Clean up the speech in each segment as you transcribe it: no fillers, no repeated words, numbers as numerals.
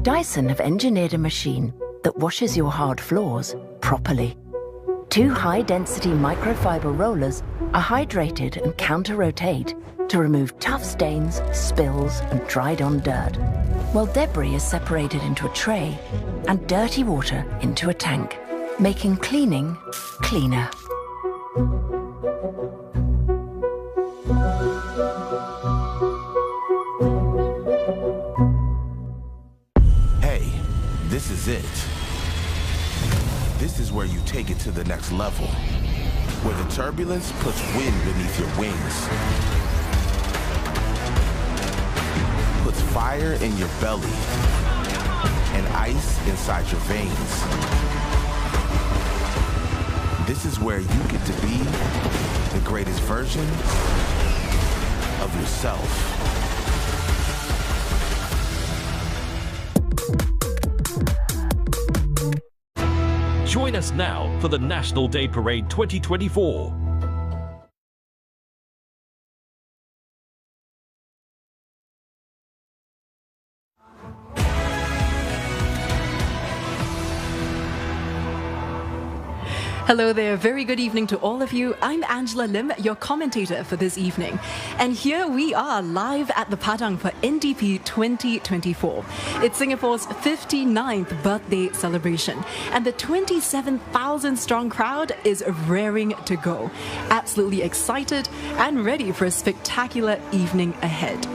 Dyson have engineered a machine that washes your hard floors properly. 2 high-density microfiber rollers are hydrated and counter-rotate to remove tough stains, spills, and dried-on dirt, while debris is separated into a tray and dirty water into a tank, making cleaning cleaner. Hey, this is it. This is where you take it to the next level, where the turbulence puts wind beneath your wings, puts fire in your belly, and ice inside your veins. This is where you get to be the greatest version of yourself. Join us now for the National Day Parade 2024. Hello there, very good evening to all of you. I'm Angela Lim, your commentator for this evening. And here we are live at the Padang for NDP 2024. It's Singapore's 59th birthday celebration. And the 27,000 strong crowd is raring to go. Absolutely excited and ready for a spectacular evening ahead.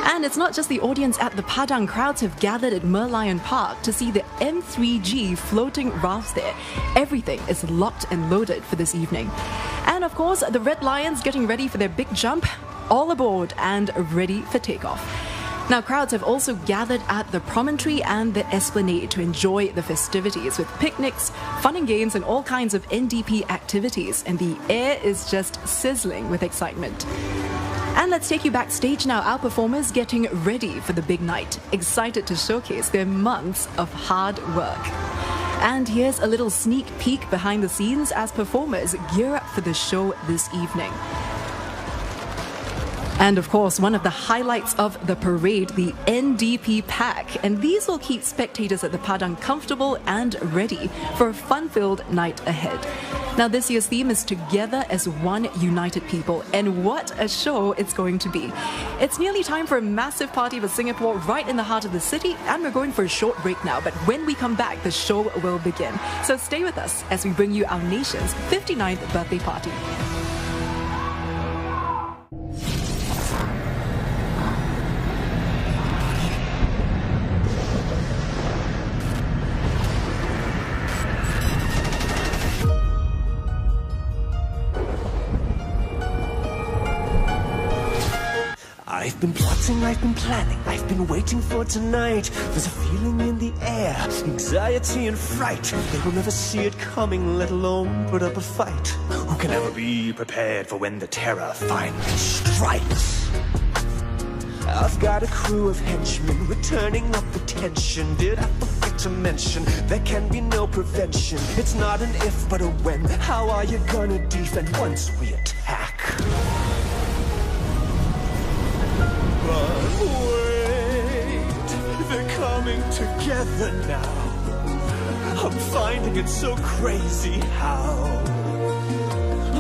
And it's not just the audience at the Padang. Crowds have gathered at Merlion Park to see the M3G floating rafts there. Everything is locked and loaded for this evening. And of course, the Red Lions getting ready for their big jump, all aboard and ready for takeoff. Now, crowds have also gathered at the promontory and the esplanade to enjoy the festivities with picnics, fun and games, and all kinds of NDP activities. And the air is just sizzling with excitement. And let's take you backstage now. Our performers getting ready for the big night, excited to showcase their months of hard work. And here's a little sneak peek behind the scenes as performers gear up for the show this evening. And of course, one of the highlights of the parade, the NDP pack. And these will keep spectators at the Padang comfortable and ready for a fun-filled night ahead. Now, this year's theme is Together as One United People. And what a show it's going to be. It's nearly time for a massive party for Singapore right in the heart of the city. And we're going for a short break now. But when we come back, the show will begin. So stay with us as we bring you our nation's 59th birthday party. I've been plotting, I've been planning, I've been waiting for tonight. There's a feeling in the air, anxiety and fright. They will never see it coming, let alone put up a fight. Who can ever be prepared for when the terror finally strikes? I've got a crew of henchmen, we're turning up the tension. Did I forget to mention, there can be no prevention. It's not an if but a when. How are you gonna defend once we attack? But wait, they're coming together now. I'm finding it so crazy how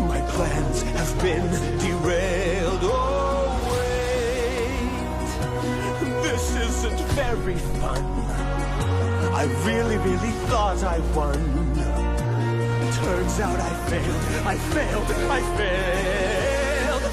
my plans have been derailed. Oh wait, this isn't very fun. I really thought I won. Turns out I failed.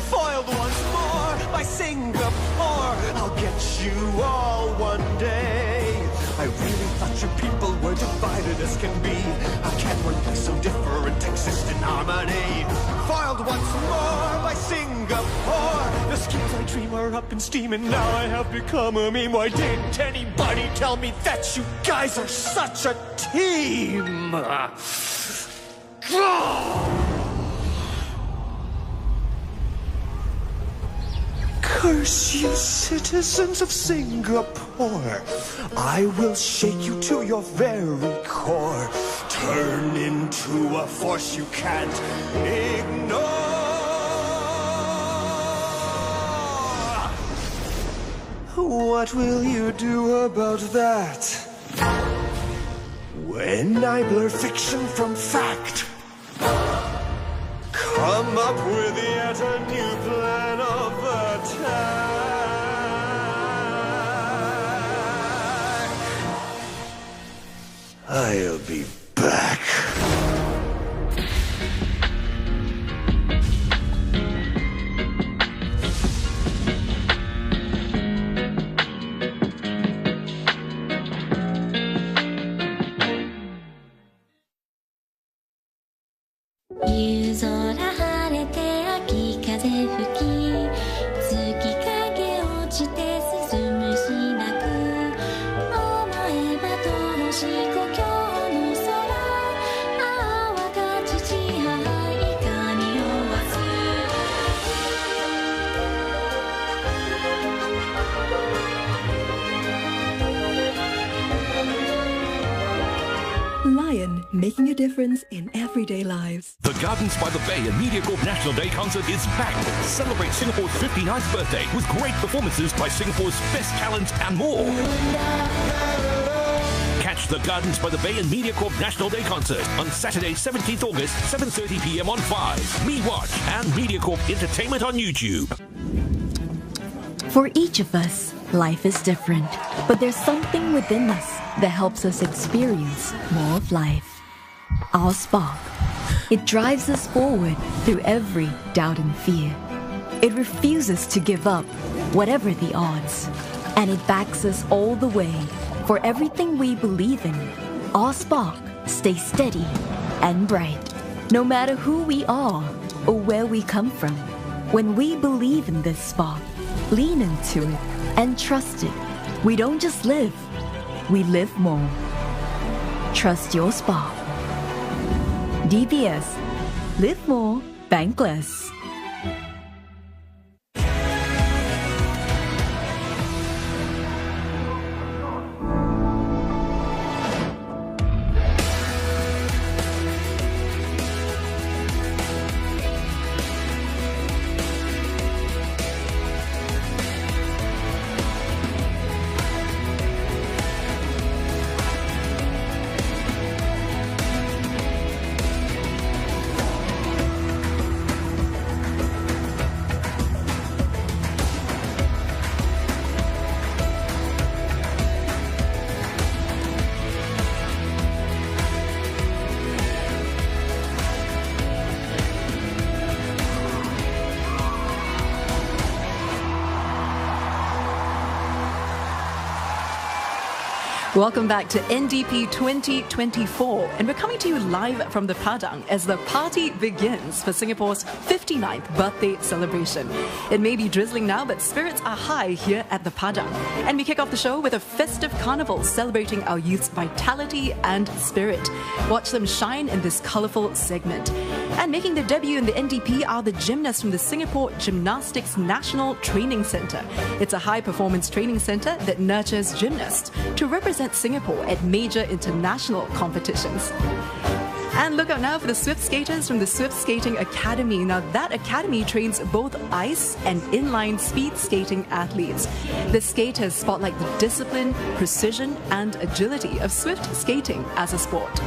Foiled once more by Singapore. I'll get you all one day. I really thought you people were divided as can be. How can one be so different, exist in harmony? Foiled once more by Singapore. The schemes I dream are up in steam and now I have become a meme. Why didn't anybody tell me that you guys are such a team? Curse you, citizens of Singapore. I will shake you to your very core. Turn into a force you can't ignore. What will you do about that? When I blur fiction from fact, come up with yet a new plan of attack, I'll be back. Lion, making a difference in everyday lives. The Gardens by the Bay and MediaCorp National Day concert is back. Celebrate Singapore's 59th birthday with great performances by Singapore's best talent and more. Catch the Gardens by the Bay and MediaCorp National Day concert on Saturday, 17th August, 7:30 p.m. on 5, MeWatch and MediaCorp Entertainment on YouTube. For each of us, life is different, but there's something within us that helps us experience more of life. Our spark. It drives us forward through every doubt and fear. It refuses to give up, whatever the odds. And it backs us all the way for everything we believe in. Our spark stays steady and bright, no matter who we are or where we come from. When we believe in this spark, lean into it and trust it, we don't just live, we live more. Trust your spark. DBS. Live more, bank less. Welcome back to NDP 2024, and we're coming to you live from the Padang as the party begins for Singapore's 59th birthday celebration. It may be drizzling now, but spirits are high here at the Padang. And we kick off the show with a festive carnival celebrating our youth's vitality and spirit. Watch them shine in this colourful segment. And making their debut in the NDP are the gymnasts from the Singapore Gymnastics National Training Centre. It's a high-performance training centre that nurtures gymnasts to represent Singapore at major international competitions. And look out now for the Swift skaters from the Swift Skating Academy. Now that academy trains both ice and inline speed skating athletes. The skaters spotlight the discipline, precision and agility of Swift skating as a sport.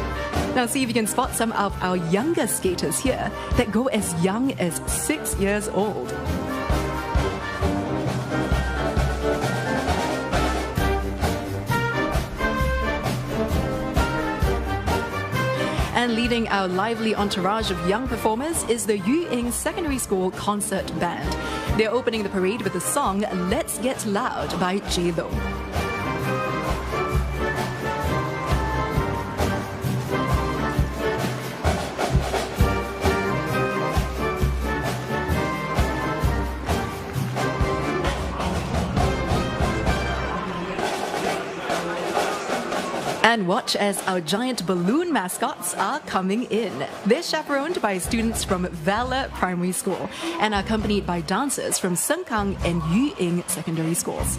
Now see if you can spot some of our younger skaters here that go as young as 6 years old. And leading our lively entourage of young performers is the Yu Ying Secondary School Concert Band. They're opening the parade with the song Let's Get Loud by J-Lo. And watch as our giant balloon mascots are coming in. They're chaperoned by students from Valor Primary School and are accompanied by dancers from Sengkang and Yu Ying Secondary Schools.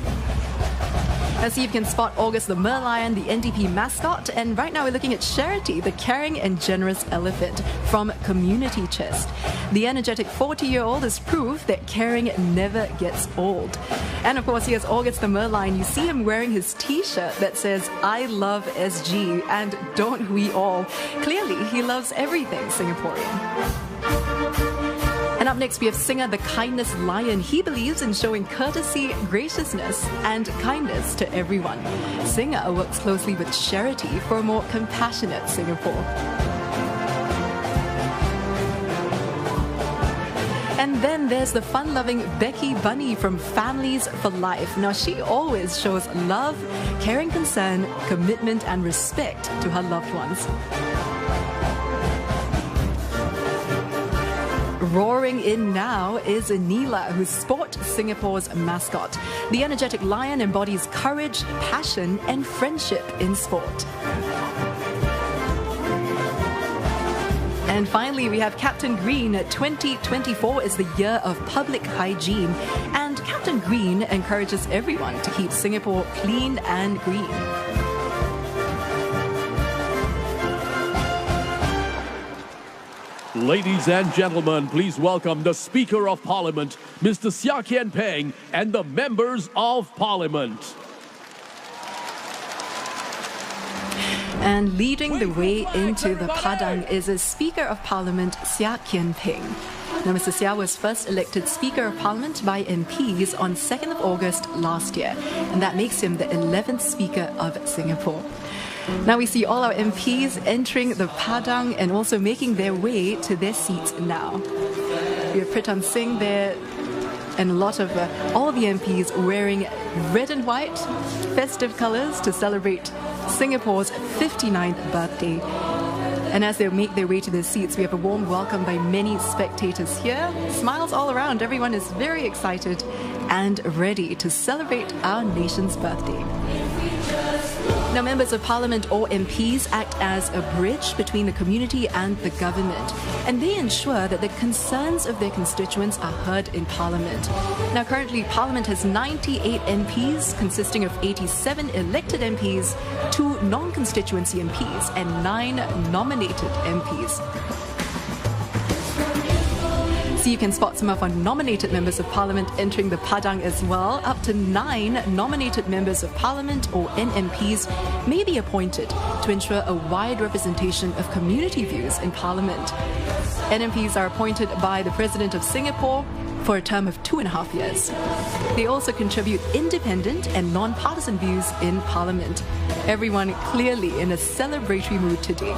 Now see if you can spot August the Merlion, the NDP mascot, and right now we're looking at Charity, the caring and generous elephant from Community Chest. The energetic 40-year-old is proof that caring never gets old. And of course, here's August the Merlion. You see him wearing his t-shirt that says, I love SG, and don't we all? Clearly, he loves everything Singaporean. And up next, we have singer The Kindness Lion. He believes in showing courtesy, graciousness, and kindness to everyone. Singer works closely with charity for a more compassionate Singapore. And then there's the fun-loving Becky Bunny from Families for Life. Now, she always shows love, caring concern, commitment, and respect to her loved ones. Roaring in now is Neela, who's Sport Singapore's mascot. The energetic lion embodies courage, passion, and friendship in sport. And finally, we have Captain Green. 2024 is the year of public hygiene, and Captain Green encourages everyone to keep Singapore clean and green. Ladies and gentlemen, please welcome the Speaker of Parliament, Mr. Seah Kian Peng, and the members of Parliament. And leading the way into the Padang is a Speaker of Parliament, Seah Kian Peng. Now, Mr. Seah was first elected Speaker of Parliament by MPs on 2nd of August last year, and that makes him the 11th Speaker of Singapore. Now we see all our MPs entering the Padang and also making their way to their seats now. We have Pritam Singh there, and a lot of all the MPs wearing red and white festive colours to celebrate Singapore's 59th birthday. And as they make their way to their seats, we have a warm welcome by many spectators here. Smiles all around. Everyone is very excited and ready to celebrate our nation's birthday. Now, members of Parliament or MPs act as a bridge between the community and the government, and they ensure that the concerns of their constituents are heard in Parliament. Now, currently, Parliament has 98 MPs, consisting of 87 elected MPs, 2 non-constituency MPs, and 9 nominated MPs. So you can spot some of our nominated members of Parliament entering the Padang as well. Up to 9 nominated members of Parliament or NMPs may be appointed to ensure a wide representation of community views in Parliament. NMPs are appointed by the President of Singapore for a term of 2.5 years. They also contribute independent and non-partisan views in Parliament. Everyone clearly in a celebratory mood today.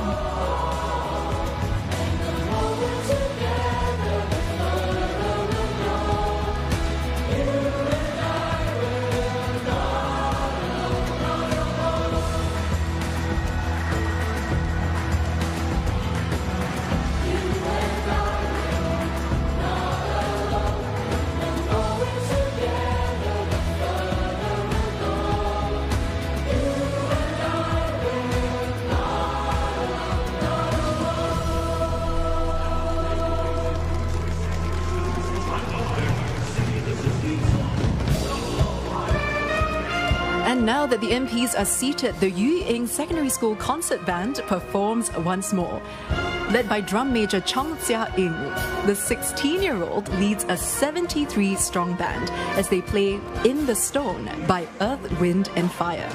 And now that the MPs are seated, the Yu Ying Secondary School Concert Band performs once more. Led by drum major Chong Sia Ing, the 16-year-old leads a 73-strong band as they play In the Stone by Earth, Wind and Fire.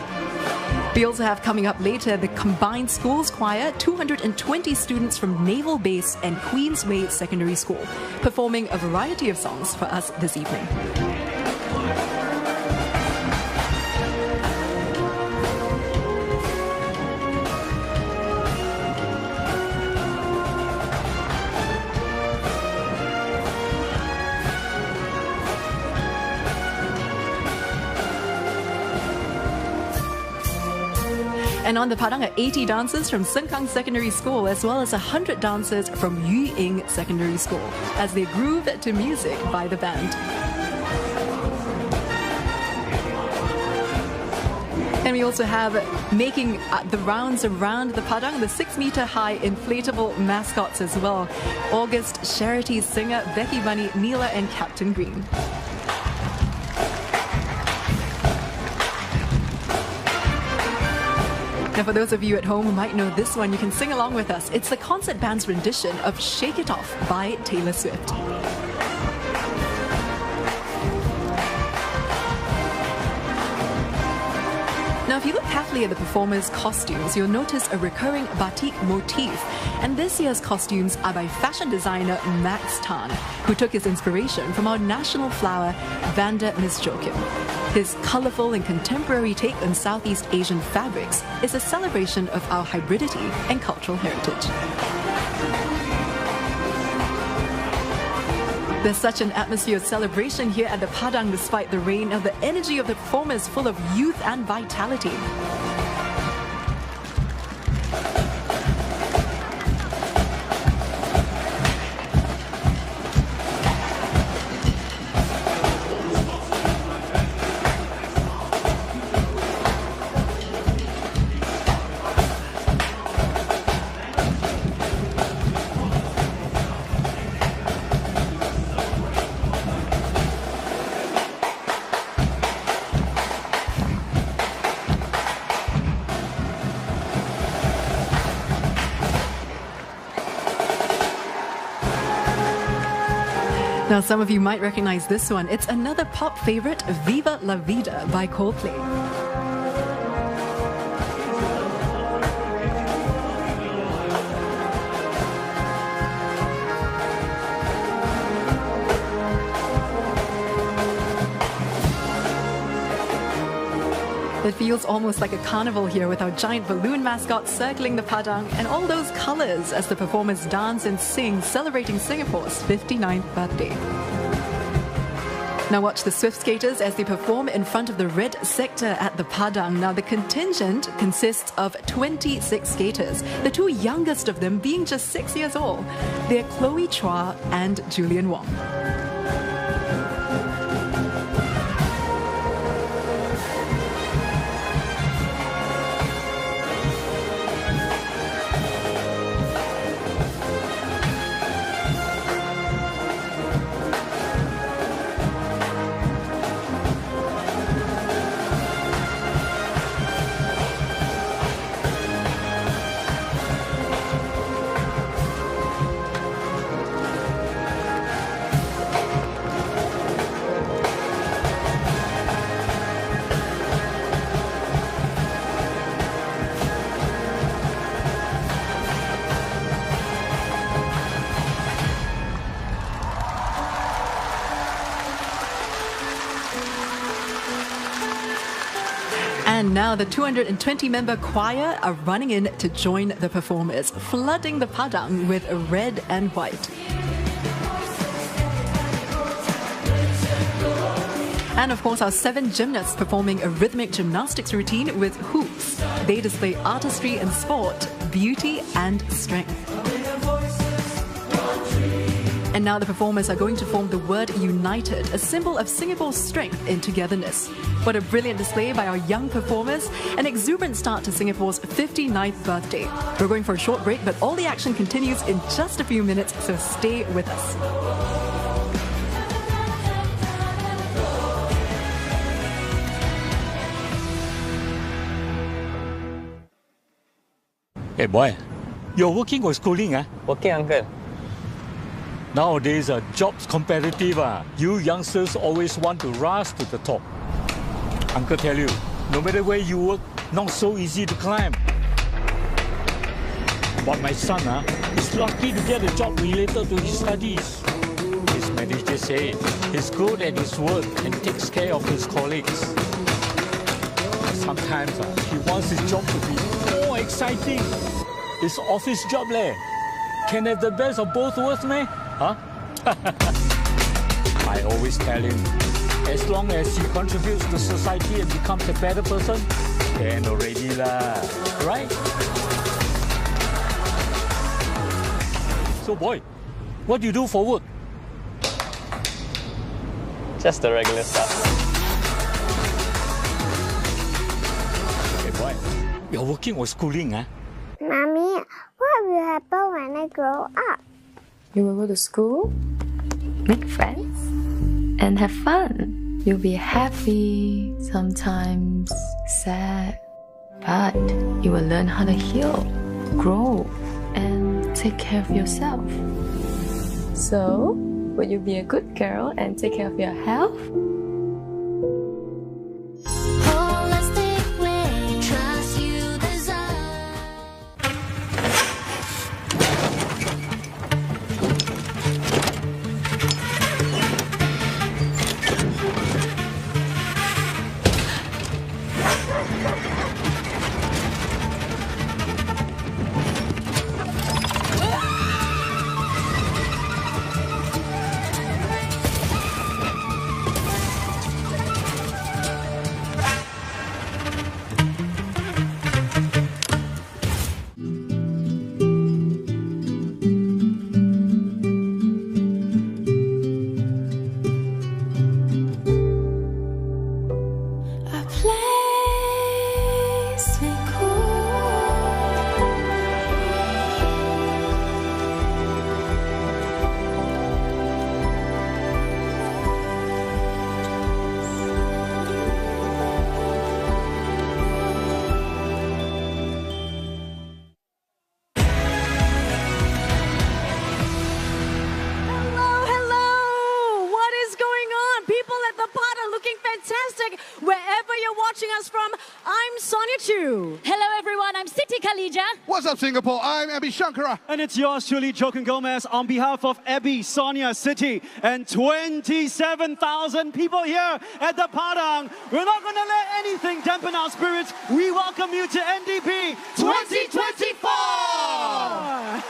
We also have coming up later the Combined Schools Choir, 220 students from Naval Base and Queensway Secondary School, performing a variety of songs for us this evening. And on the Padang are 80 dancers from Sengkang Secondary School as well as 100 dancers from Yu Ying Secondary School as they groove to music by the band. And we also have making the rounds around the Padang, the 6-meter-high inflatable mascots as well. August, Charity, Singer, Becky Bunny, Neela and Captain Green. Now, for those of you at home who might know this one, you can sing along with us. It's the concert band's rendition of Shake It Off by Taylor Swift. if you look carefully at the performers' costumes, you'll notice a recurring batik motif. And this year's costumes are by fashion designer Max Tan, who took his inspiration from our national flower, Vanda Miss Joachim. His colourful and contemporary take on Southeast Asian fabrics is a celebration of our hybridity and cultural heritage. There's such an atmosphere of celebration here at the Padang despite the rain, and the energy of the performers full of youth and vitality. Now, some of you might recognize this one. It's another pop favorite, Viva La Vida by Coldplay. It feels almost like a carnival here with our giant balloon mascot circling the Padang and all those colours as the performers dance and sing, celebrating Singapore's 59th birthday. Now watch the Swift skaters as they perform in front of the red sector at the Padang. Now the contingent consists of 26 skaters, the two youngest of them being just 6 years old. They're Chloe Chua and Julian Wong. And now the 220-member choir are running in to join the performers, flooding the Padang with red and white. And of course, our 7 gymnasts performing a rhythmic gymnastics routine with hoops. They display artistry and sport, beauty and strength. And now the performers are going to form the word united, a symbol of Singapore's strength in togetherness. What a brilliant display by our young performers, an exuberant start to Singapore's 59th birthday. We're going for a short break, but all the action continues in just a few minutes, so stay with us. Hey boy, you're working or schooling? Working, uncle. Nowadays, jobs competitive. You youngsters always want to rise to the top. Uncle tell you, no matter where you work, not so easy to climb. But my son is lucky to get a job related to his studies. His manager said he's good at his work and takes care of his colleagues. Sometimes he wants his job to be more exciting. His office job can have the best of both worlds, meh? Huh? I always tell him, as long as he contributes to society and becomes a better person, then already lah, right? So boy, what do you do for work? Just the regular stuff. Hey boy, you're working or schooling, Mommy, what will happen when I grow up? You will go to school, make friends, and have fun. You'll be happy, sometimes sad, but you will learn how to heal, grow, and take care of yourself. So, will you be a good girl and take care of your health? Holistic way. fantastic. Wherever you're watching us from, I'm Sonia Chu. Hello everyone, I'm Siti Khalija. What's up Singapore? I'm Abby Shankara. And it's yours truly, Joaquin Gomez, on behalf of Abby, Sonia, Siti, and 27,000 people here at the Padang. We're not going to let anything dampen our spirits. We welcome you to NDP 2024!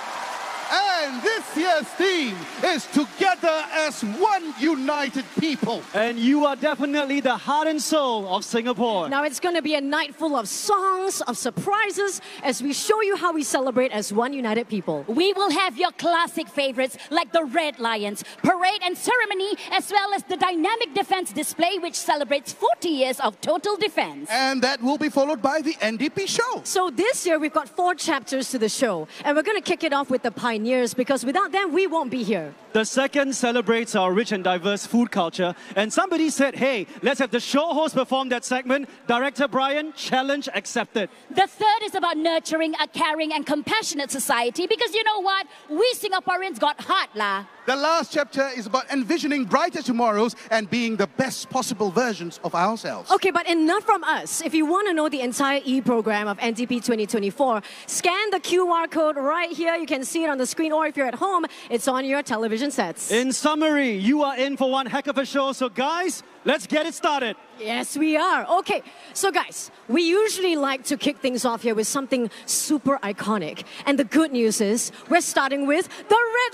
And this year's theme is Together as One United People. And you are definitely the heart and soul of Singapore. Now it's going to be a night full of songs, of surprises, as we show you how we celebrate as one united people. We will have your classic favorites like the Red Lions, parade and ceremony, as well as the dynamic defense display which celebrates 40 years of total defense. And that will be followed by the NDP show. So this year we've got 4 chapters to the show, and we're going to kick it off with the pioneers, because without them we won't be here. The second celebrates our rich and diverse food culture, and somebody said, hey, let's have the show host perform that segment. Director Brian, challenge accepted. The third is about nurturing a caring and compassionate society, because you know what? We Singaporeans got heart lah. The last chapter is about envisioning brighter tomorrows and being the best possible versions of ourselves. Okay, but enough from us. If you want to know the entire e-program of NDP 2024, scan the QR code right here. You can see it on the screen, or if you're at home, it's on your television sets. In summary, you are in for one heck of a show. So guys, let's get it started. Yes, we are. Okay, so guys, we usually like to kick things off here with something super iconic. And the good news is, we're starting with the Red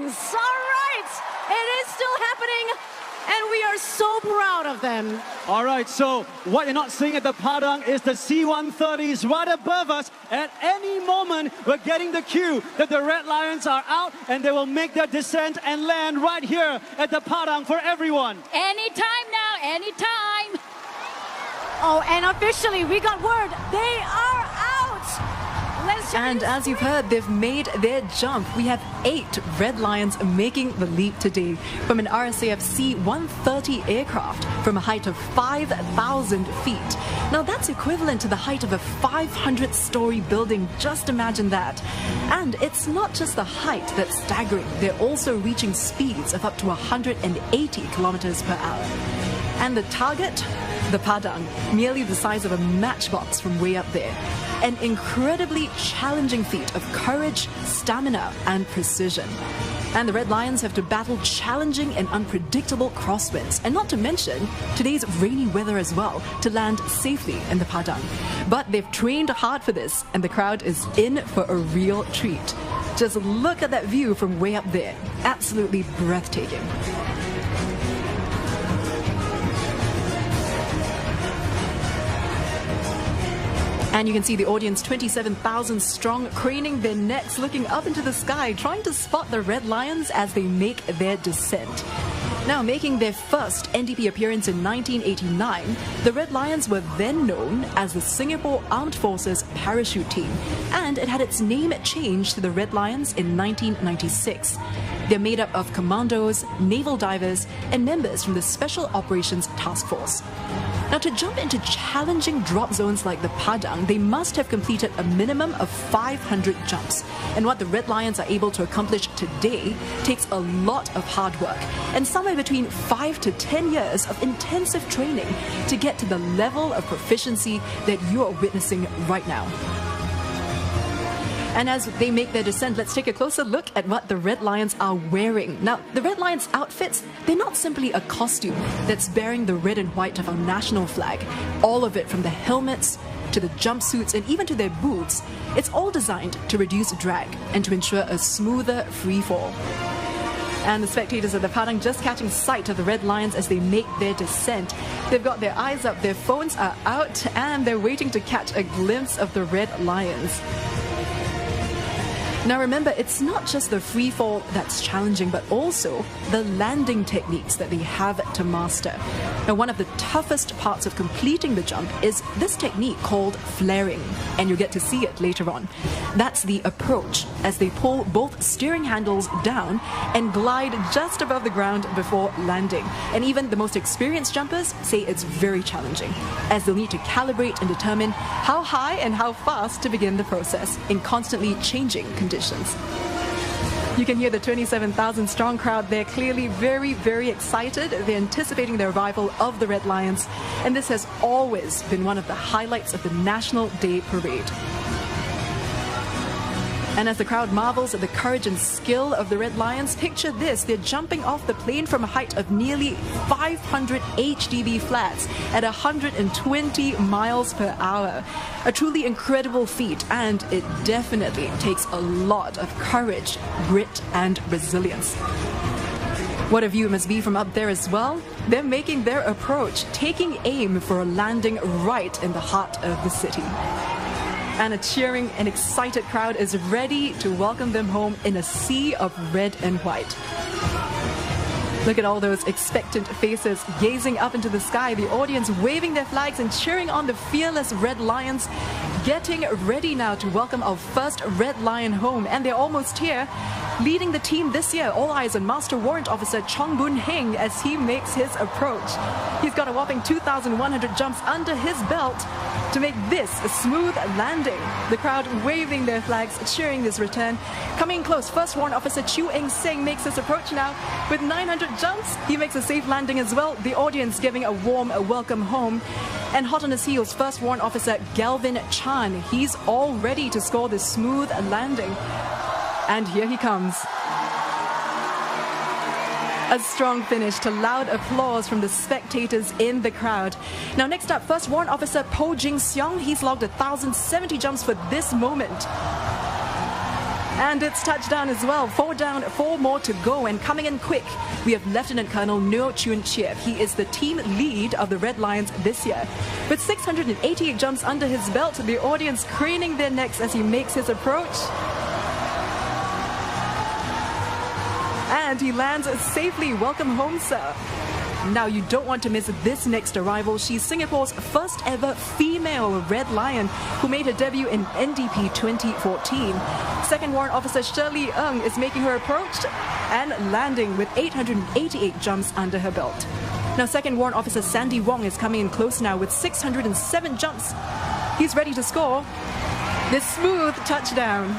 Lions. All right, it is still happening, and we are so proud of them. All right, so what you're not seeing at the Padang is the C-130s right above us. At any moment, we're getting the cue that the Red Lions are out, and they will make their descent and land right here at the Padang for everyone. Anytime now, anytime. Oh, and officially, we got word, they are out. And as you've heard, they've made their jump. We have 8 Red Lions making the leap today from an RSAF C-130 aircraft from a height of 5,000 feet. Now that's equivalent to the height of a 500-story building. Just imagine that. And it's not just the height that's staggering. They're also reaching speeds of up to 180 kilometers per hour. And the target? The Padang, merely the size of a matchbox from way up there. An incredibly challenging feat of courage, stamina, and precision. And the Red Lions have to battle challenging and unpredictable crosswinds, and not to mention today's rainy weather as well, to land safely in the Padang. But they've trained hard for this, and the crowd is in for a real treat. Just look at that view from way up there. Absolutely breathtaking. And you can see the audience, 27,000 strong, craning their necks, looking up into the sky, trying to spot the Red Lions as they make their descent. Now, making their first NDP appearance in 1989, the Red Lions were then known as the Singapore Armed Forces Parachute Team, and it had its name changed to the Red Lions in 1996. They're made up of commandos, naval divers, and members from the Special Operations Task Force. Now, to jump into challenging drop zones like the Padang, they must have completed a minimum of 500 jumps. And what the Red Lions are able to accomplish today takes a lot of hard work and somewhere between 5 to 10 years of intensive training to get to the level of proficiency that you are witnessing right now. And as they make their descent, let's take a closer look at what the Red Lions are wearing. Now, the Red Lions outfits, they're not simply a costume that's bearing the red and white of our national flag. All of it, from the helmets to the jumpsuits and even to their boots, it's all designed to reduce drag and to ensure a smoother free fall. And the spectators of the Padang just catching sight of the Red Lions as they make their descent. They've got their eyes up, their phones are out, and they're waiting to catch a glimpse of the Red Lions. Now remember, it's not just the free fall that's challenging, but also the landing techniques that they have to master. Now, one of the toughest parts of completing the jump is this technique called flaring, and you'll get to see it later on. That's the approach as they pull both steering handles down and glide just above the ground before landing. And even the most experienced jumpers say it's very challenging, as they'll need to calibrate and determine how high and how fast to begin the process in constantly changing conditions. You can hear the 27,000 strong crowd. They're clearly very, very excited. They're anticipating the arrival of the Red Lions. And this has always been one of the highlights of the National Day Parade. And as the crowd marvels at the courage and skill of the Red Lions, picture this. They're jumping off the plane from a height of nearly 500 HDB flats at 120 miles per hour. A truly incredible feat, and it definitely takes a lot of courage, grit, and resilience. What a view it must be from up there as well. They're making their approach, taking aim for a landing right in the heart of the city. And a cheering and excited crowd is ready to welcome them home in a sea of red and white. Look at all those expectant faces gazing up into the sky, the audience waving their flags and cheering on the fearless Red Lions, getting ready now to welcome our first Red Lion home. And they're almost here. Leading the team this year, all eyes on Master Warrant Officer Chong Boon Heng as he makes his approach. He's got a whopping 2,100 jumps under his belt to make this a smooth landing. The crowd waving their flags, cheering this return. Coming in close, First Warrant Officer Chu Eng Seng makes his approach now. With 900 jumps, he makes a safe landing as well. The audience giving a warm welcome home. And hot on his heels, First Warrant Officer Galvin Chan. He's all ready to score this smooth landing. And here he comes. A strong finish to loud applause from the spectators in the crowd. Now next up, First Warrant Officer Po Jing Seong. He's logged 1,070 jumps for this moment. And it's touchdown as well. 4 down, 4 more to go. And coming in quick, we have Lieutenant Colonel Neo Chun Chiep. He is the team lead of the Red Lions this year. With 688 jumps under his belt, the audience craning their necks as he makes his approach. And he lands safely. Welcome home, sir. Now, you don't want to miss this next arrival. She's Singapore's first ever female Red Lion who made her debut in NDP 2014. Second Warrant Officer Shirley Ng is making her approach and landing with 888 jumps under her belt. Now, Second Warrant Officer Sandy Wong is coming in close now with 607 jumps. He's ready to score this smooth touchdown.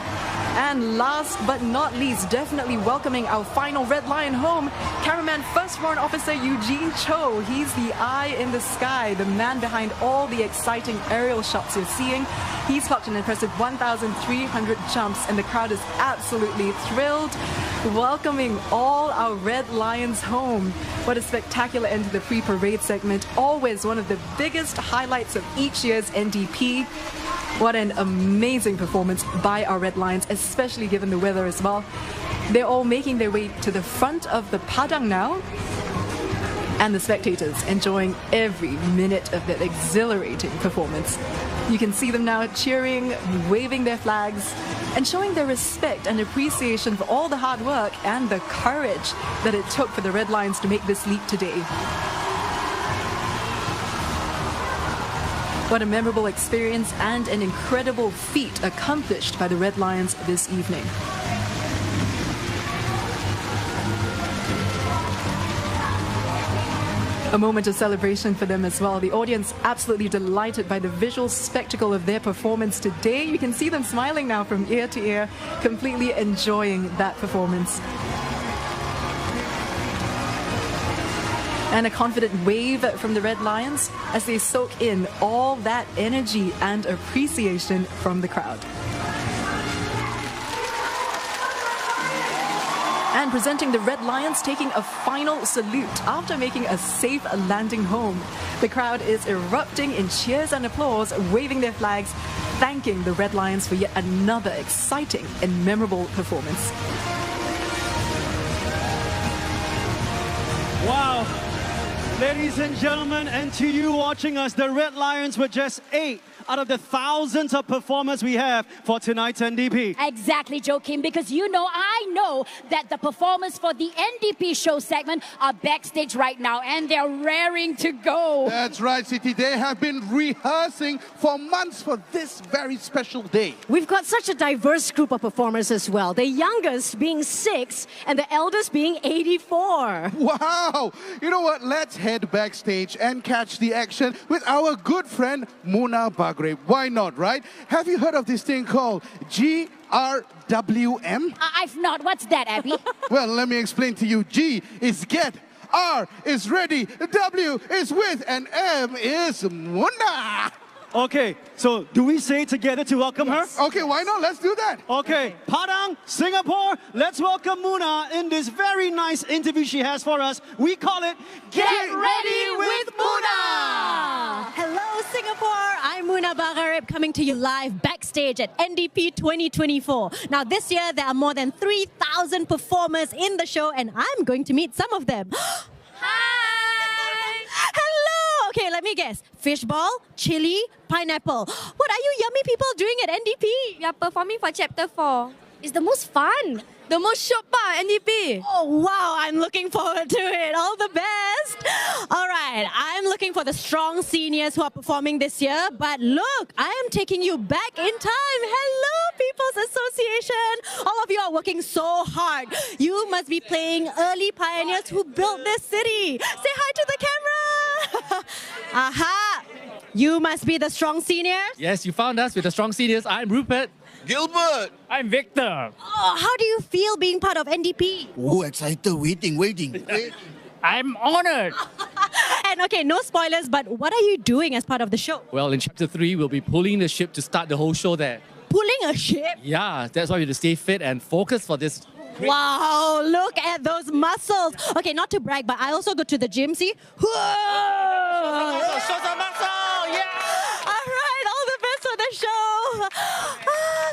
And last but not least, definitely welcoming our final Red Lion home, cameraman First Warrant Officer Eugene Cho. He's the eye in the sky, the man behind all the exciting aerial shots you're seeing. He's clocked an impressive 1,300 jumps, and the crowd is absolutely thrilled, welcoming all our Red Lions home. What a spectacular end to the pre-parade segment. Always one of the biggest highlights of each year's NDP. What an amazing performance by our Red Lions, especially given the weather as well. They're all making their way to the front of the Padang now, and the spectators enjoying every minute of that exhilarating performance. You can see them now cheering, waving their flags, and showing their respect and appreciation for all the hard work and the courage that it took for the Red Lions to make this leap today. What a memorable experience and an incredible feat accomplished by the Red Lions this evening. A moment of celebration for them as well. The audience absolutely delighted by the visual spectacle of their performance today. You can see them smiling now from ear to ear, completely enjoying that performance. And a confident wave from the Red Lions as they soak in all that energy and appreciation from the crowd. And presenting the Red Lions, taking a final salute after making a safe landing home. The crowd is erupting in cheers and applause, waving their flags, thanking the Red Lions for yet another exciting and memorable performance. Wow. Ladies and gentlemen, and to you watching us, the Red Lions were just 8 out of the thousands of performers we have for tonight's NDP. Exactly, Joakim, because I know that the performers for the NDP show segment are backstage right now and they're raring to go. That's right, Siti. They have been rehearsing for months for this very special day. We've got such a diverse group of performers as well. The youngest being 6 and the eldest being 84. Wow! You know what? Let's head backstage and catch the action with our good friend Muna Bag. Margaret. Why not, right? Have you heard of this thing called GRWM? I've not. What's that, Abby? Well, let me explain to you. G is get, R is ready, W is with, and M is Muna. Okay, so do we say it together to welcome her? Okay, why not? Let's do that. Okay, Padang, Singapore, let's welcome Muna in this very nice interview she has for us. We call it Get Ready with Muna! Hello, Singapore. I'm Muna Bagharib coming to you live backstage at NDP 2024. Now, this year, there are more than 3,000 performers in the show, and I'm going to meet some of them. Hi! Hello! Okay, let me guess. Fishball, chili, pineapple. What are you yummy people doing at NDP? We are performing for Chapter 4. It's the most fun. The most short part, NDP. Oh, wow. I'm looking forward to it. All the best. All right. I'm looking for the strong seniors who are performing this year. But look, I am taking you back in time. Hello, People's Association. All of you are working so hard. You must be playing early pioneers who built this city. Say hi to the camera. Aha. You must be the strong seniors. Yes, you found us with the strong seniors. I'm Rupert. Gilbert! I'm Victor. Oh, how do you feel being part of NDP? Oh, excited, waiting. I'm honored. And okay, no spoilers, but what are you doing as part of the show? Well, in Chapter 3, we'll be pulling the ship to start the whole show there. Pulling a ship? Yeah, that's why we have to stay fit and focus for this. Wow, look at those muscles. Okay, not to brag, but I also go to the gym, see? Whoa! Show some muscle! Yeah! All right, all the best for the show.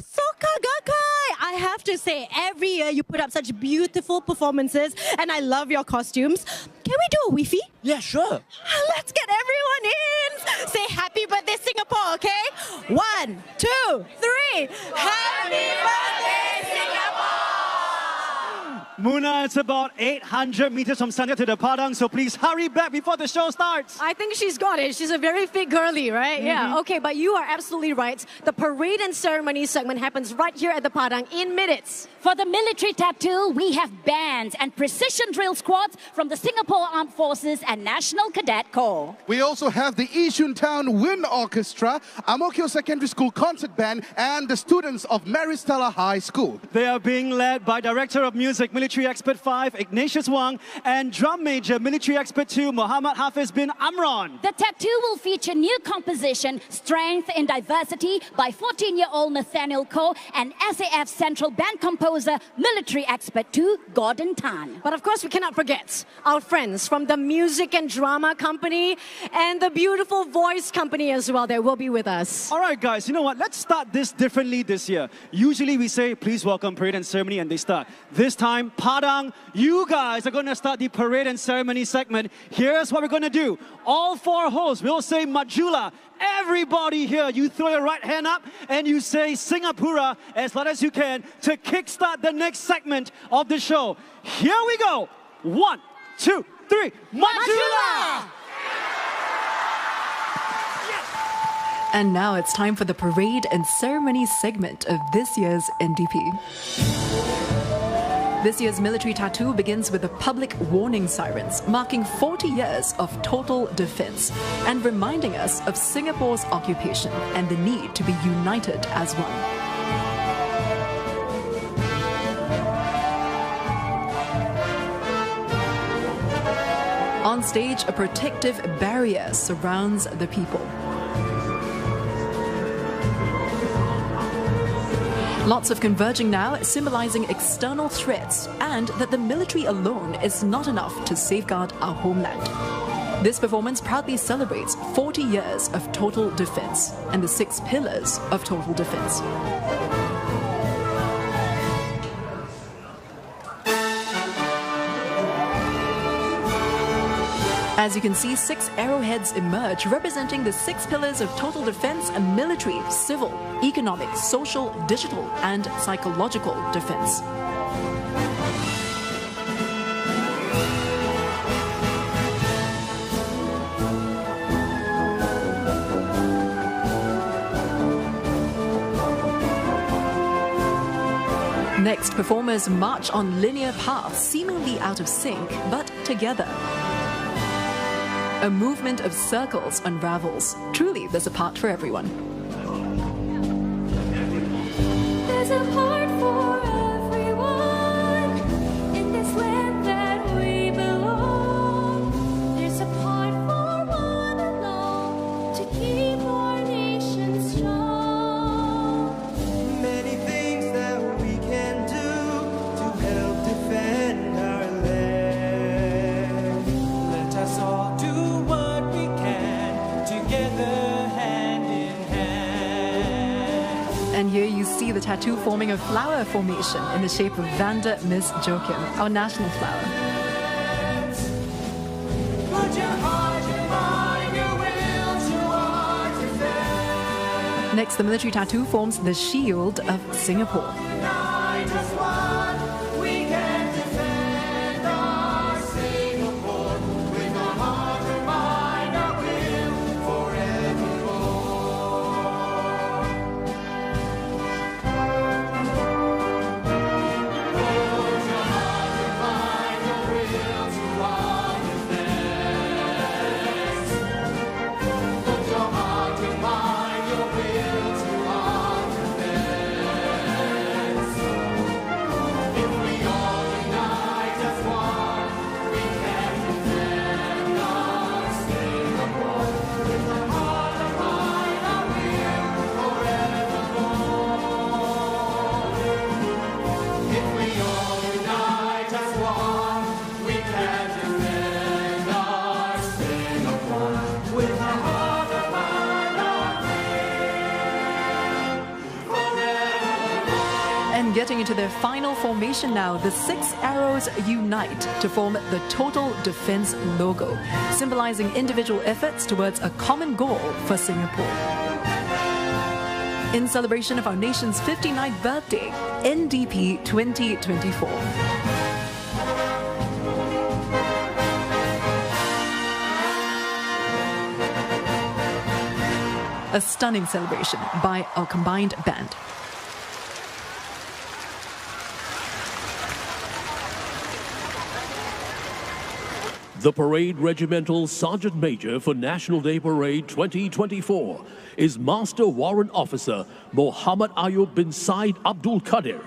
Soka Gakkai. I have to say, every year you put up such beautiful performances, and I love your costumes. Can we do a Wi-Fi? Yeah, sure. Let's get everyone in. Say happy birthday, Singapore, okay? 1, 2, 3. Happy birthday, Singapore! Muna, it's about 800 meters from Sanya to the Padang, so please hurry back before the show starts. I think she's got it. She's a very fit girly, right? Yeah, okay, but you are absolutely right. The parade and ceremony segment happens right here at the Padang in minutes. For the military tattoo, we have bands and precision drill squads from the Singapore Armed Forces and National Cadet Corps. We also have the Yishun Town Wind Orchestra, Ang Mo Kio Secondary School Concert Band, and the students of Maristella High School. They are being led by Director of Music, Military Expert 5, Ignatius Wang, and Drum Major, Military Expert 2, Muhammad Hafiz bin Amran. The tattoo will feature new composition, Strength in Diversity, by 14-year-old Nathaniel Koh and SAF Central Band composer, Military Expert 2, Gordon Tan. But of course, we cannot forget our friends from the Music and Drama Company and the Beautiful Voice Company as well. They will be with us. All right, guys, you know what? Let's start this differently this year. Usually we say, please welcome parade and ceremony, and they start. This time, Padang, you guys are going to start the parade and ceremony segment. Here's what we're going to do. All 4 hosts will say Majula. Everybody here, you throw your right hand up and you say Singapura as loud as you can to kickstart the next segment of the show. Here we go. 1, 2, 3. Majula! And now it's time for the parade and ceremony segment of this year's NDP. This year's military tattoo begins with the public warning sirens, marking 40 years of total defense and reminding us of Singapore's occupation and the need to be united as one. On stage, a protective barrier surrounds the people. Lots of converging now, symbolizing external threats and that the military alone is not enough to safeguard our homeland. This performance proudly celebrates 40 years of total defense and the 6 pillars of total defense. As you can see, 6 arrowheads emerge, representing the 6 pillars of total defense and military, civil, economic, social, digital, and psychological defense. Next, performers march on linear paths, seemingly out of sync, but together. A movement of circles unravels. Truly, there's a part for everyone. There's a part for everyone in this land that we belong. There's a part for one alone to keep our nation strong. Many things that we can do to help defend our land. Let us all do what we can together, hand in hand. And here you see the tattoo forming a flower formation in the shape of Vanda Miss Joachim, our national flower. Put your heart, your mind, your will to our defense. Next, the military tattoo forms the shield of Singapore. Unite as one, we can defend our Singapore. With our heart, our mind, our will, forevermore. Put your heart, your mind, your will to our defense. Put your heart, your mind, your will to our defense. If we all unite as one, we can defend our Singapore. With our heart, our mind, our will, forevermore. If we all unite as one, we can defend our Singapore. With our heart, our mind, our will, forevermore. And getting into their final formation now, the 6 arrows unite to form the Total Defense logo, symbolizing individual efforts towards a common goal for Singapore. In celebration of our nation's 59th birthday, NDP 2024. A stunning celebration by our combined band. The Parade Regimental Sergeant Major for National Day Parade 2024 is Master Warrant Officer Mohammed Ayub bin Said Abdul Qadir,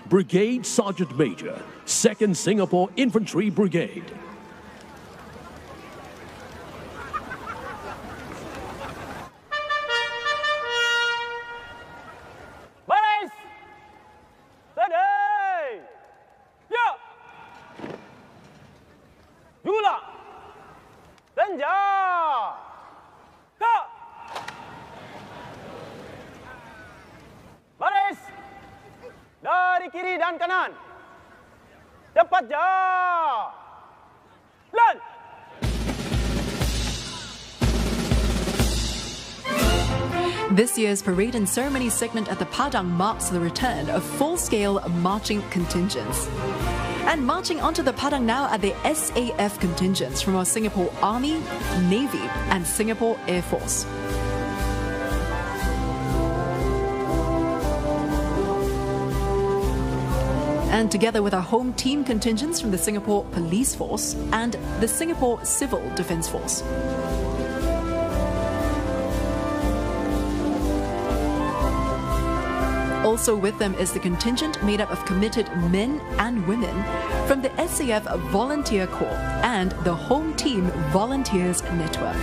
Brigade Sergeant Major, 2nd Singapore Infantry Brigade. Baris! Steady! Yeah! Yula! Senja! Ka! Baris! Dari kiri dan kanan. Cepat ja! Lan! This year's parade and ceremony segment at the Padang marks the return of full-scale marching contingents. And marching onto the Padang now are the SAF contingents from our Singapore Army, Navy and Singapore Air Force. And together with our home team contingents from the Singapore Police Force and the Singapore Civil Defence Force. Also with them is the contingent made up of committed men and women from the SAF Volunteer Corps and the Home Team Volunteers Network.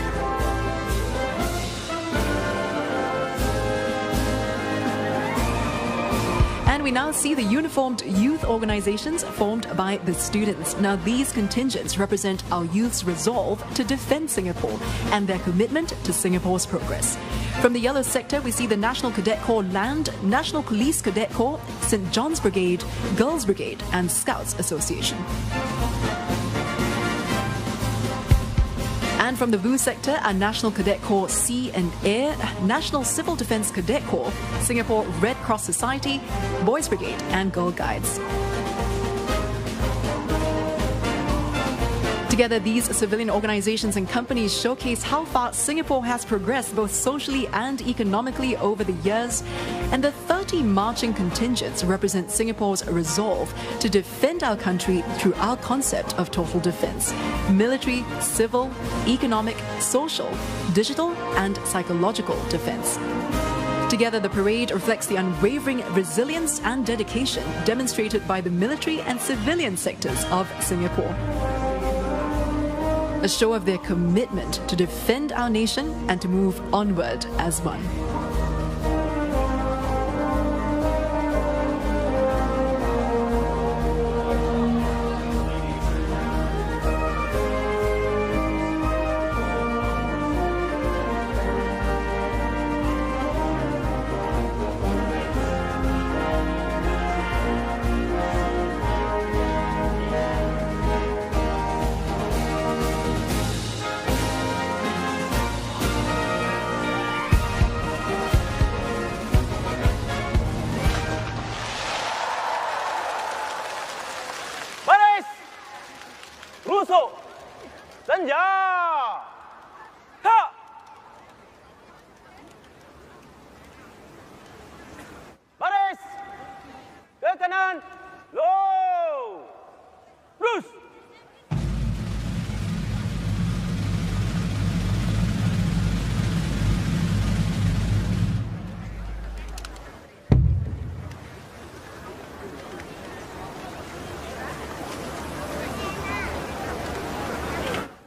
And we now see the uniformed youth organizations formed by the students. Now, these contingents represent our youth's resolve to defend Singapore and their commitment to Singapore's progress. From the yellow sector, we see the National Cadet Corps Land, National Police Cadet Corps, St. John's Brigade, Girls Brigade, and Scouts Association. And from the blue sector are National Cadet Corps Sea and Air, National Civil Defence Cadet Corps, Singapore Red Cross Society, Boys Brigade, and Girl Guides. Together, these civilian organizations and companies showcase how far Singapore has progressed both socially and economically over the years. And the 30 marching contingents represent Singapore's resolve to defend our country through our concept of total defense: military, civil, economic, social, digital, and psychological defense. Together, the parade reflects the unwavering resilience and dedication demonstrated by the military and civilian sectors of Singapore. A show of their commitment to defend our nation and to move onward as one.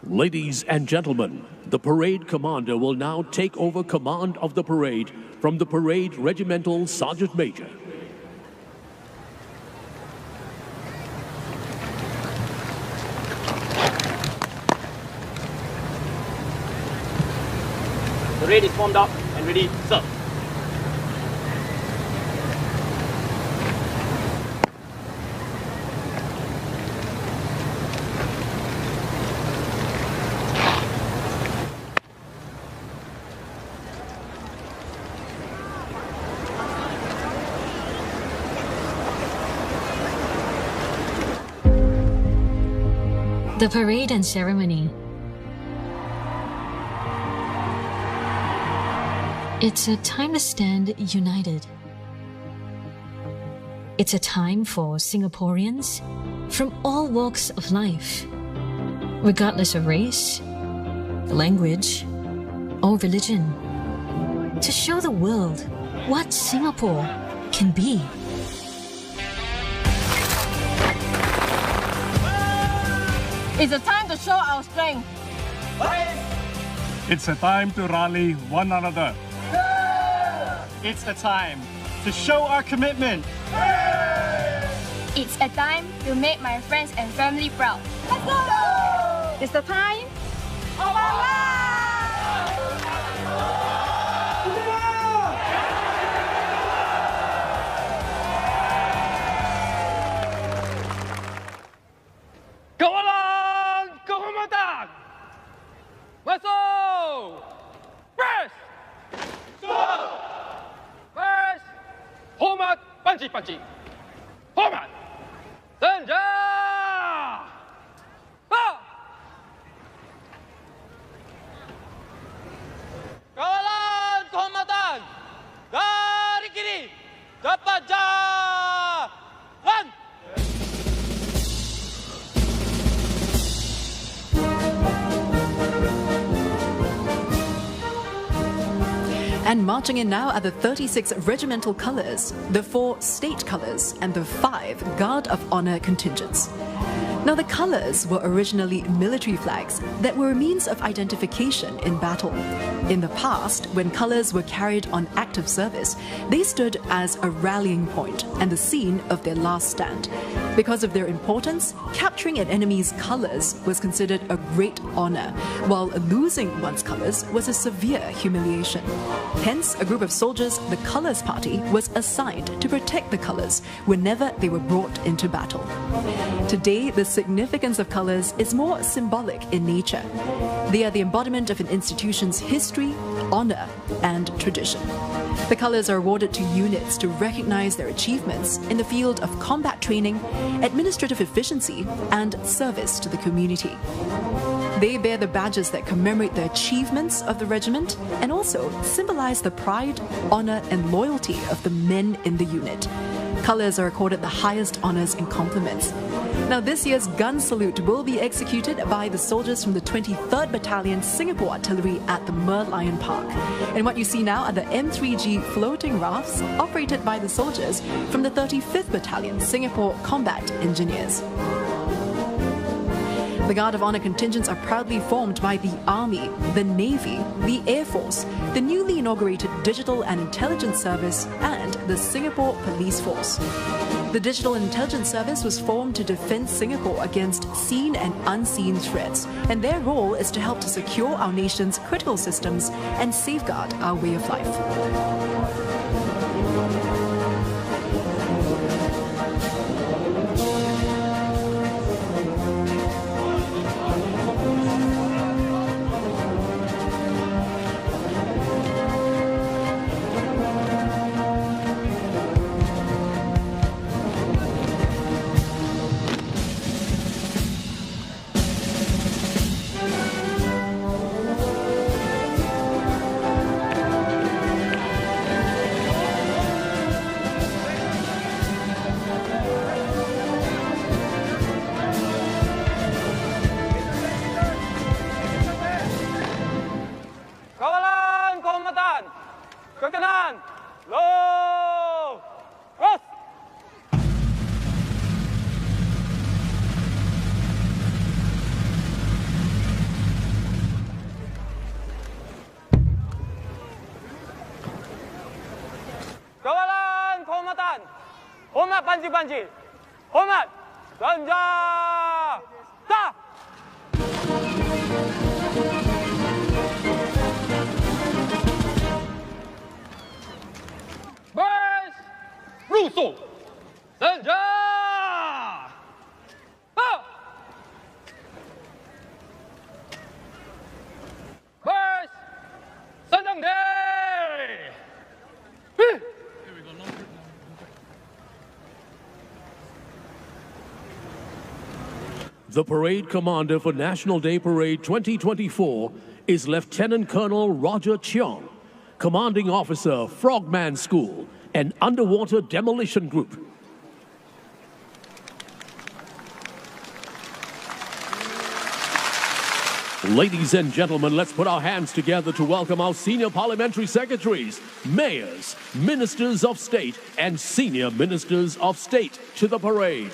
Ladies and gentlemen, the parade commander will now take over command of the parade from the parade regimental sergeant major. The parade is formed up and ready, sir. The parade and ceremony. It's a time to stand united. It's a time for Singaporeans from all walks of life, regardless of race, language, or religion, to show the world what Singapore can be. It's a time to show our strength. It's a time to rally one another. It's a time to show our commitment. It's a time to make my friends and family proud. Let's go! It's the time of our lives! Kawalan kehormatan! Masuk! Press! Stop! Press! Hormat panci-panci! Hormat! Senja! Ha! Kawalan kehormatan! Dari kiri! Dapat jalan! And marching in now are the 36 regimental colours, the 4 state colours, and the 5 Guard of Honour contingents. Now, the colours were originally military flags that were a means of identification in battle. In the past, when colours were carried on active service, they stood as a rallying point and the scene of their last stand. Because of their importance, capturing an enemy's colours was considered a great honour, while losing one's colours was a severe humiliation. Hence, a group of soldiers, the Colours Party, was assigned to protect the colours whenever they were brought into battle. Today, the significance of colours is more symbolic in nature. They are the embodiment of an institution's history, honor and tradition. The colors are awarded to units to recognize their achievements in the field of combat training, administrative efficiency, and service to the community. They bear the badges that commemorate the achievements of the regiment and also symbolize the pride, honor, and loyalty of the men in the unit. Colors are accorded the highest honors and compliments. Now, this year's gun salute will be executed by the soldiers from the 23rd Battalion Singapore Artillery at the Merlion Park. And what you see now are the M3G floating rafts operated by the soldiers from the 35th Battalion Singapore Combat Engineers. The Guard of Honour contingents are proudly formed by the Army, the Navy, the Air Force, the newly inaugurated Digital and Intelligence Service, and the Singapore Police Force. The Digital and Intelligence Service was formed to defend Singapore against seen and unseen threats, and their role is to help to secure our nation's critical systems and safeguard our way of life. Kanan, low, cross. Kawalan kehormatan, hormat panji-panji, hormat, ganja, tak. Bers, rusuk, senja, Bers, senjang day. The parade commander for National Day Parade 2024 is Lieutenant Colonel Roger Cheong, commanding officer, Frogman School, and Underwater Demolition Group. Ladies and gentlemen, let's put our hands together to welcome our senior parliamentary secretaries, mayors, ministers of state, and senior ministers of state to the parade.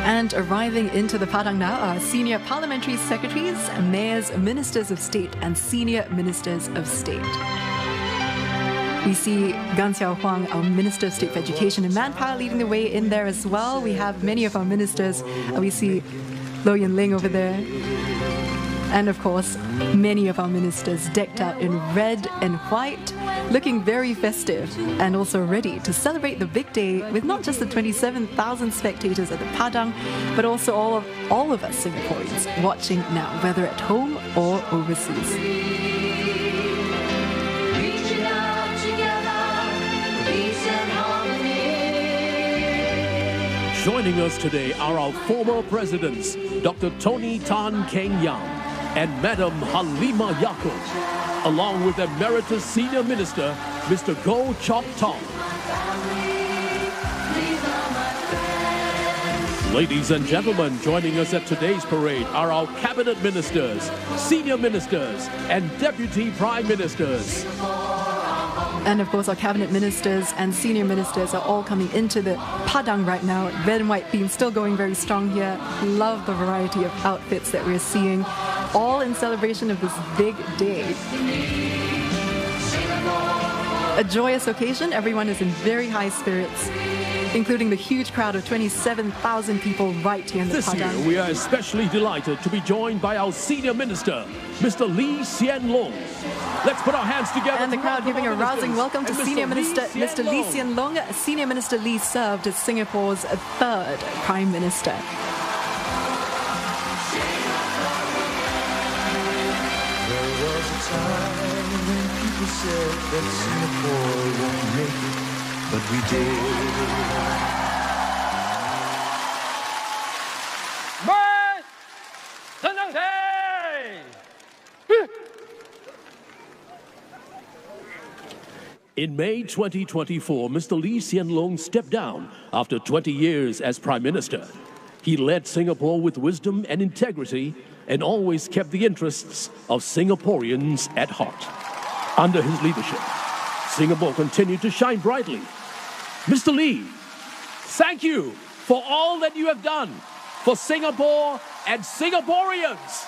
And arriving into the Padang now are senior parliamentary secretaries, mayors, ministers of state, and senior ministers of state. We see Gan Xiao Huang, our Minister of State for Education and Manpower, leading the way in there as well. We have many of our ministers. We see Lo Yin Ling over there. And of course, many of our ministers decked out in red and white, looking very festive and also ready to celebrate the big day with not just the 27,000 spectators at the Padang, but also all of us Singaporeans watching now, whether at home or overseas. Joining us today are our former presidents, Dr. Tony Tan Keng Yang and Madam Halima Yaakob, along with Emeritus Senior Minister, Mr. Goh Chok Tong. Ladies and gentlemen, joining us at today's parade are our cabinet ministers, senior ministers, and deputy prime ministers. And of course, our cabinet ministers and senior ministers are all coming into the Padang right now. Red and white theme still going very strong here. Love the variety of outfits that we're seeing, all in celebration of this big day. A joyous occasion. Everyone is in very high spirits. including the huge crowd of 27,000 people right here in the This Padang. year, we are especially delighted to be joined by our senior minister, Mr. Lee Hsien Loong. Let's put our hands together. And the to crowd welcome giving a our rousing ministers welcome to and Senior Mr. Minister Mr. Lee Hsien Loong. Senior Minister Lee served as Singapore's third Prime Minister. There was a time when people said that Singapore won't make it, but we did. Boys! Senang Day! In May 2024, Mr. Lee Hsien Loong stepped down after 20 years as Prime Minister. He led Singapore with wisdom and integrity and always kept the interests of Singaporeans at heart. Under his leadership, Singapore continued to shine brightly. Mr. Lee, thank you for all that you have done for Singapore and Singaporeans.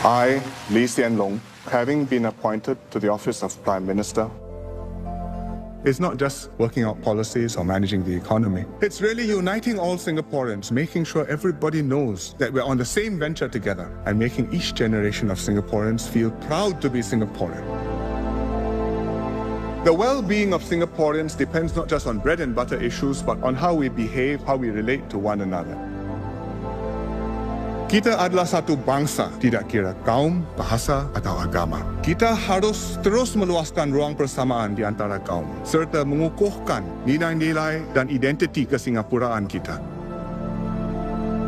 I, Lee Hsien Loong, having been appointed to the office of Prime Minister, it's not just working out policies or managing the economy. It's really uniting all Singaporeans, making sure everybody knows that we're on the same venture together and making each generation of Singaporeans feel proud to be Singaporean. The well-being of Singaporeans depends not just on bread and butter issues, but on how we behave, how we relate to one another. Kita adalah satu bangsa, tidak kira kaum, bahasa, atau agama. Kita harus terus meluaskan ruang persamaan di antara kaum, serta mengukuhkan nilai-nilai dan identiti kesingapuraan kita.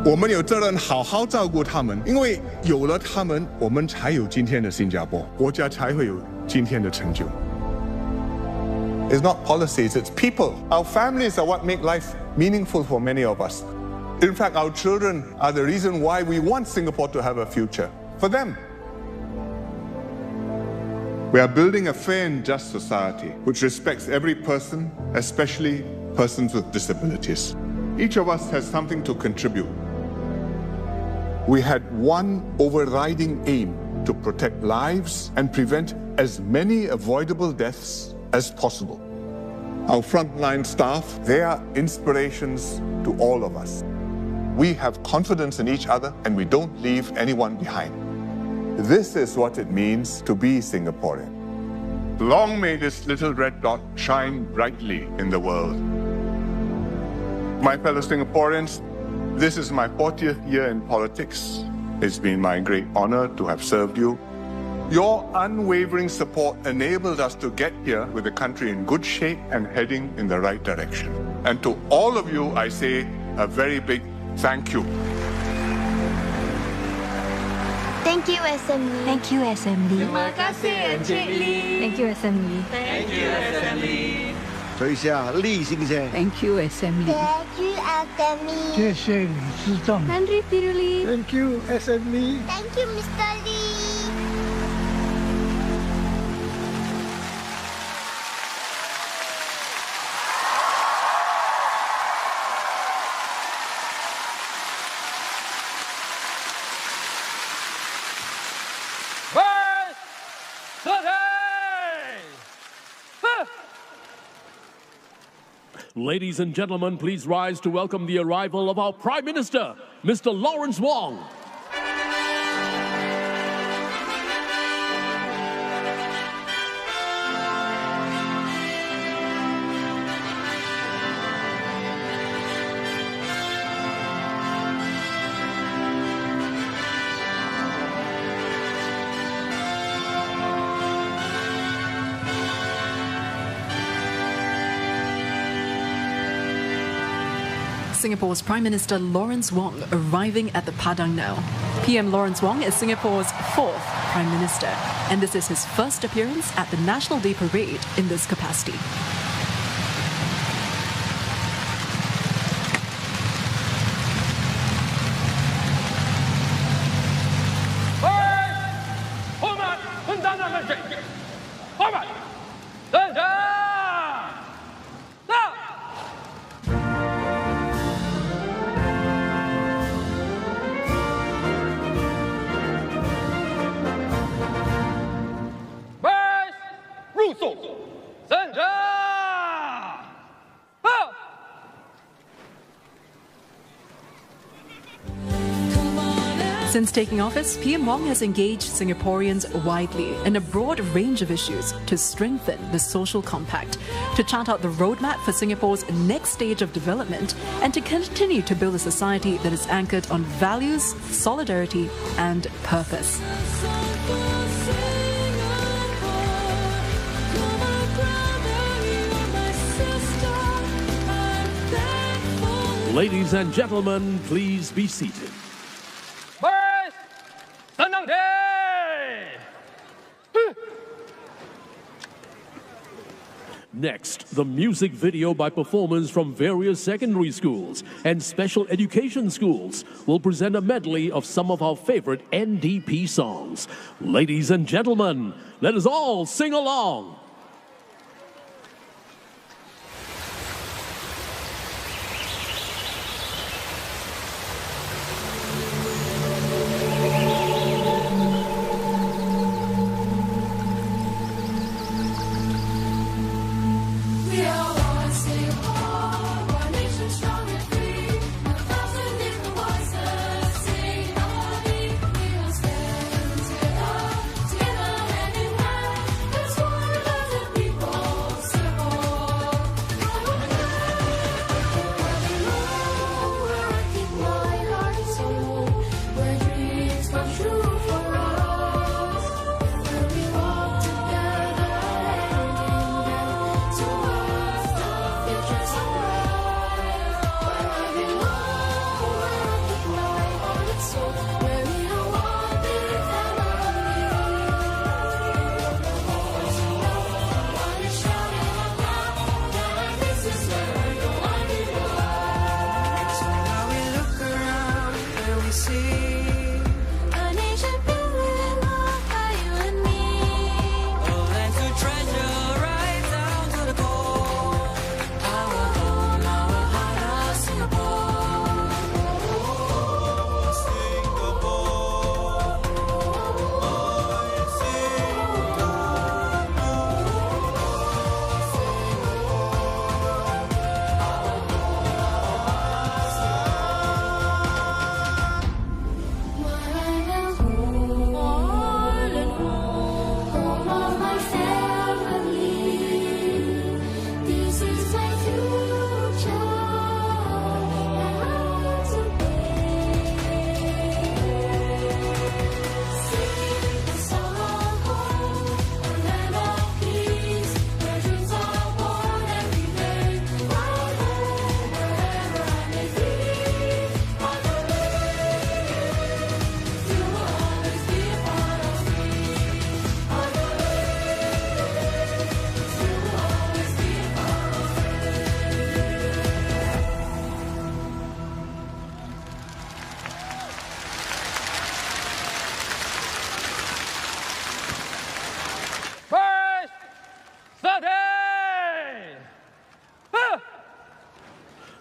我们有责任好好照顾他们，因为有了他们，我们才有今天的新加坡，国家才会有今天的成就。It's not policies, it's people. Our families are what make life meaningful for many of us. In fact, our children are the reason why we want Singapore to have a future. For them. We are building a fair and just society which respects every person, especially persons with disabilities. Each of us has something to contribute. We had one overriding aim to protect lives and prevent as many avoidable deaths as possible. Our frontline staff, they are inspirations to all of us. We have confidence in each other and we don't leave anyone behind. This is what it means to be Singaporean. Long may this little red dot shine brightly in the world. My fellow Singaporeans, this is my 40th year in politics. It's been my great honor to have served you. Your unwavering support enabled us to get here with the country in good shape and heading in the right direction. And to all of you, I say a very big thank you. Thank you, Assembly. Thank you, Assembly. Terima kasih, Encik Lee. Thank you, Assembly. Thank you, Assembly. 退下厉先生。 Thank you, Assembly. Thank you, Assembly. 谢谢李市长。 Henry Tiruli. Thank you, Assembly. Thank you, Mr. Lee. Boys! Senang! Ladies and gentlemen, please rise to welcome the arrival of our Prime Minister, Mr. Lawrence Wong. Singapore's Prime Minister Lawrence Wong arriving at the Padang now. PM Lawrence Wong is Singapore's fourth Prime Minister, and this is his first appearance at the National Day Parade in this capacity. Hormat Perdana Menteri. Hormat. Senja. Now. Boys, Russo. Senja. Since taking office, PM Wong has engaged Singaporeans widely in a broad range of issues to strengthen the social compact, to chart out the roadmap for Singapore's next stage of development, and to continue to build a society that is anchored on values, solidarity, and purpose. Ladies and gentlemen, please be seated. Boys, tenang deh. Next, the music video by performers from various secondary schools and special education schools will present a medley of some of our favorite NDP songs. Ladies and gentlemen, let us all sing along.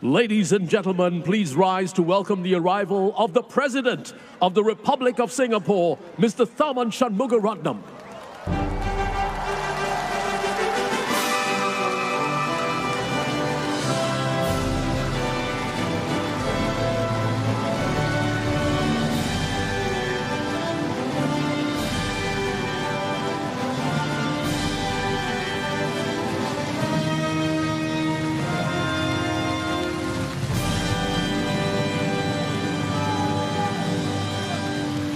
Ladies and gentlemen, please rise to welcome the arrival of the President of the Republic of Singapore, Mr. Tharman Shanmugaratnam.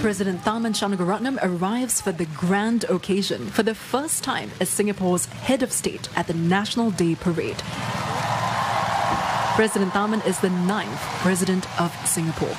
President Tharman Shanmugaratnam arrives for the grand occasion for the first time as Singapore's head of state at the National Day Parade. President Tharman is the 9th President of Singapore.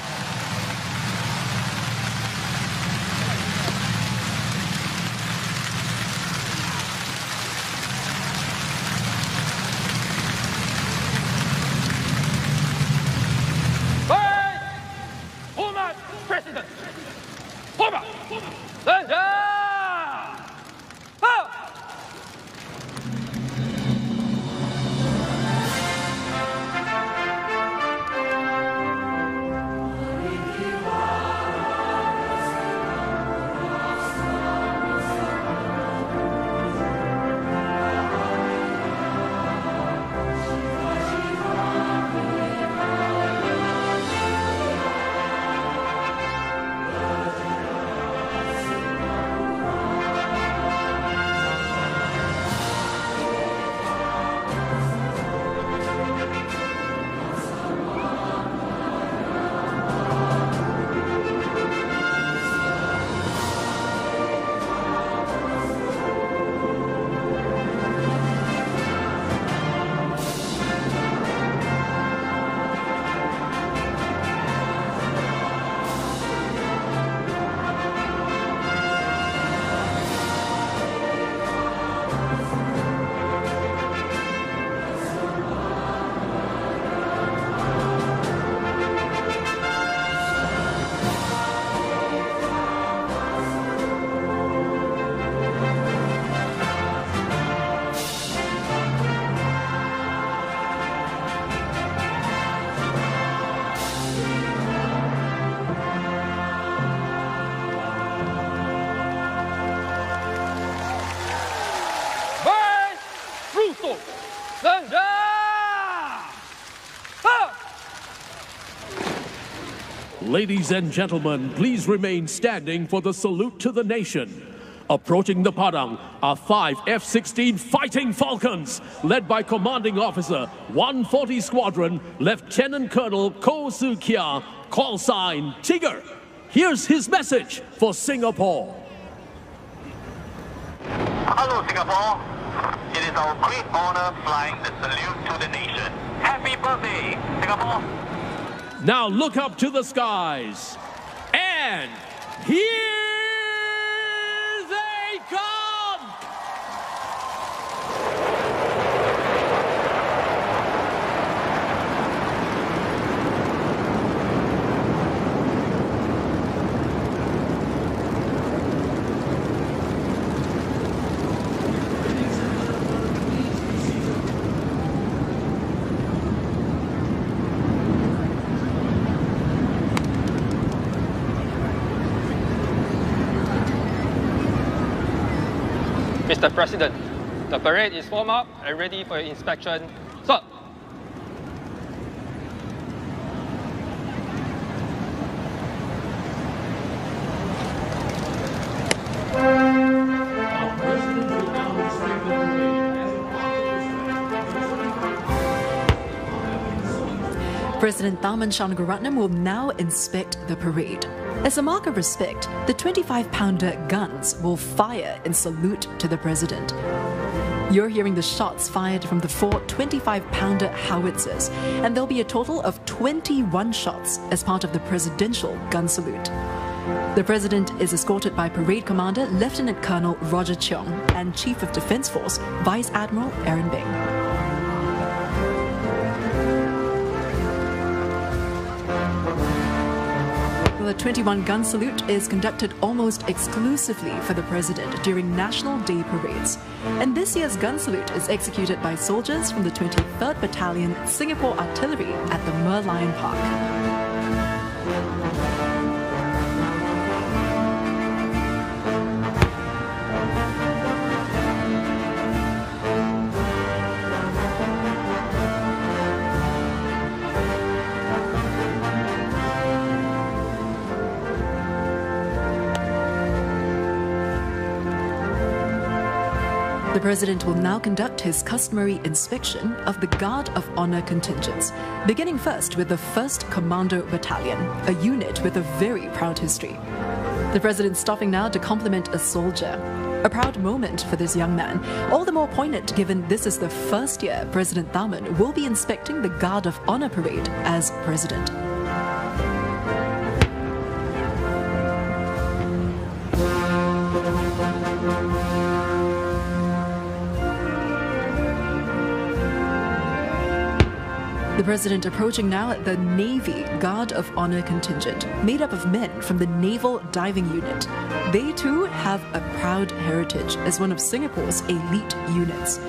Ladies and gentlemen, please remain standing for the salute to the nation. Approaching the Padang are 5 F-16 Fighting Falcons, led by Commanding Officer 140 Squadron, Lieutenant Colonel Ko Soo Kia, call sign Tiger. Here's his message for Singapore. Hello, Singapore. It is our great honor flying the salute to the nation. Happy birthday, Singapore. Now look up to the skies. And here they come! Mr. President, the parade is formed up and ready for inspection. Sir. President Tharman Shanmugaratnam will now inspect the parade. As a mark of respect, the 25-pounder guns will fire in salute to the president. You're hearing the shots fired from the 4 25-pounder howitzers, and there'll be a total of 21 shots as part of the presidential gun salute. The president is escorted by Parade Commander Lieutenant Colonel Roger Cheong and Chief of Defence Force Vice Admiral Aaron Beng. The 21-gun salute is conducted almost exclusively for the president during National Day parades. And this year's gun salute is executed by soldiers from the 23rd Battalion Singapore Artillery at the Merlion Park. The President will now conduct his customary inspection of the Guard of Honour contingents, beginning first with the 1st Commando Battalion, a unit with a very proud history. The President's stopping now to compliment a soldier. A proud moment for this young man, all the more poignant given this is the first year President Tharman will be inspecting the Guard of Honour parade as President. The President approaching now the Navy Guard of Honour contingent, made up of men from the Naval Diving Unit. They too have a proud heritage as one of Singapore's elite units.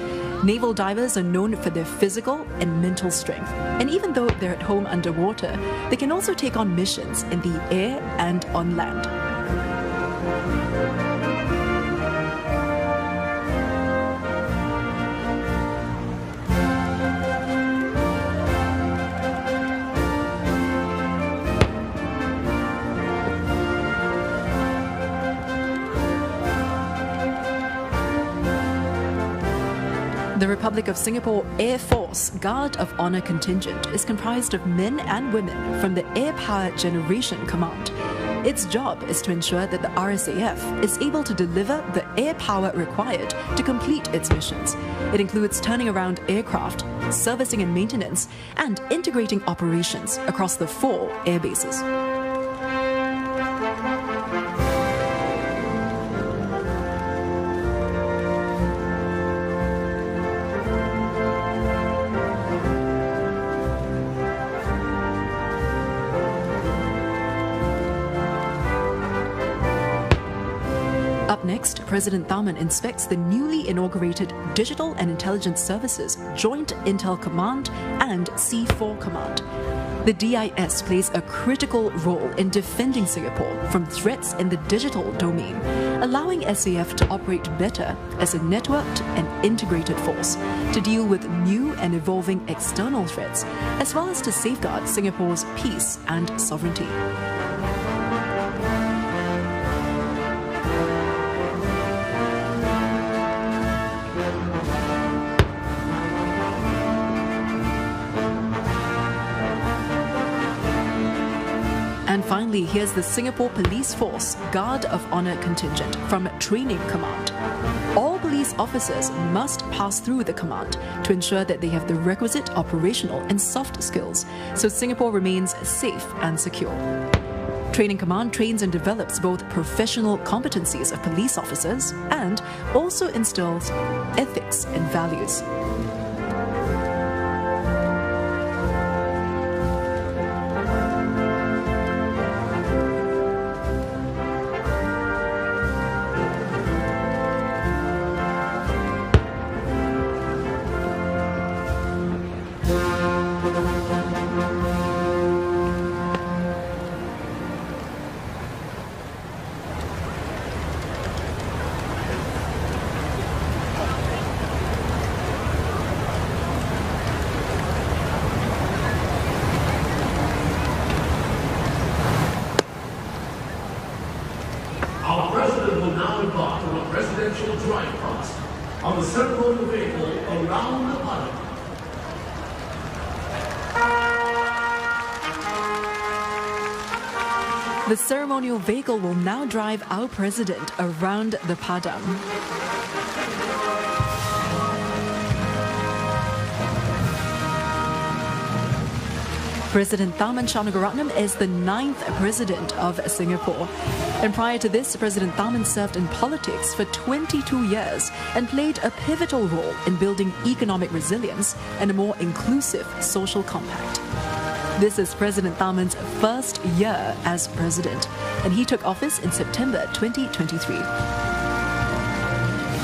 Naval divers are known for their physical and mental strength, and even though they're at home underwater, they can also take on missions in the air and on land. The Republic of Singapore Air Force Guard of Honour contingent is comprised of men and women from the Air Power Generation Command. Its job is to ensure that the RSAF is able to deliver the air power required to complete its missions. It includes turning around aircraft, servicing and maintenance, and integrating operations across the 4 air bases. Up next, President Tharman inspects the newly inaugurated Digital and Intelligence Services Joint Intel Command and C4 Command. The DIS plays a critical role in defending Singapore from threats in the digital domain, allowing SAF to operate better as a networked and integrated force to deal with new and evolving external threats, as well as to safeguard Singapore's peace and sovereignty. And finally, here's the Singapore Police Force Guard of Honour contingent from Training Command. All police officers must pass through the command to ensure that they have the requisite operational and soft skills so Singapore remains safe and secure. Training Command trains and develops both professional competencies of police officers and also instills ethics and values. Our president will now embark on a presidential drive past on the ceremonial vehicle around the Padang. The ceremonial vehicle will now drive our president around the Padang. President Tharman Shanmugaratnam is the 9th president of Singapore. And prior to this, President Tharman served in politics for 22 years and played a pivotal role in building economic resilience and a more inclusive social compact. This is President Tharman's first year as president, and he took office in September 2023.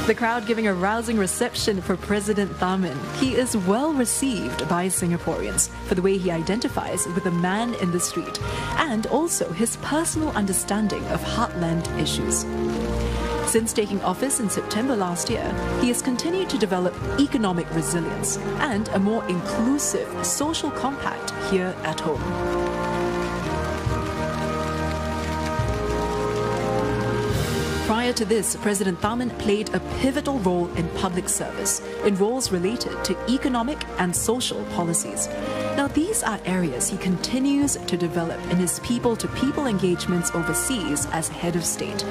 The crowd giving a rousing reception for President Tharman. He is well received by Singaporeans for the way he identifies with the man in the street and also his personal understanding of heartland issues. Since taking office in September last year, he has continued to develop economic resilience and a more inclusive social compact here at home. Prior to this, President Tharman played a pivotal role in public service, in roles related to economic and social policies. Now, these are areas he continues to develop in his people-to-people engagements overseas as head of state,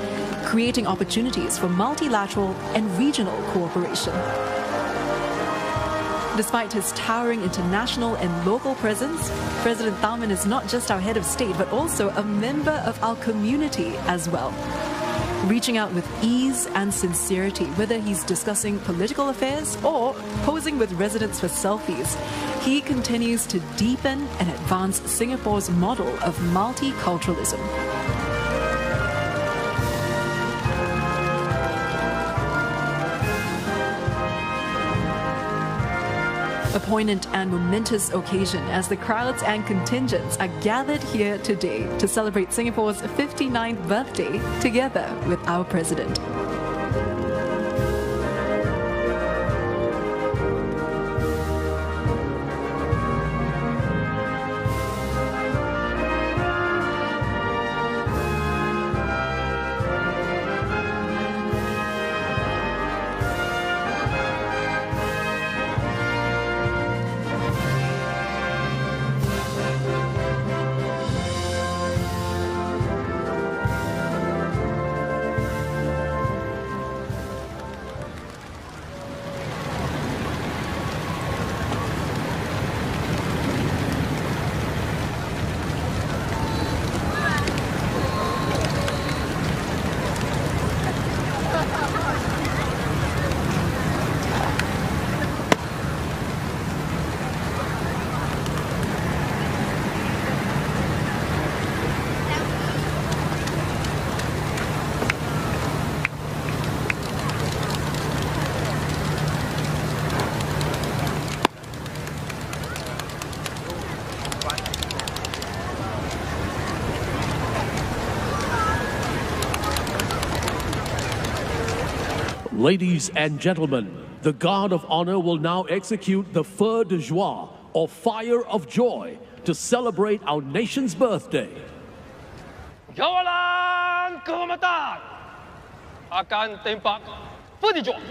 creating opportunities for multilateral and regional cooperation. Despite his towering international and local presence, President Tharman is not just our head of state, but also a member of our community as well. Reaching out with ease and sincerity, whether he's discussing political affairs or posing with residents for selfies, he continues to deepen and advance Singapore's model of multiculturalism. A poignant and momentous occasion as the crowds and contingents are gathered here today to celebrate Singapore's 59th birthday together with our president. Ladies and gentlemen, the Guard of Honor will now execute the Feu de Joie, or Fire of Joy, to celebrate our nation's birthday. Kawalan kehormatan akan tembak Feu de Joie.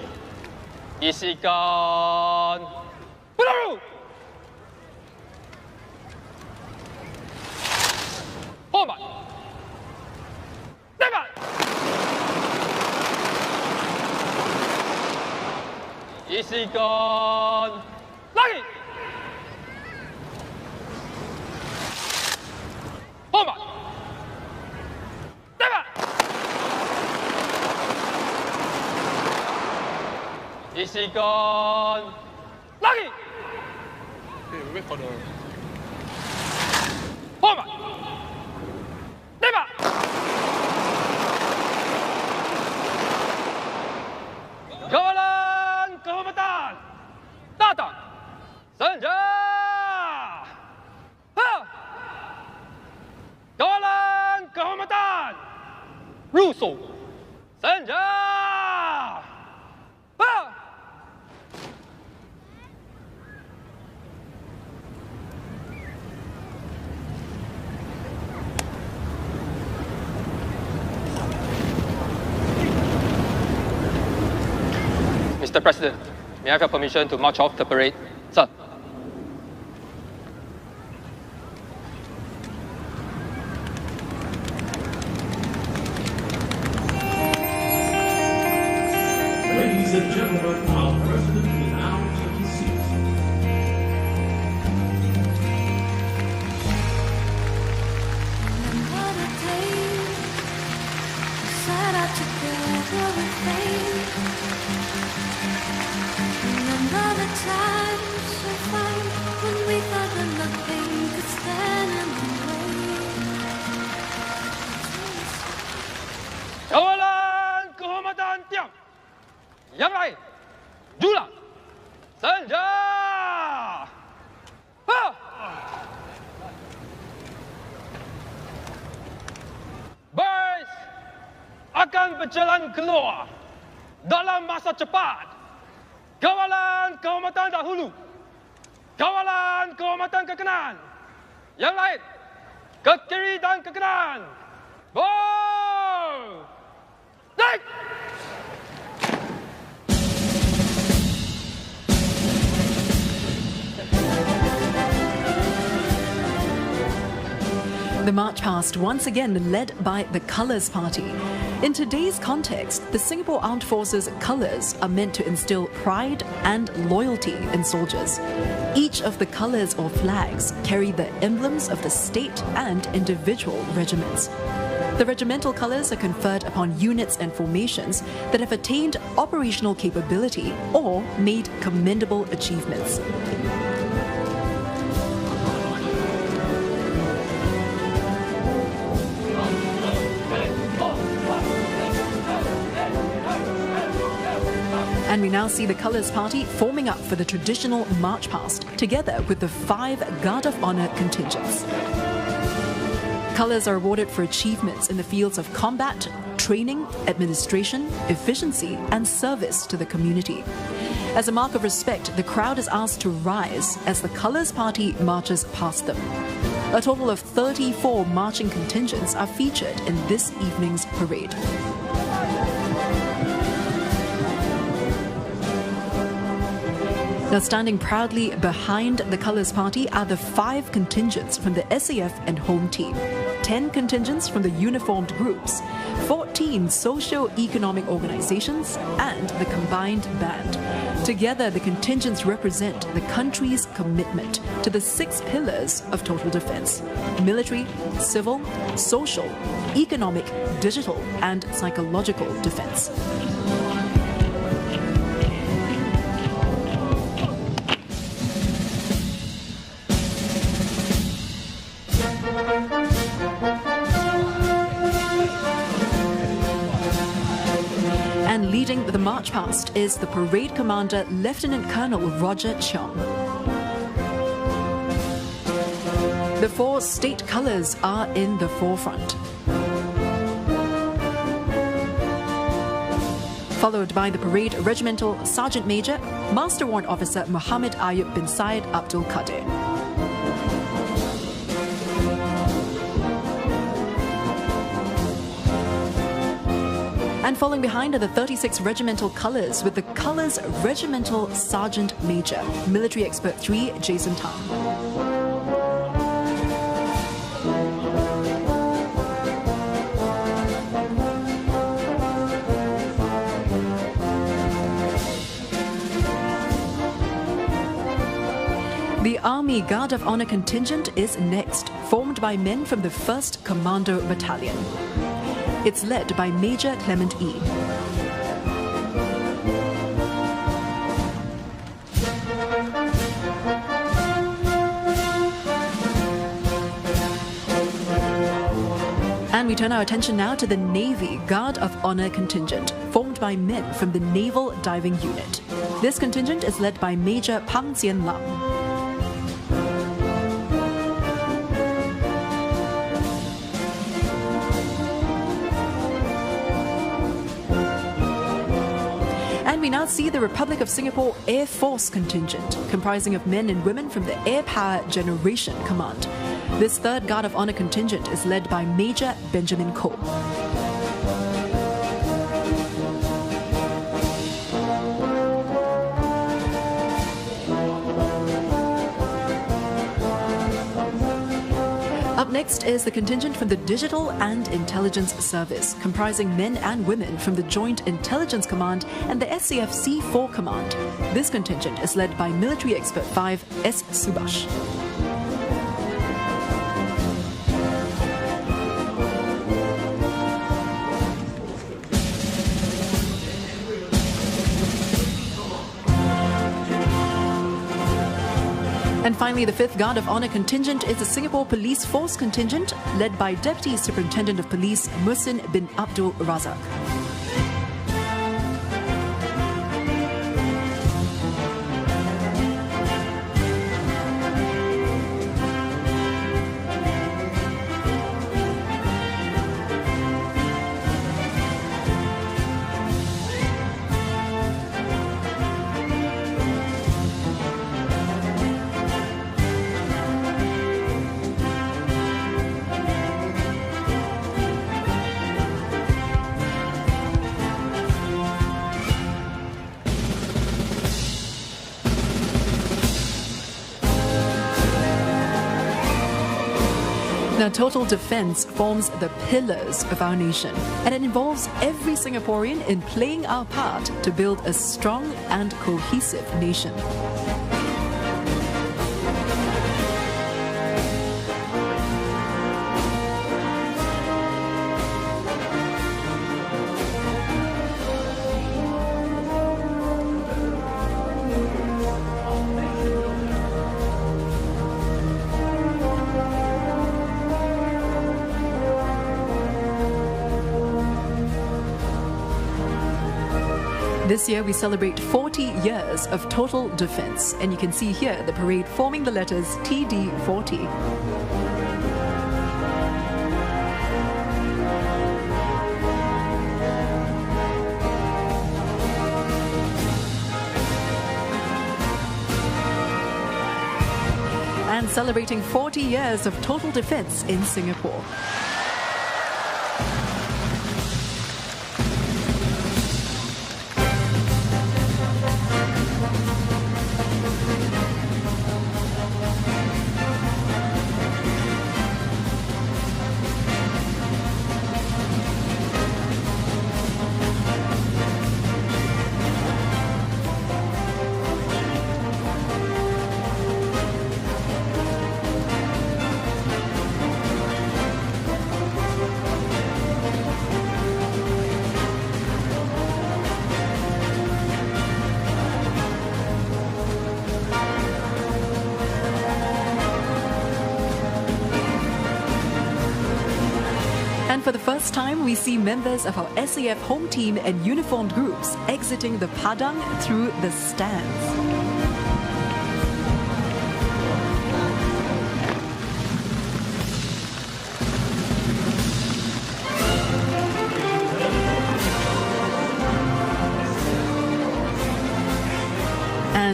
Isikan peluru. Hormat. Tembak. Isikan lagi. Hormat. Tembak. Isikan lagi. Okay, wait for the... Hormat. Tembak. Kawalan kehormatan datang. Senja. Ha. Kawalan kehormatan rusuh. Senja. Ha. Mr. President, may I have your permission to march off the parade? Sir. Ladies and gentlemen, our President will now take his seat. Kawalan kehormatan tiang. Yang lain, julang. Senja. Ha. Boys akan berjalan keluar dalam masa cepat. Kawalan kehormatan dahulu. Kawalan kehormatan ke kanan. Yang lain, ke kiri dan ke kanan. Ball! Take! The march past once again led by the Colours Party. In today's context, the Singapore Armed Forces colours are meant to instill pride and loyalty in soldiers. Each of the colours or flags carry the emblems of the state and individual regiments. The regimental colours are conferred upon units and formations that have attained operational capability or made commendable achievements. And we now see the Colours Party forming up for the traditional march past, together with the 5 Guard of Honour contingents. Colours are awarded for achievements in the fields of combat, training, administration, efficiency, and service to the community. As a mark of respect, the crowd is asked to rise as the Colours Party marches past them. A total of 34 marching contingents are featured in this evening's parade. Now, standing proudly behind the Colours Party are the 5 contingents from the SAF and Home Team, 10 contingents from the uniformed groups, 14 socio-economic organizations, and the combined band. Together, the contingents represent the country's commitment to the 6 pillars of total defense: military, civil, social, economic, digital, and psychological defense. And leading the march past is the parade commander, Lieutenant Colonel Roger Cheong. The 4 state colours are in the forefront. followed by the parade Regimental Sergeant Major, Master Warrant Officer Muhammad Ayub bin Said Abdul Qadir. And falling behind are the 36 regimental colours with the colours Regimental Sergeant Major, Military Expert 3 Jason Tang. The Army Guard of Honour contingent is next, formed by men from the 1st Commando Battalion. It's led by Major Clement E. And we turn our attention now to the Navy Guard of Honour contingent, formed by men from the Naval Diving Unit. This contingent is led by Major Pang Jian Lam. And we now see the Republic of Singapore Air Force contingent, comprising of men and women from the Air Power Generation Command. This 3rd Guard of Honour contingent is led by Major Benjamin Koh. Up next is the contingent from the Digital and Intelligence Service, comprising men and women from the Joint Intelligence Command and the SAF C4 Command. This contingent is led by Military Expert 5 S. Subhash. And finally, the 5th Guard of Honour contingent is the Singapore Police Force contingent, led by Deputy Superintendent of Police Muhsin bin Abdul Razak. Now, total defense forms the pillars of our nation, and it involves every Singaporean in playing our part to build a strong and cohesive nation. This year we celebrate 40 years of total defense, and you can see here the parade forming the letters TD40. And celebrating 40 years of total defense in Singapore. And for the first time, we see members of our SAF home team and uniformed groups exiting the Padang through the stands.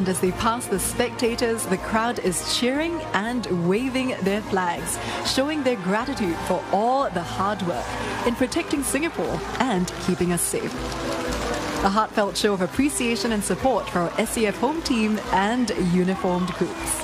And as they pass the spectators, the crowd is cheering and waving their flags, showing their gratitude for all the hard work in protecting Singapore and keeping us safe. A heartfelt show of appreciation and support for our SAF home team and uniformed groups.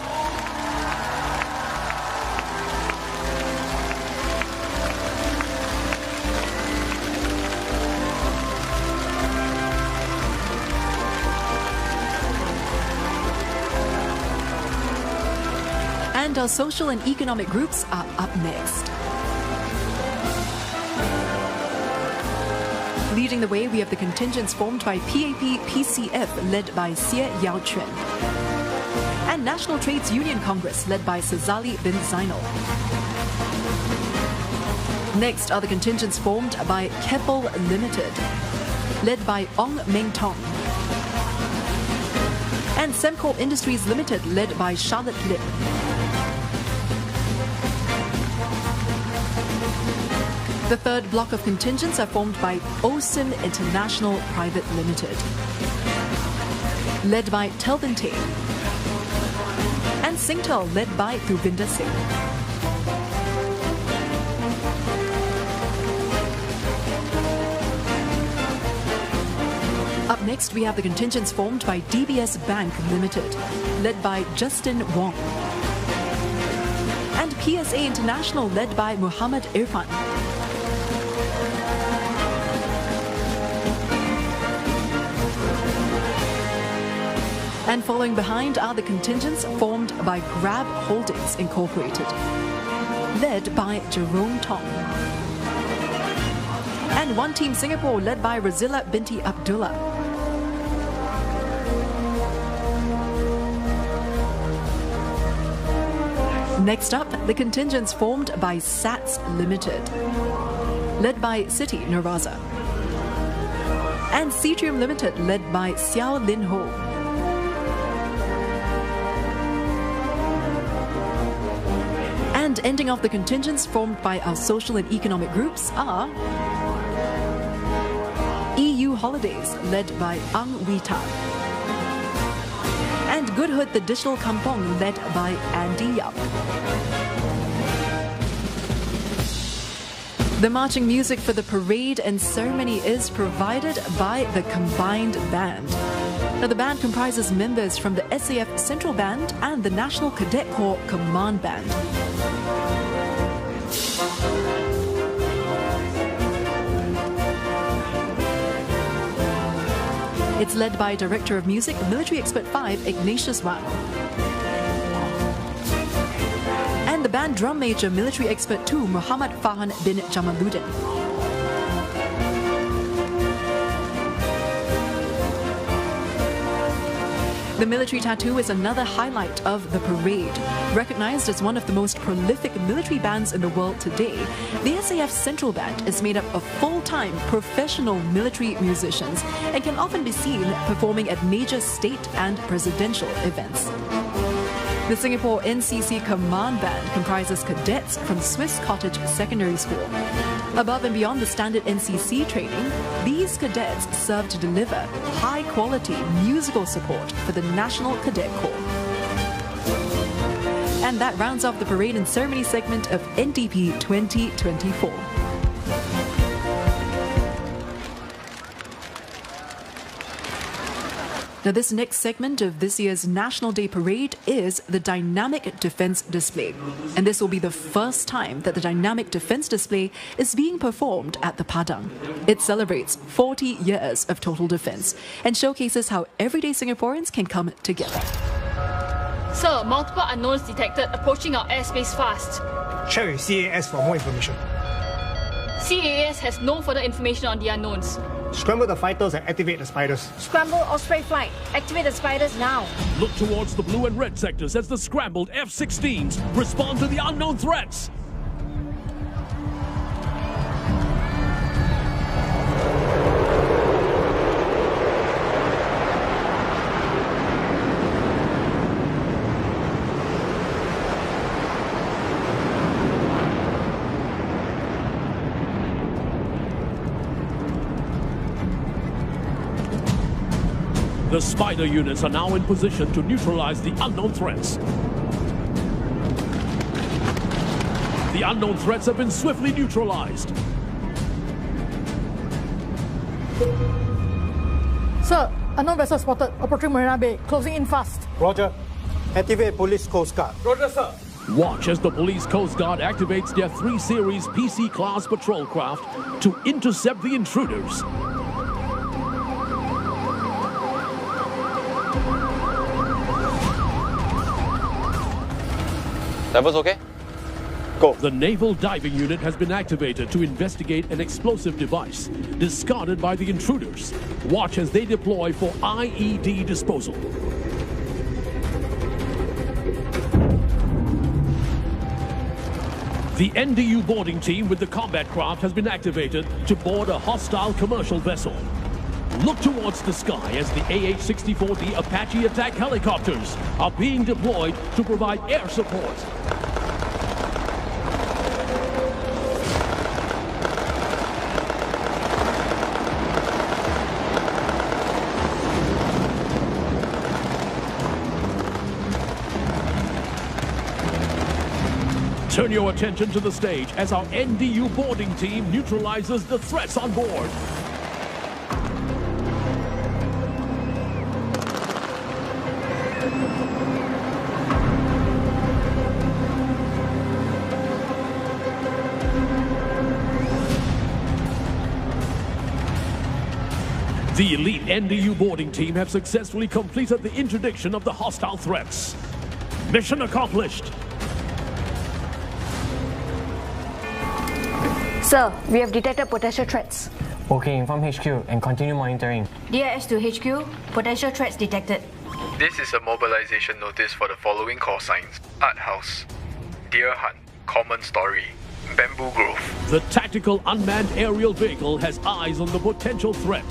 And our social and economic groups are up next. Leading the way, we have the contingents formed by PAP-PCF, led by Xie Yaochuan, and National Trades Union Congress, led by Sazali bin Zainal. Next are the contingents formed by Keppel Limited, led by Ong Meng Tong, and Semcorp Industries Limited, led by Charlotte Lip. The third block of contingents are formed by OSIM International Private Limited, led by Telvin Tay, and Singtel, led by Rubinder Singh. Up next, we have the contingents formed by DBS Bank Limited, led by Justin Wong, and PSA International, led by Muhammad Irfan. And following behind are the contingents formed by Grab Holdings Incorporated, led by Jerome Tong, and One Team Singapore, led by Razila binti Abdullah. Next up, the contingents formed by SATS Limited, led by Siti Nuraza, and Citrium Limited, led by Xiao Lin Ho. And ending off the contingents formed by our social and economic groups are EU Holidays, led by Ang Wita, and Good Hood the Digital Kampong, led by Andy Yap. The marching music for the parade and ceremony is provided by the Combined Band. Now, the band comprises members from the SAF Central Band and the National Cadet Corps Command Band. It's led by Director of Music, Military Expert 5, Ignatius Wang, and the band drum major, Military Expert 2, Muhammad Fahan bin Jamaluddin. The military tattoo is another highlight of the parade. Recognized as one of the most prolific military bands in the world today, the SAF Central Band is made up of full-time professional military musicians and can often be seen performing at major state and presidential events. The Singapore NCC Command Band comprises cadets from Swiss Cottage Secondary School. Above and beyond the standard NCC training, these cadets serve to deliver high-quality musical support for the National Cadet Corps. And that rounds off the parade and ceremony segment of NDP 2024. Now, this next segment of this year's National Day Parade is the Dynamic Defence Display. And this will be the first time that the Dynamic Defence Display is being performed at the Padang. It celebrates 40 years of total defence and showcases how everyday Singaporeans can come together. Sir, multiple unknowns detected approaching our airspace fast. Check with CAS for more information. CAS has no further information on the unknowns. Scramble the fighters and activate the spiders. Scramble Osprey flight. Activate the spiders now. Look towards the blue and red sectors as the scrambled F-16s respond to the unknown threats. The Spider units are now in position to neutralize the unknown threats. The unknown threats have been swiftly neutralized. Sir, unknown vessel spotted approaching Marina Bay, closing in fast. Roger. Activate Police Coast Guard. Roger, sir. Watch as the Police Coast Guard activates their 3 Series PC-class patrol craft to intercept the intruders. Levels okay? Go. The Naval Diving Unit has been activated to investigate an explosive device discarded by the intruders. Watch as they deploy for IED disposal. The NDU boarding team with the combat craft has been activated to board a hostile commercial vessel. Look towards the sky as the AH-64D Apache attack helicopters are being deployed to provide air support. Turn your attention to the stage as our NDU boarding team neutralizes the threats on board. The elite NDU boarding team have successfully completed the interdiction of the hostile threats. Mission accomplished. Sir, we have detected potential threats. Okay, inform HQ and continue monitoring. DIS to HQ, potential threats detected. This is a mobilization notice for the following call signs: Art House, Deer Hunt, Common Story, Bamboo Grove. The tactical unmanned aerial vehicle has eyes on the potential threat.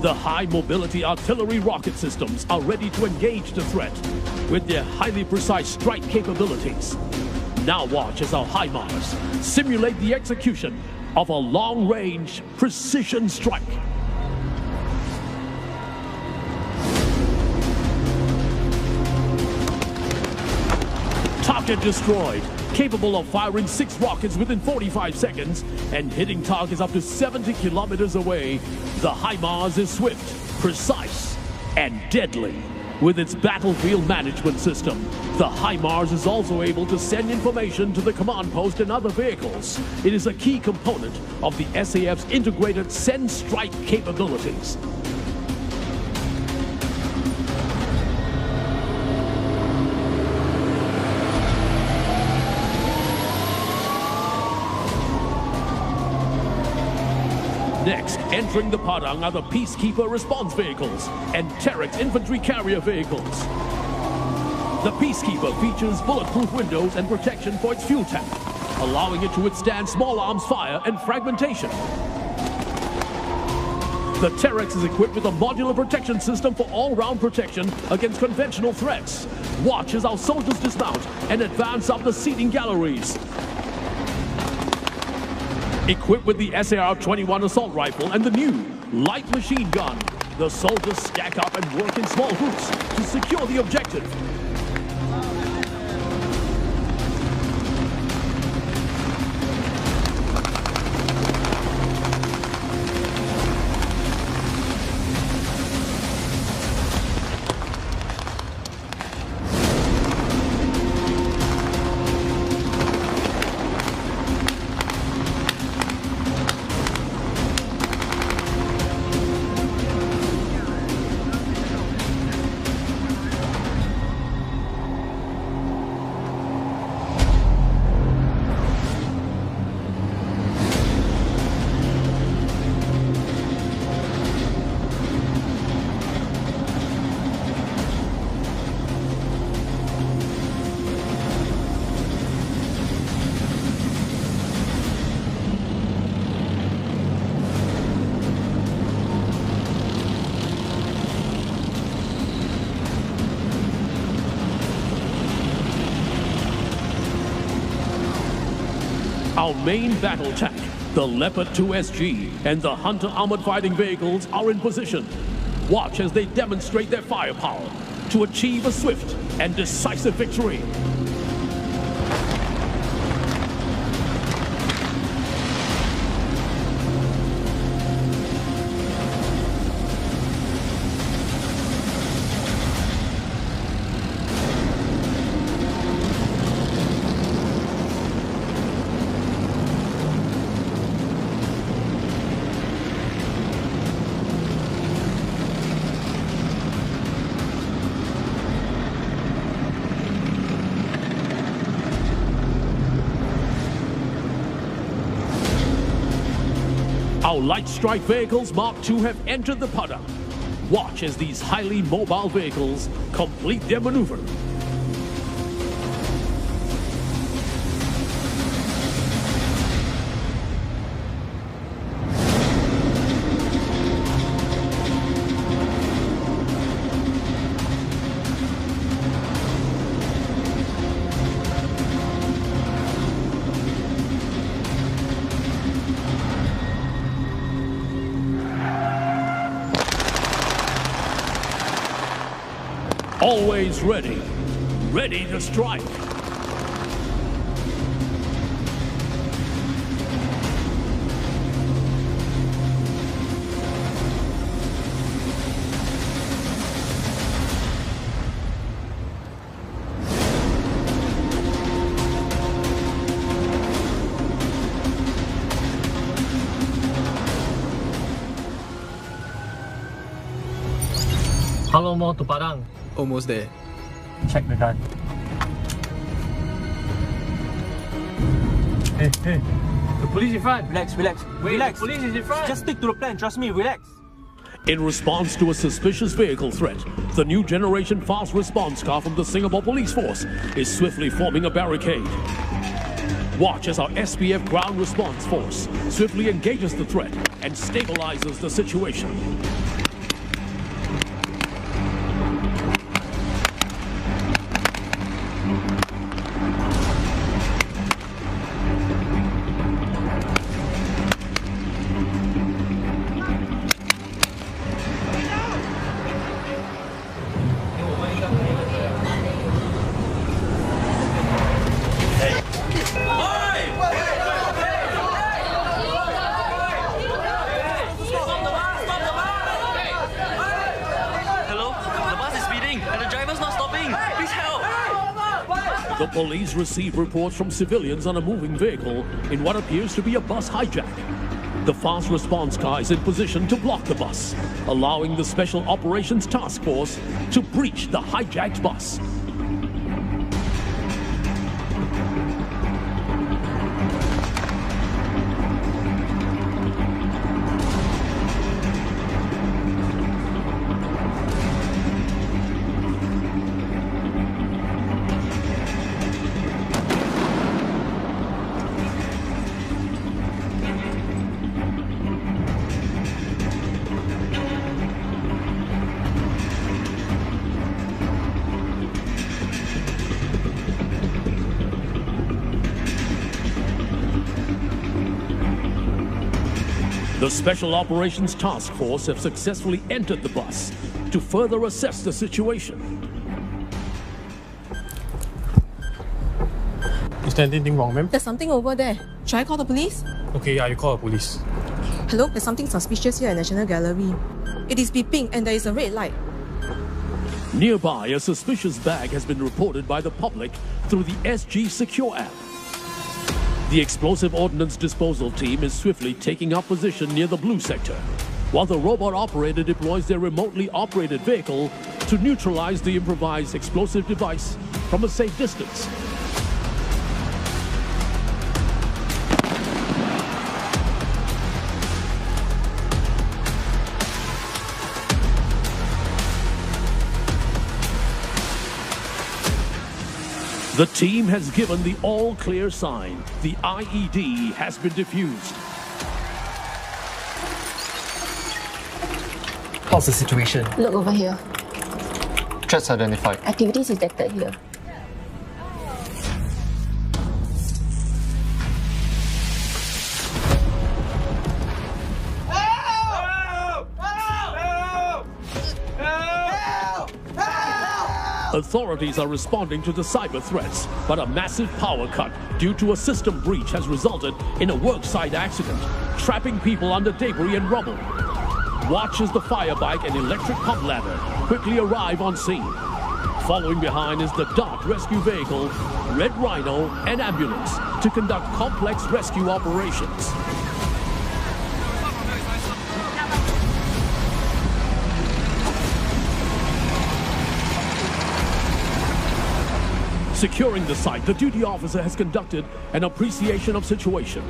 The high mobility artillery rocket systems are ready to engage the threat with their highly precise strike capabilities. Now watch as our HIMARS simulate the execution of a long-range precision strike. Target destroyed, capable of firing 6 rockets within 45 seconds and hitting targets up to 70 kilometers away. The HIMARS is swift, precise, and deadly. With its battlefield management system, the HIMARS is also able to send information to the command post and other vehicles. It is a key component of the SAF's integrated send strike capabilities. Next, entering the Padang are the Peacekeeper response vehicles and Terex infantry carrier vehicles. The Peacekeeper features bulletproof windows and protection for its fuel tank, allowing it to withstand small arms fire and fragmentation. The Terex is equipped with a modular protection system for all-round protection against conventional threats. Watch as our soldiers dismount and advance up the seating galleries. Equipped with the SAR-21 assault rifle and the new light machine gun, the soldiers stack up and work in small groups to secure the objective. Our main battle tank, the Leopard 2 SG, and the Hunter armored fighting vehicles are in position. Watch as they demonstrate their firepower to achieve a swift and decisive victory. Our light strike vehicles Mark II have entered the Padang. Watch as these highly mobile vehicles complete their maneuver. Always ready, ready to strike. How long more to Padang? Almost there. Check the gun. Hey. The police in front. Relax. Wait, Relax. the police is in front. Just stick to the plan. Trust me. Relax. In response to a suspicious vehicle threat, the new generation fast response car from the Singapore Police Force is swiftly forming a barricade. Watch as our SPF ground response force swiftly engages the threat and stabilizes the situation. The police receive reports from civilians on a moving vehicle in what appears to be a bus hijack. The fast response car is in position to block the bus, allowing the Special Operations Task Force to breach the hijacked bus. The Special Operations Task Force have successfully entered the bus to further assess the situation. Is there anything wrong, ma'am? There's something over there. Should I call the police? Okay, yeah, you call the police. Hello, there's something suspicious here at National Gallery. It is beeping and there is a red light. Nearby, a suspicious bag has been reported by the public through the SG Secure app. The explosive ordnance disposal team is swiftly taking up position near the blue sector, while the robot operator deploys their remotely operated vehicle to neutralize the improvised explosive device from a safe distance. The team has given the all-clear sign. The IED has been defused. How's the situation? Look over here. Threats identified. Activities detected here. Authorities are responding to the cyber threats, but a massive power cut due to a system breach has resulted in a worksite accident, trapping people under debris and rubble. Watch as the fire bike and electric pump ladder quickly arrive on scene. Following behind is the Dart rescue vehicle, Red Rhino, and ambulance to conduct complex rescue operations. Securing the site, the duty officer has conducted an appreciation of situation.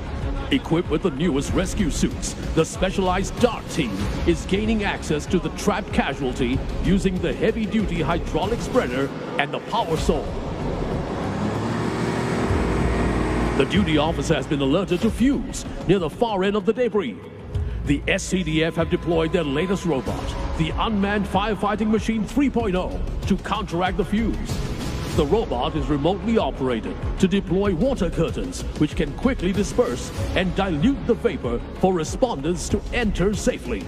Equipped with the newest rescue suits, the specialized DART team is gaining access to the trapped casualty using the heavy-duty hydraulic spreader and the power saw. The duty officer has been alerted to fuse near the far end of the debris. The SCDF have deployed their latest robot, the Unmanned Firefighting Machine 3.0, to counteract the fuse. The robot is remotely operated to deploy water curtains, which can quickly disperse and dilute the vapor for responders to enter safely.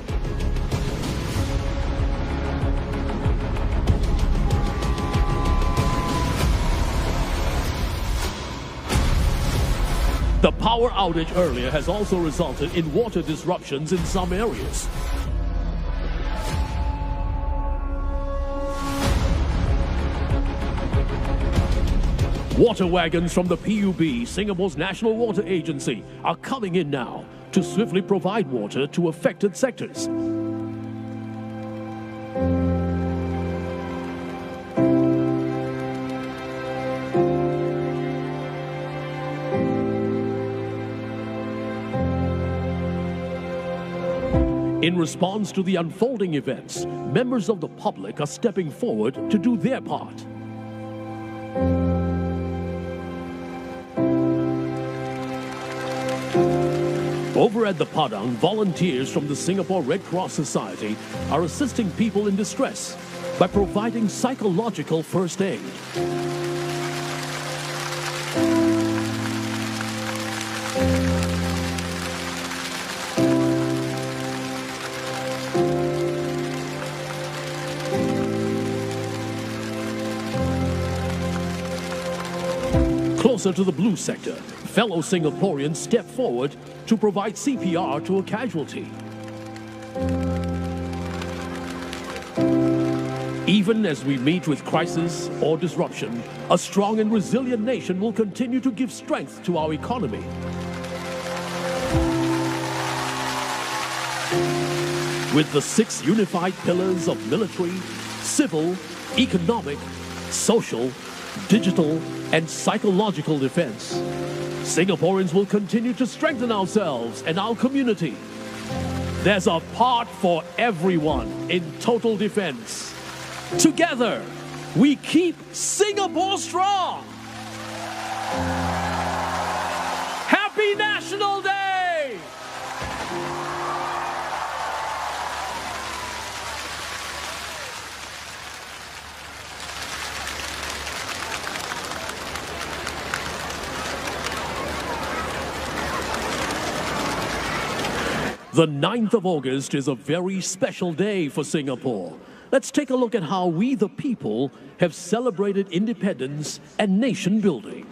The power outage earlier has also resulted in water disruptions in some areas. Water wagons from the PUB, Singapore's national water agency, are coming in now to swiftly provide water to affected sectors. In response to the unfolding events, members of the public are stepping forward to do their part. Over at the Padang, volunteers from the Singapore Red Cross Society are assisting people in distress by providing psychological first aid. Closer to the blue sector, fellow Singaporeans step forward to provide CPR to a casualty. Even as we meet with crisis or disruption, a strong and resilient nation will continue to give strength to our economy. With the 6 unified pillars of military, civil, economic, social, digital, and psychological defense, Singaporeans will continue to strengthen ourselves and our community. There's a part for everyone in total defense. Together, we keep Singapore strong. Happy National Day! The 9th of August is a very special day for Singapore. Let's take a look at how we, the people, have celebrated independence and nation building.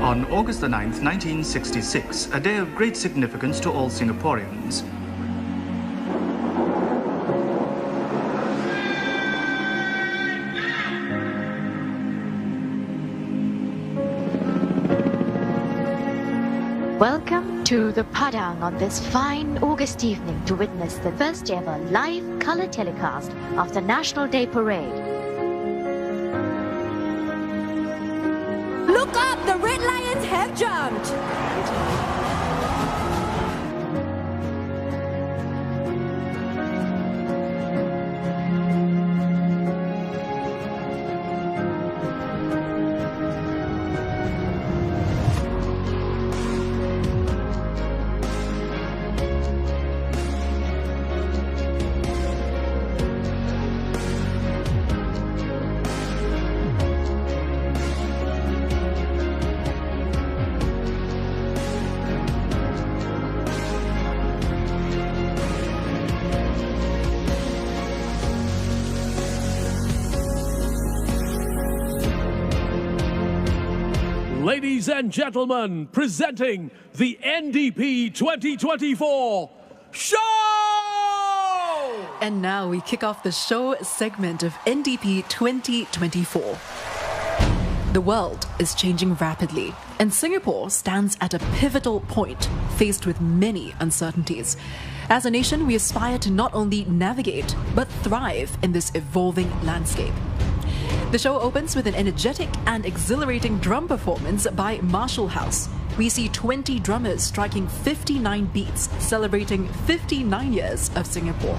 On August the 9th, 1966, a day of great significance to all Singaporeans. Welcome to the Padang on this fine August evening to witness the first ever live colour telecast of the National Day Parade. Look up! The Red Lions have jumped! Ladies and gentlemen, presenting the NDP 2024 show! And now we kick off the show segment of NDP 2024. The world is changing rapidly, and Singapore stands at a pivotal point, faced with many uncertainties. As a nation, we aspire to not only navigate, but thrive in this evolving landscape. The show opens with an energetic and exhilarating drum performance by Marshall House. We see 20 drummers striking 59 beats, celebrating 59 years of Singapore.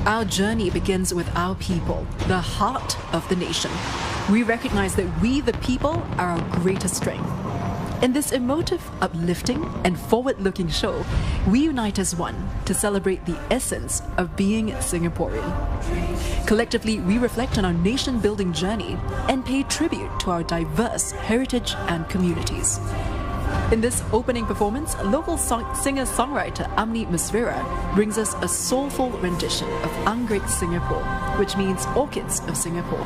Our journey begins with our people, the heart of the nation. We recognize that we, the people, are our greatest strength. In this emotive, uplifting, and forward-looking show, we unite as one to celebrate the essence of being Singaporean. Collectively, we reflect on our nation-building journey and pay tribute to our diverse heritage and communities. In this opening performance, local singer-songwriter Amni Musfira brings us a soulful rendition of Anggrek Singapore, which means orchids of Singapore.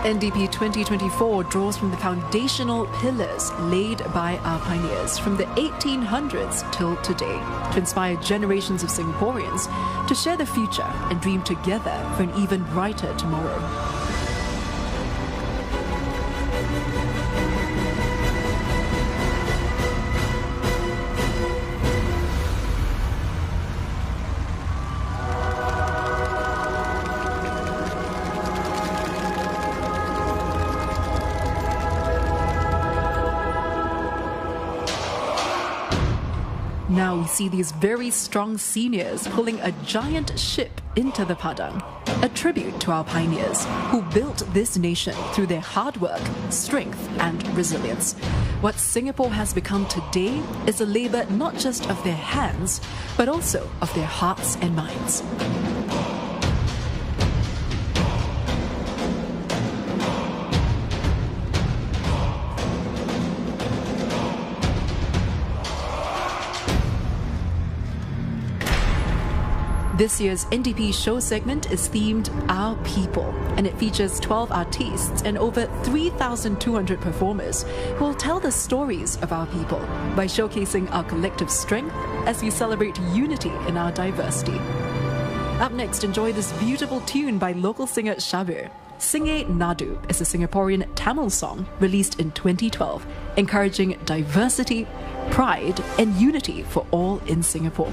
NDP 2024 draws from the foundational pillars laid by our pioneers from the 1800s till today to inspire generations of Singaporeans to share the future and dream together for an even brighter tomorrow. Now we see these very strong seniors pulling a giant ship into the Padang, a tribute to our pioneers who built this nation through their hard work, strength and resilience. What Singapore has become today is a labor not just of their hands, but also of their hearts and minds. This year's NDP show segment is themed Our People, and it features 12 artists and over 3,200 performers who will tell the stories of our people by showcasing our collective strength as we celebrate unity in our diversity. Up next, enjoy this beautiful tune by local singer Shabir. Singe Nadu is a Singaporean Tamil song released in 2012, encouraging diversity, pride, and unity for all in Singapore.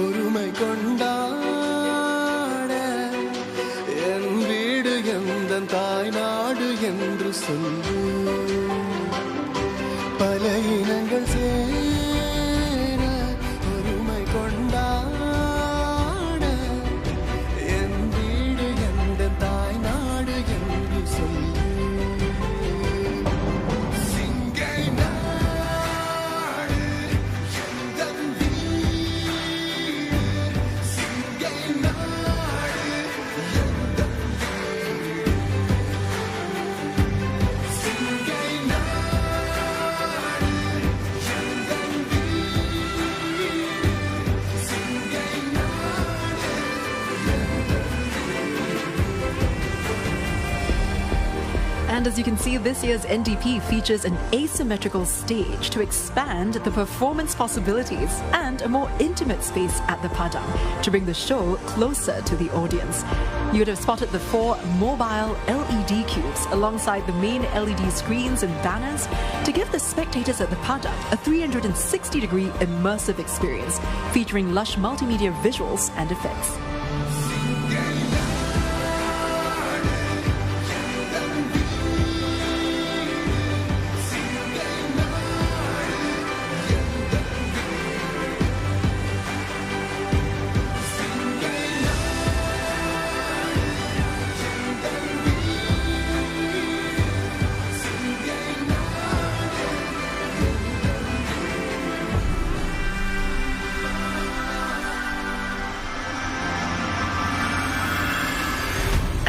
ஒருமை கொண்டாட என் என்று சொல்லு பல இனங்கள் சேர ஒருமை கொண்டாட என் வீடு எந்த தாய் நாடு என்று சொல்லு சிங்கை நாடு எந்தன் வீடு சிங்கை நாடு எந்தன் சிங்கை நாடு எந்தன் வீடு சிங்கை நாடு And as you can see, this year's NDP features an asymmetrical stage to expand the performance possibilities and a more intimate space at the Padang to bring the show closer to the audience. You would have spotted the 4 mobile LED cubes alongside the main LED screens and banners to give the spectators at the Padang a 360-degree immersive experience featuring lush multimedia visuals and effects.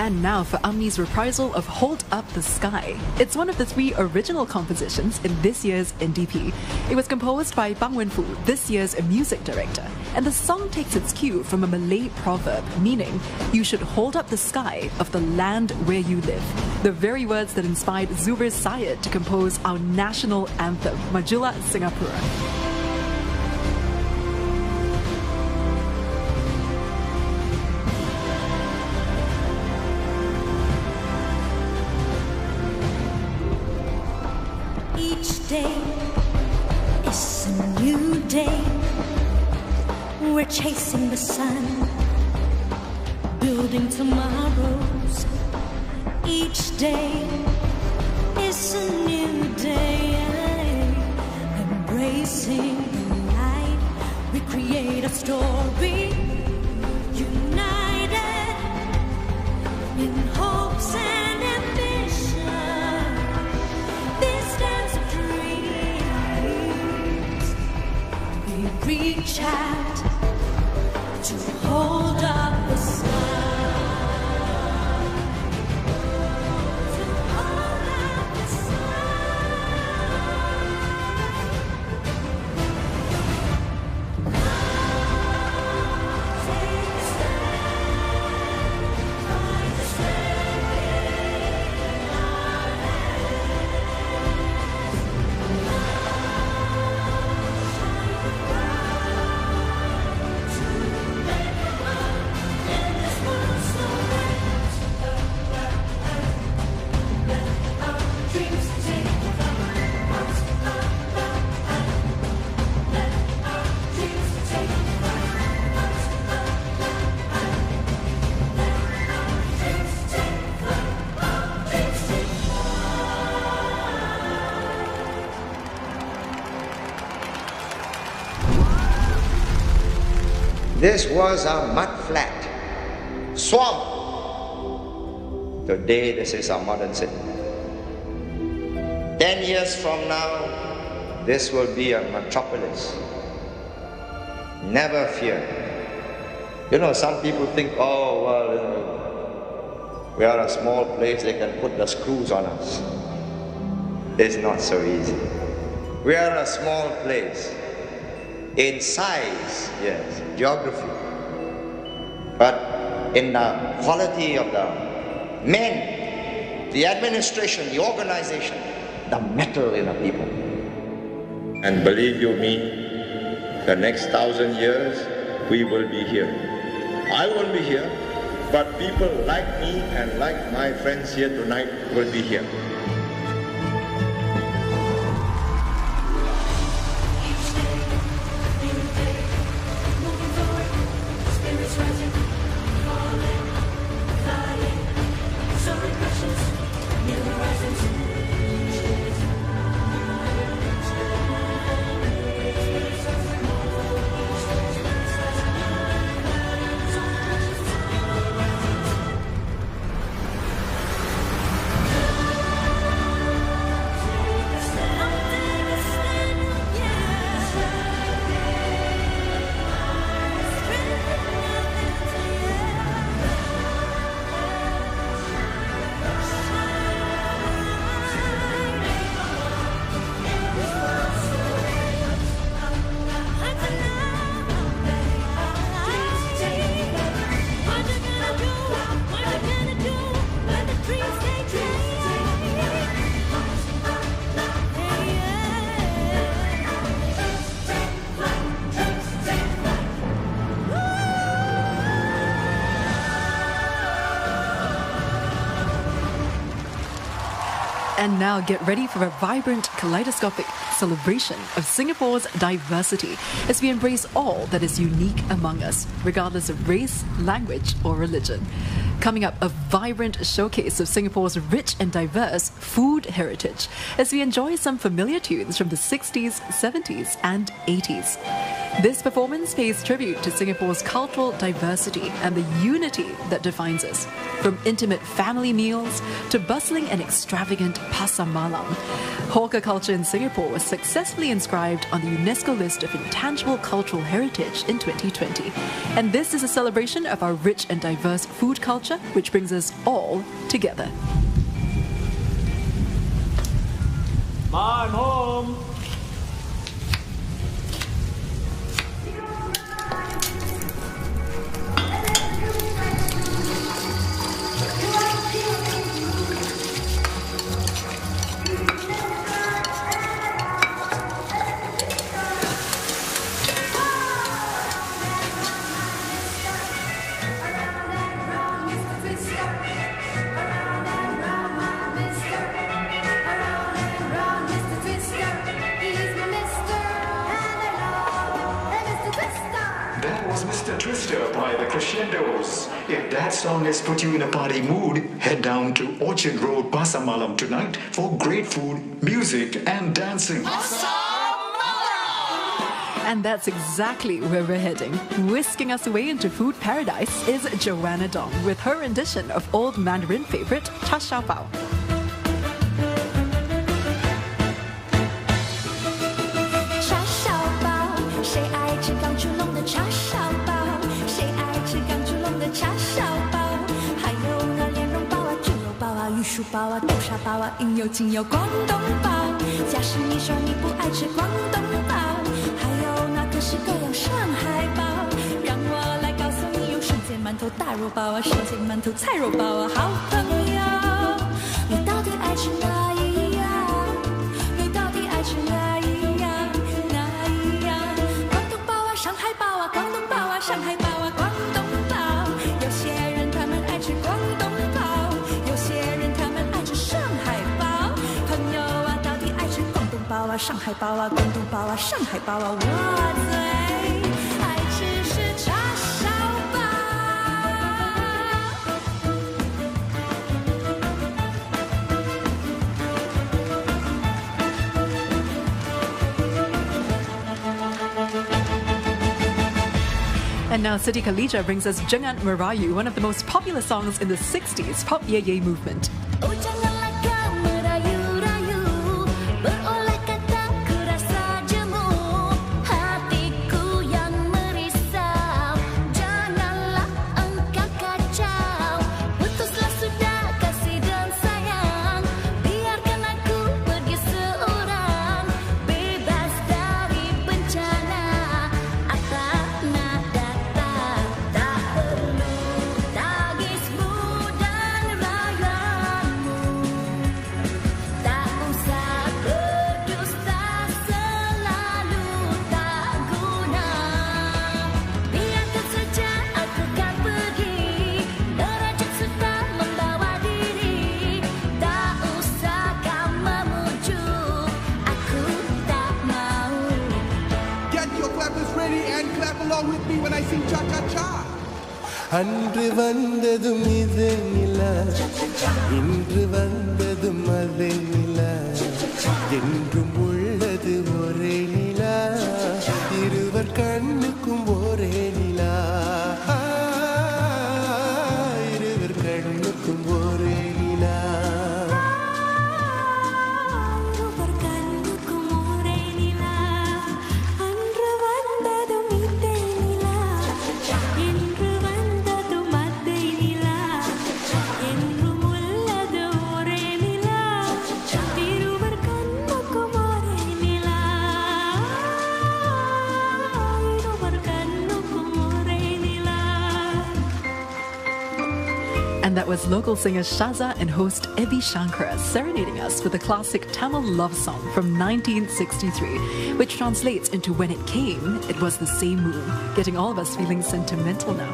And now for Amni's reprisal of Hold Up the Sky. It's one of the 3 original compositions in this year's NDP. It was composed by Bang Wenfu, this year's music director, and the song takes its cue from a Malay proverb meaning you should hold up the sky of the land where you live. The very words that inspired Zubir Syed to compose our national anthem, Majulah Singapura. Each day is a new day. We're chasing the sun, building tomorrows. Each day is a new day. Embracing the light, we create a story. United in hopes and ambition. This dance of dreams, we reach out to hold up the sky. To hold up the This was a mud flat, swamp. Today, this is a modern city. 10 years from now, this will be a metropolis. Never fear. You know, some people think, oh, well, we are a small place, they can put the screws on us. It's not so easy. We are a small place. In size, yes, geography, but in the quality of the men, the administration, the organization, the metal in the people. And believe you me, the next 1,000 years, we will be here. I won't be here, but people like me and like my friends here tonight will be here. Rising, falling, flying, so reflections, new horizons. And now get ready for a vibrant, kaleidoscopic celebration of Singapore's diversity as we embrace all that is unique among us, regardless of race, language, or religion. Coming up, a vibrant showcase of Singapore's rich and diverse food heritage as we enjoy some familiar tunes from the 60s, 70s, and 80s. This performance pays tribute to Singapore's cultural diversity and the unity that defines us. From intimate family meals to bustling and extravagant pasar malam, hawker culture in Singapore was successfully inscribed on the UNESCO list of intangible cultural heritage in 2020. And this is a celebration of our rich and diverse food culture, which brings us all together. Ma, I'm home. If that song has put you in a party mood, head down to Orchard Road, Pasar Malam tonight for great food, music and dancing. And that's exactly where we're heading. Whisking us away into food paradise is Joanna Dong with her rendition of old Mandarin favorite Cha Shao Bao. And now Siti Khalijah brings us Jangan Merayu, one of the most popular songs in the 60s pop Ye Ye movement. அன்று வந்ததும் இதே நிலா இன்று வந்ததும் அதே நிலா என்றும் உள்ளது ஒரே நிலா இருவர் கண்ணுக்கும் ஒரே நிலா இருவர் கண்ணுக்கும் ஒரே நிலா And that was local singer Shaza and host Ebi Shankara serenading us with a classic Tamil love song from 1963, which translates into When It Came, It Was the Same Moon, getting all of us feeling sentimental now.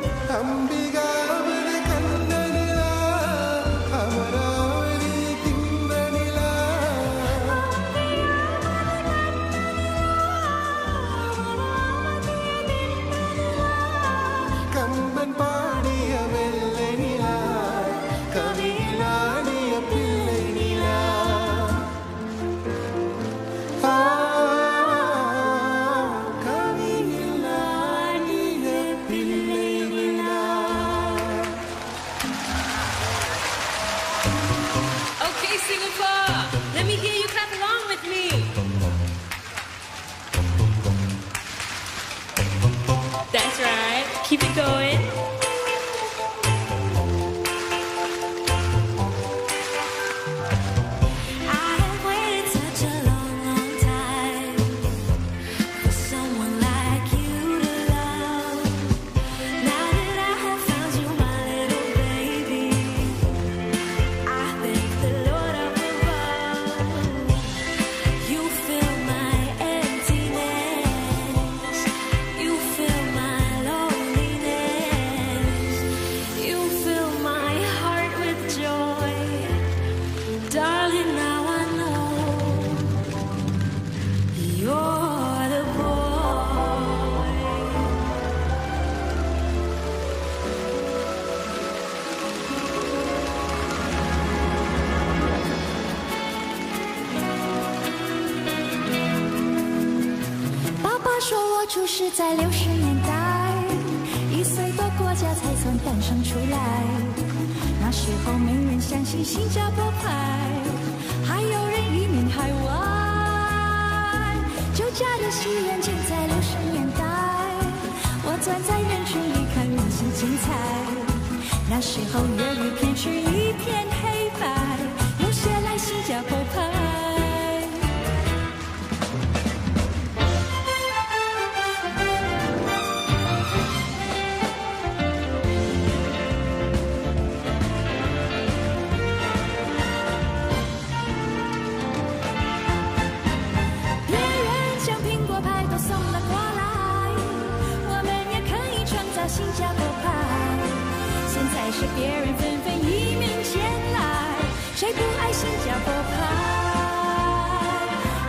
keep it going.是在60年代，1岁多国家才算诞生出来。那时候没人相信新加坡派，还有人移民海外。酒家的戏院建在60年代，我钻在人群里看人性精彩。那时候粤语片是一片黑白，有些来新加坡派。新加坡派，现在是别人纷纷移民前来，谁不爱新加坡派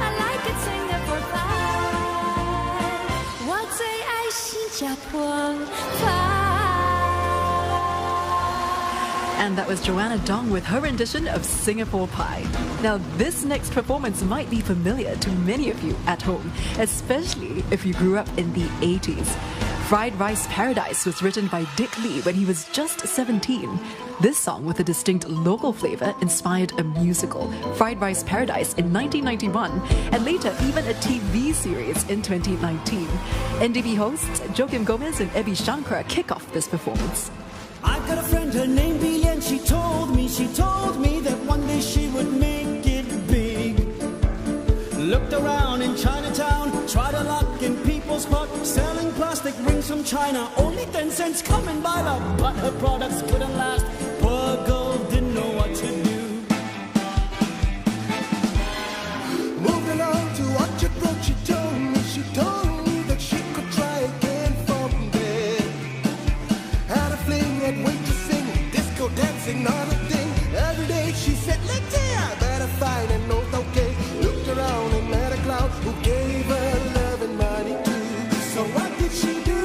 ？I like it Singapore pie， 我最爱新加坡派。And that was Joanna Dong with her rendition of Singapore Pie. Now, this next performance might be familiar to many of you at home, especially if you grew up in the 80s. Fried Rice Paradise was written by Dick Lee when he was just 17. This song, with a distinct local flavor, inspired a musical, Fried Rice Paradise, in 1991, and later even a TV series in 2019. NDP hosts Joaquim Gomez and Ebi Shankar kick off this performance. I've got a friend, her name Billian, she told me that one day she would make it big. Looked around in Chinatown, tried her luck in people's pot, selling plastic rings from China, only 10 cents coming by the, but her products couldn't last. Poor girl didn't know what to do. Moved along to Orchard Road, she told me that she could try again from there. Had a fling and wait to sing, disco dancing, not a thing. Every day she said, let's hear, I better find an old okay. Looked around and met a clown who gave her love and money too. So what did she do?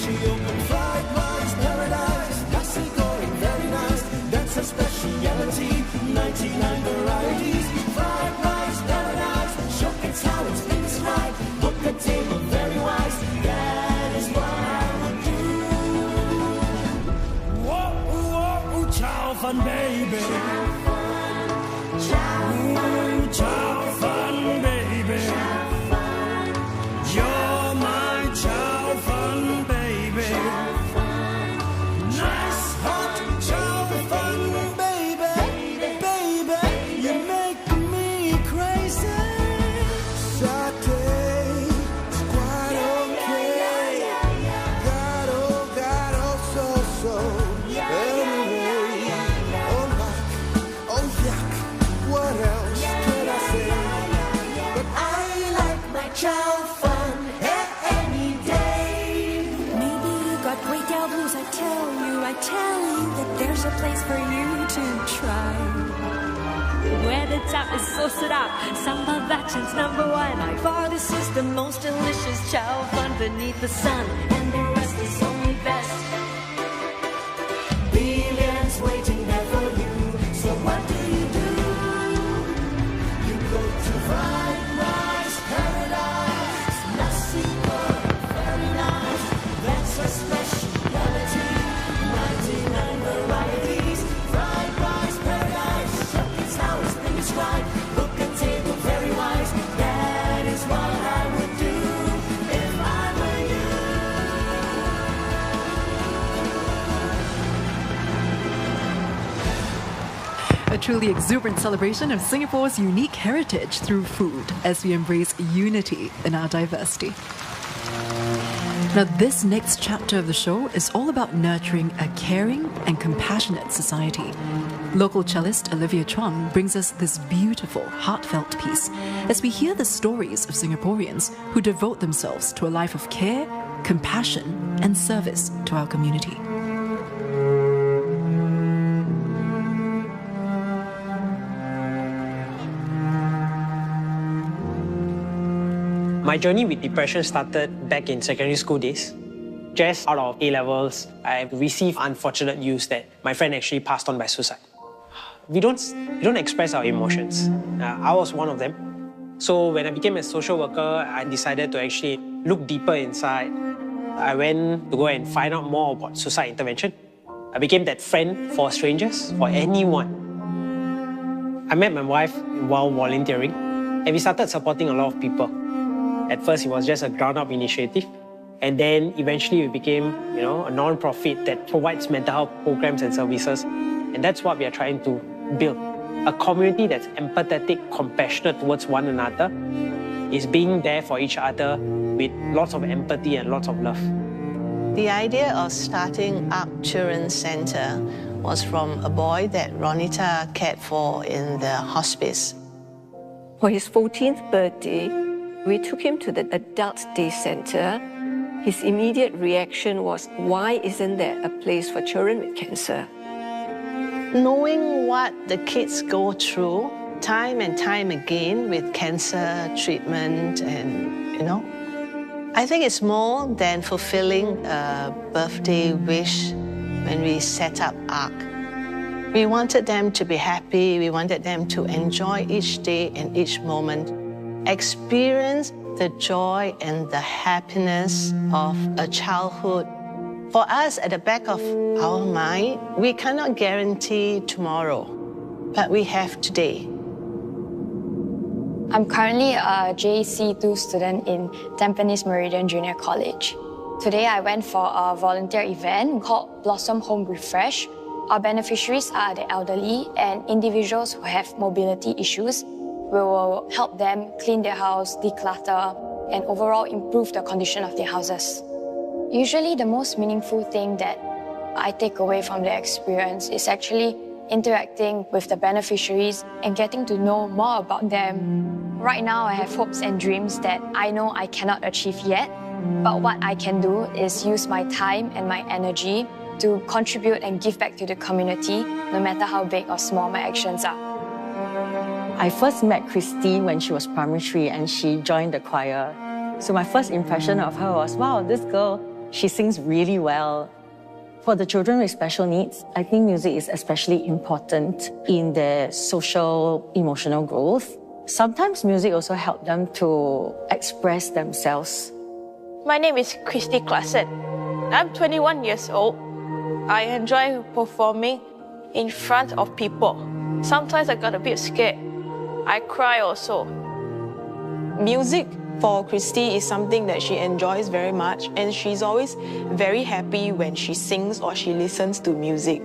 She opened Fried Rice Paradise, nasi goreng very nice. That's her speciality, 99 varieties. Fried Rice Paradise, show kids how it's things right. Book a table very wise, that is what I would do. Whoa, whoa, chow fun baby. Ooh, chow fun, baby. You're my chow fun, baby. Nice hot chow fun, baby. Baby, you make me crazy. Satay's quite okay. Got so. Anyway, oh yuck, what else can I say? But I like my chow fun any day. Maybe you got great blues, I tell you that there's a place for you to try. Where the top is so set up, sambal bachan's #1. By far this is the most delicious chow fun beneath the sun, and the rest is only best. Billions waiting there for you. So what do? You go to Fried Rice Paradise, nasi goreng very nice. That's her speciality, 99 varieties. Fried Rice Paradise, show kids how it's things right. Book a table very wise, that is what I would do if I were you. A truly exuberant celebration of Singapore's unique heritage through food as we embrace unity in our diversity. Now, this next chapter of the show is all about nurturing a caring and compassionate society. Local cellist Olivia Chuang brings us this beautiful, heartfelt piece as we hear the stories of Singaporeans who devote themselves to a life of care, compassion, and service to our community. My journey with depression started back in secondary school days. Just out of A-levels, I received unfortunate news that my friend actually passed on by suicide. We don't express our emotions. I was one of them. So when I became a social worker, I decided to actually look deeper inside. I went to go and find out more about suicide intervention. I became that friend for strangers, for anyone. I met my wife while volunteering, and we started supporting a lot of people. At first, it was just a ground-up initiative. And then eventually we became, a non-profit that provides mental health programs and services. And that's what we are trying to build. A community that's empathetic, compassionate towards one another, is being there for each other with lots of empathy and lots of love. The idea of starting up Children's Center was from a boy that Ronita cared for in the hospice. For his 14th birthday, we took him to the Adult Day Center. His immediate reaction was, why isn't there a place for children with cancer? Knowing what the kids go through time and time again with cancer treatment and, I think it's more than fulfilling a birthday wish when we set up ARC. We wanted them to be happy, we wanted them to enjoy each day and each moment, experience the joy and the happiness of a childhood. For us, at the back of our mind, we cannot guarantee tomorrow, but we have today. I'm currently a JC2 student in Tampines Meridian Junior College. Today I went for a volunteer event called Blossom Home Refresh. Our beneficiaries are the elderly and individuals who have mobility issues. We will help them clean their house, declutter, and overall improve the condition of their houses. Usually the most meaningful thing that I take away from the experience is actually interacting with the beneficiaries and getting to know more about them. Right now I have hopes and dreams that I know I cannot achieve yet, but what I can do is use my time and my energy to contribute and give back to the community, no matter how big or small my actions are. I first met Christy when she was primary 3 and she joined the choir. So my first impression of her was, wow, this girl, she sings really well. For the children with special needs, I think music is especially important in their social, emotional growth. Sometimes music also helps them to express themselves. My name is Christy Classett. I'm 21 years old. I enjoy performing in front of people. Sometimes I got a bit scared. I cry also. Music for Christy is something that she enjoys very much, and she's always very happy when she sings or she listens to music.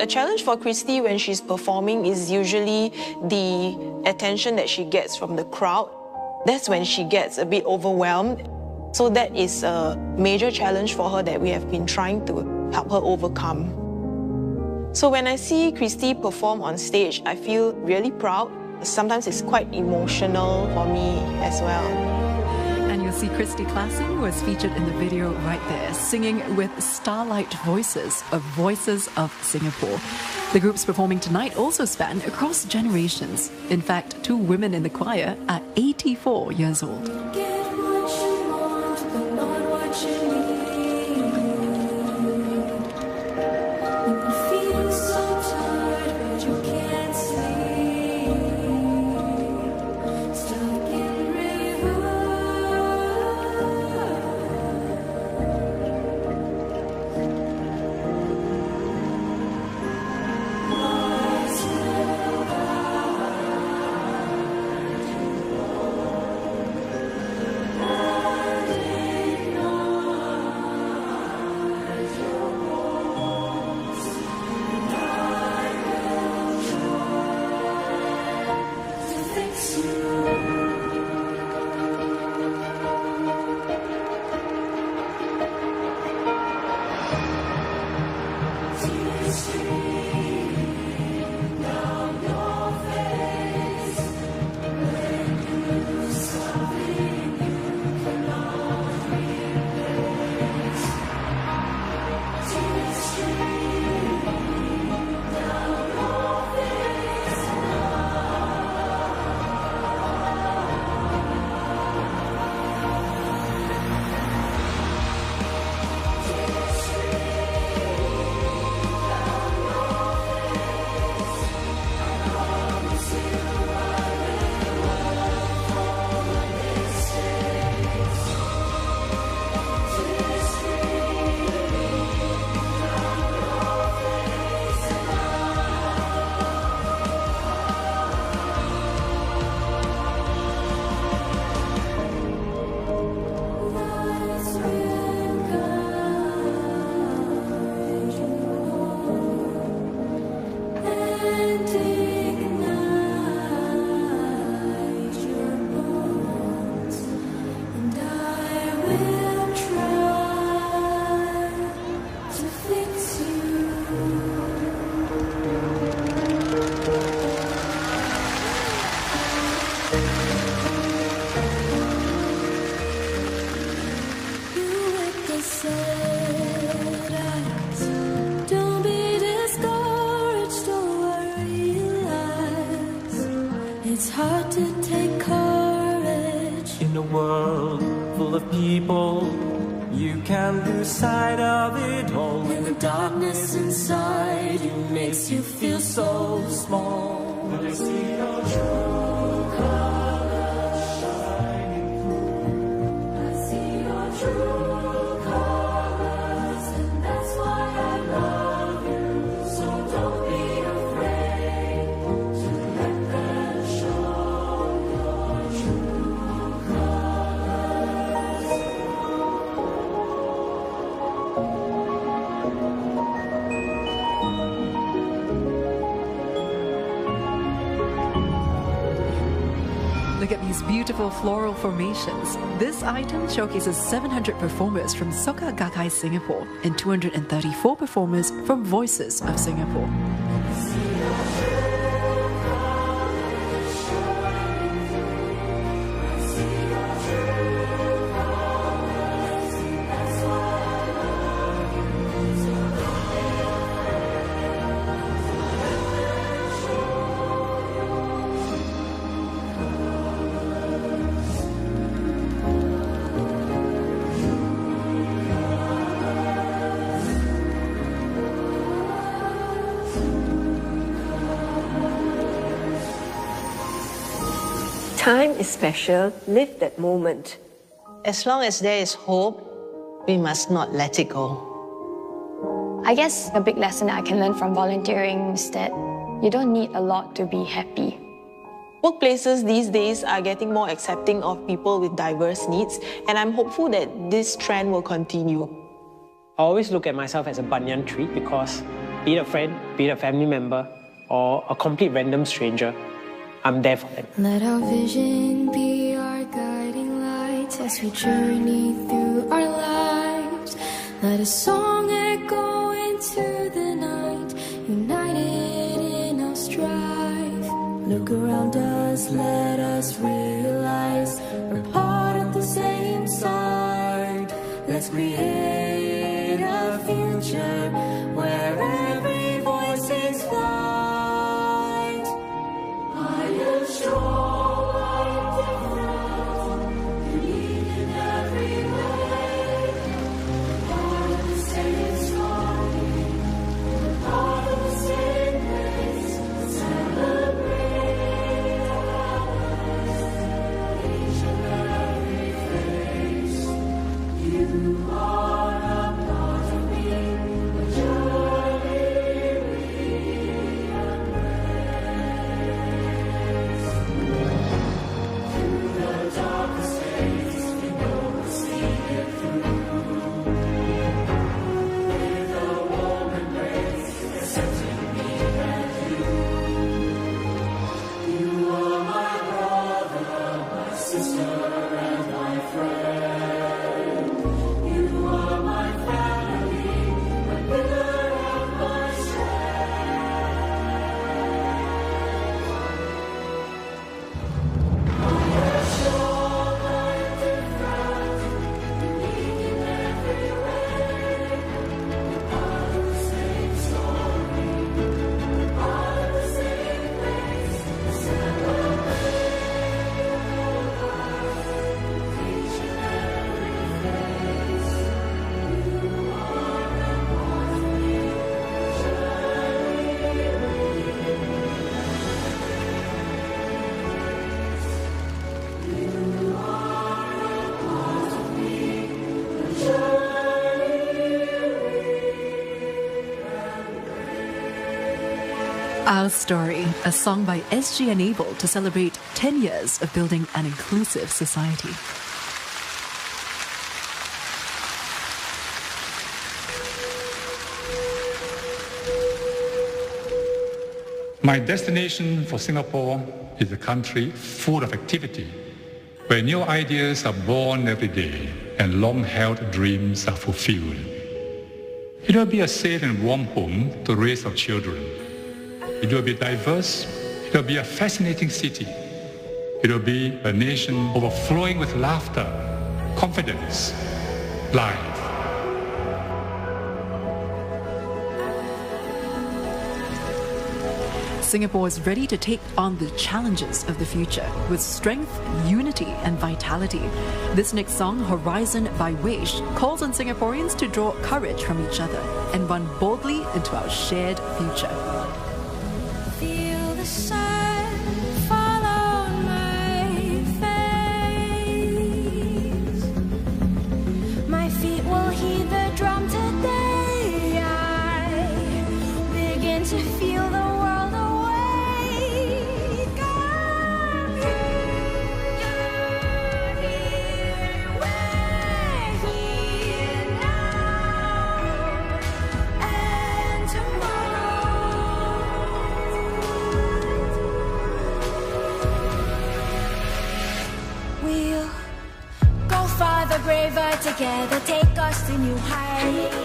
A challenge for Christy when she's performing is usually the attention that she gets from the crowd. That's when she gets a bit overwhelmed. So that is a major challenge for her that we have been trying to help her overcome. So when I see Christy perform on stage, I feel really proud. Sometimes it's quite emotional for me as well. And you'll see Christy Classing, who was featured in the video right there, singing with Starlight Voices of Voices of Singapore. The groups performing tonight also span across generations. In fact, 2 women in the choir are 84 years old. people. You can lose sight of it all when the darkness inside you makes you feel so small. When I see your true colors shining through, I see your true colors, and that's why I love you. So don't be afraid to let them show your true colors. Look at these beautiful floral formations. This item showcases 700 performers from Soka Gakkai Singapore and 234 performers from Voices of Singapore. Time is special. Live that moment. As long as there is hope, we must not let it go. I guess a big lesson that I can learn from volunteering is that you don't need a lot to be happy. Workplaces these days are getting more accepting of people with diverse needs, and I'm hopeful that this trend will continue. I always look at myself as a banyan tree because, be it a friend, be it a family member, or a complete random stranger, I'm there for them. Let our vision be our guiding light as we journey through our lives. Let a song echo into the night, united in our strife. Look around us, let us realize we're part of the same side. Let's create a future where every voice is light. I am strong, I am different, unique in every way. Part of the same story, part of the same place. Celebrate each and every face. You are a part of me, a journey we embrace. Through the darkest days, we know we'll see it through. With a warm embrace, accepting me and you. You are my brother, my sister, and my friend. You are my family, my pillar and my strength. I am strong, I am different, unique in every way. We're part of the same story, part of the same place. Celebrate each and every face. You are a part of me, a journey we You are a part of me, a journey Our Story, a song by SG Enable to celebrate 10 years of building an inclusive society. My destination for Singapore is a country full of activity, where new ideas are born every day and long-held dreams are fulfilled. It will be a safe and warm home to raise our children. It will be diverse. It will be a fascinating city. It will be a nation overflowing with laughter, confidence, life. Singapore is ready to take on the challenges of the future with strength, unity and vitality. This next song, Horizon by Wish, calls on Singaporeans to draw courage from each other and run boldly into our shared future. Feel the sun fall on my face. My feet will heed the drum today. I begin to feel the world awake. I'm here, we're here now and tomorrow. We'll go farther, braver together, take us to new heights.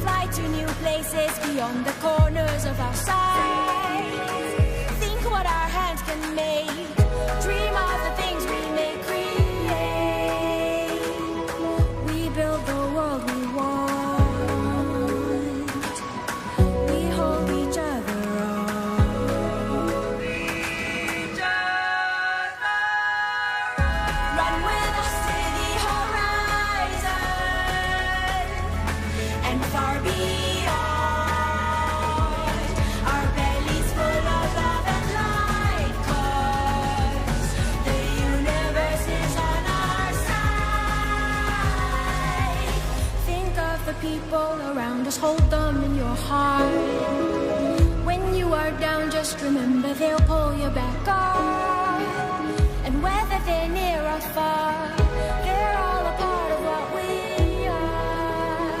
Fly to new places beyond the corners of our sight. Think what our hands can make. Dream of the things we may create. We build the world we want. We hold each other on. Run with us to the horizon and far beyond. Our bellies full of love and light, 'cause the universe is on our side. Think of the people around us, hold them in your heart. When you are down, just remember they'll pull you back up. And whether they're near or far, they're all a part of what we are.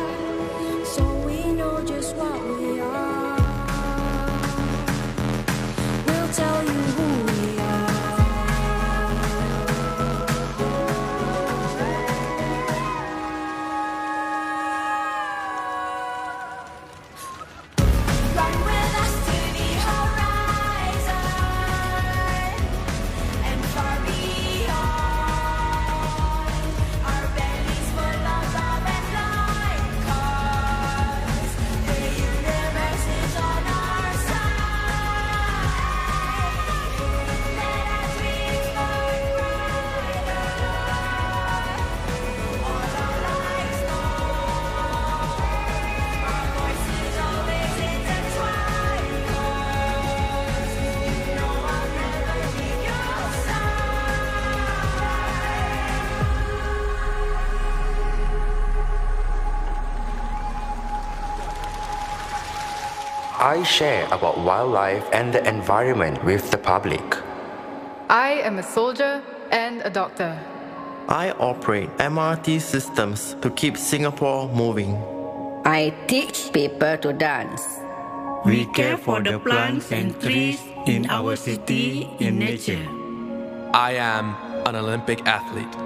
So we know just what we are. We'll tell you who we Run with us to the horizon and far beyond. Our bellies full of love and light, 'cause the universe is on our side. Let our dreams burn brighter. All our lights know. Our voices always intertwine, 'cause you know I'll never leave your I share about wildlife and the environment with the public. I am a soldier and a doctor. I operate MRT systems to keep Singapore moving. I teach people to dance. We care for the plants and trees in our city in nature. I am an Olympic athlete.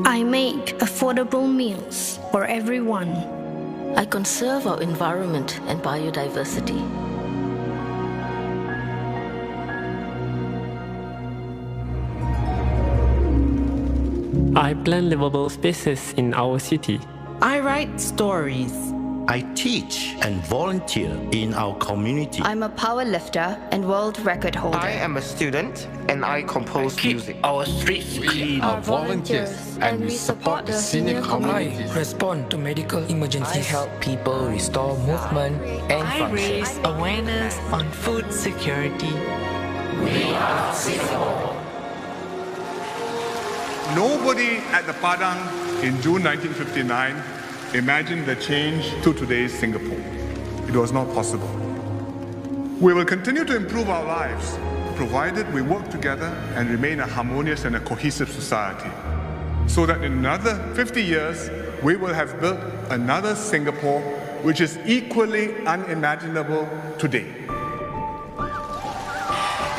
I make affordable meals for everyone. I conserve our environment and biodiversity. I plant livable spaces in our city. I write stories. I teach and volunteer in our community. I'm a power lifter and world record holder. I am a student and I compose music. Our streets clean. We are volunteers and we support the senior community. I respond to medical emergencies. I help people restore movement and I function. raise awareness on food security. We are Singapore. Nobody at the Padang in June 1959 imagined the change to today's Singapore. It was not possible. We will continue to improve our lives, provided we work together and remain a harmonious and a cohesive society, so that in another 50 years, we will have built another Singapore which is equally unimaginable today.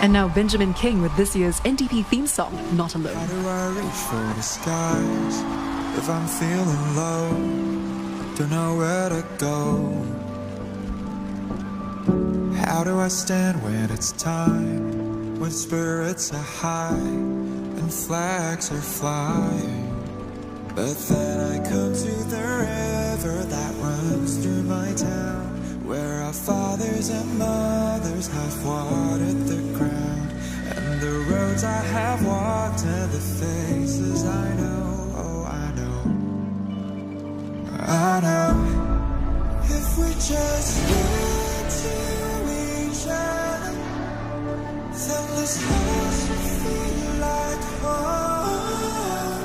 And now Benjamin King with this year's NDP theme song, Not Alone. How do I reach for the skies if I'm feeling low? Don't know where to go. How do I stand when it's time, when spirits are high and flags are flying? But then I come to the river that runs through my town, where our fathers and mothers rivers have watered the ground, and the roads I have walked and the faces I know. Oh, I know, I know. If we just look to each other, then this house will feel like home.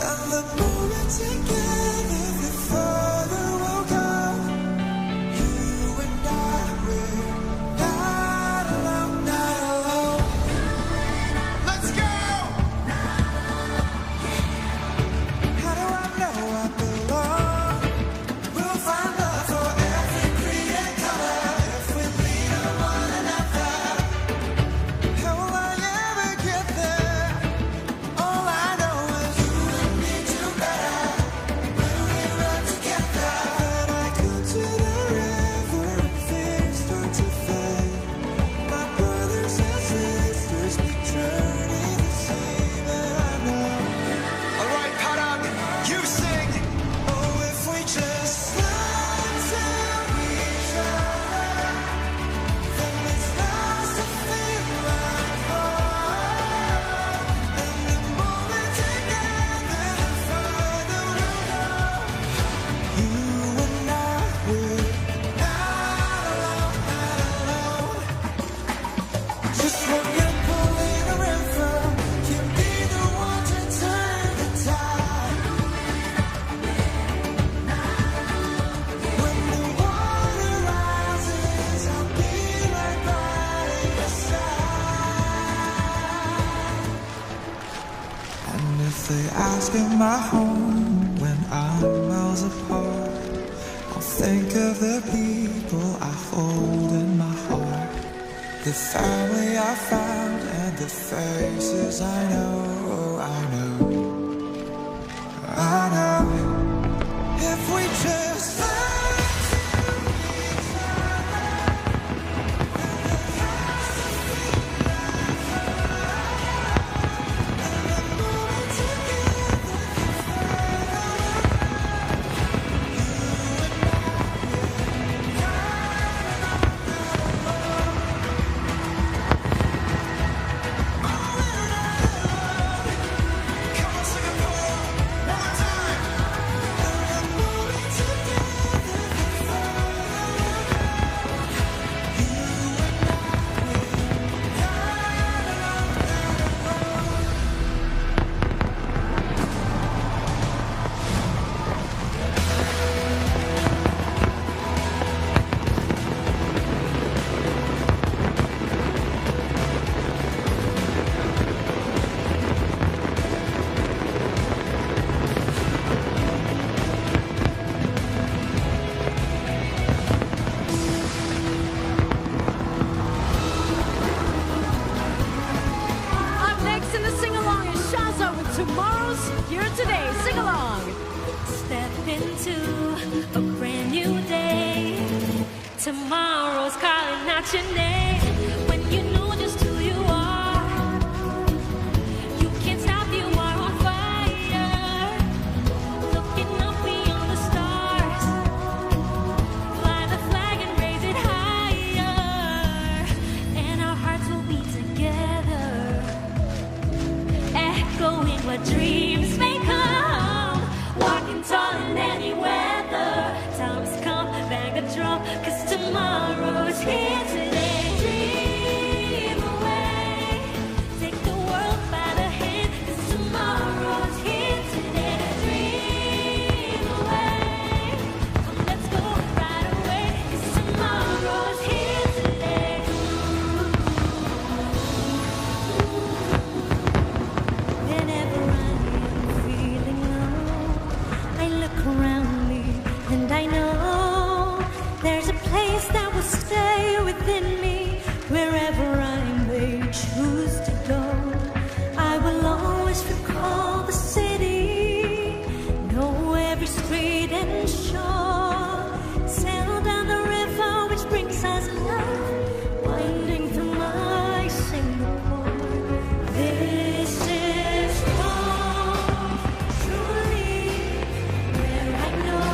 And the more we're together, the further we'll go. You and I, we're not alone, not alone. Let's go! How do I know I belong? We'll find love for every creed color if we lean on one another. How will I ever get there? All I know is you and me together. When we run together, when I come to the river and things start to fade, my brothers and sisters make journey the same, and I know. All right, Padang, you sing. Oh, if we just love to each other, then it's nice to feel like home. And the more we're together, the further we'll go. You and I, we're not alone, not alone. Just when you're pulling a river, you be the one to turn the tide. When the water rises, I'll be right by your side. And if they ask in my home when I'm miles apart, I'll think of the people I hold in my heart, the family I found and the faces I know. Oh, I know, I know. If we just learn to each other, then the house will feel like home. And the more we're together, the further we'll Up next in the sing-along is Shaza with Tomorrow's Here Today. Sing along. Step into a brand new day. Tomorrow's calling out your name. When you know just who you are, you can't stop, you are on fire. Looking up beyond the stars, fly the flag and raise it higher. And our hearts will be together, echoing what dreams may come. Walking tall in any weather. Time has come, bang a drum, 'cause tomorrow's here today. Dream away, take the world by the hand, 'cause tomorrow's here today. Dream away, come let's go right away, 'cause tomorrow's here today. Whenever I am feeling low, I look around me and I know there's a place that will stay within me. Wherever I may choose to go, I will always recall the city, know every street and shore, sail down the river which brings us love, winding through my Singapore. This is home, truly, where I know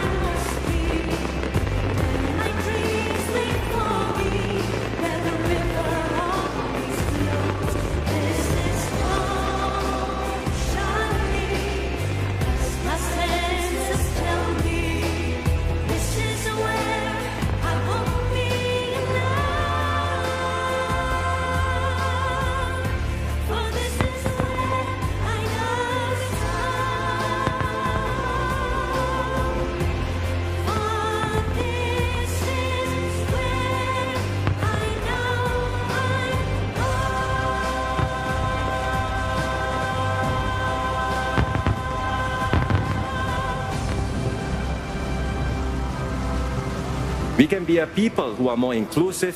I must be. My dreams wait for me, where We can be a people who are more inclusive,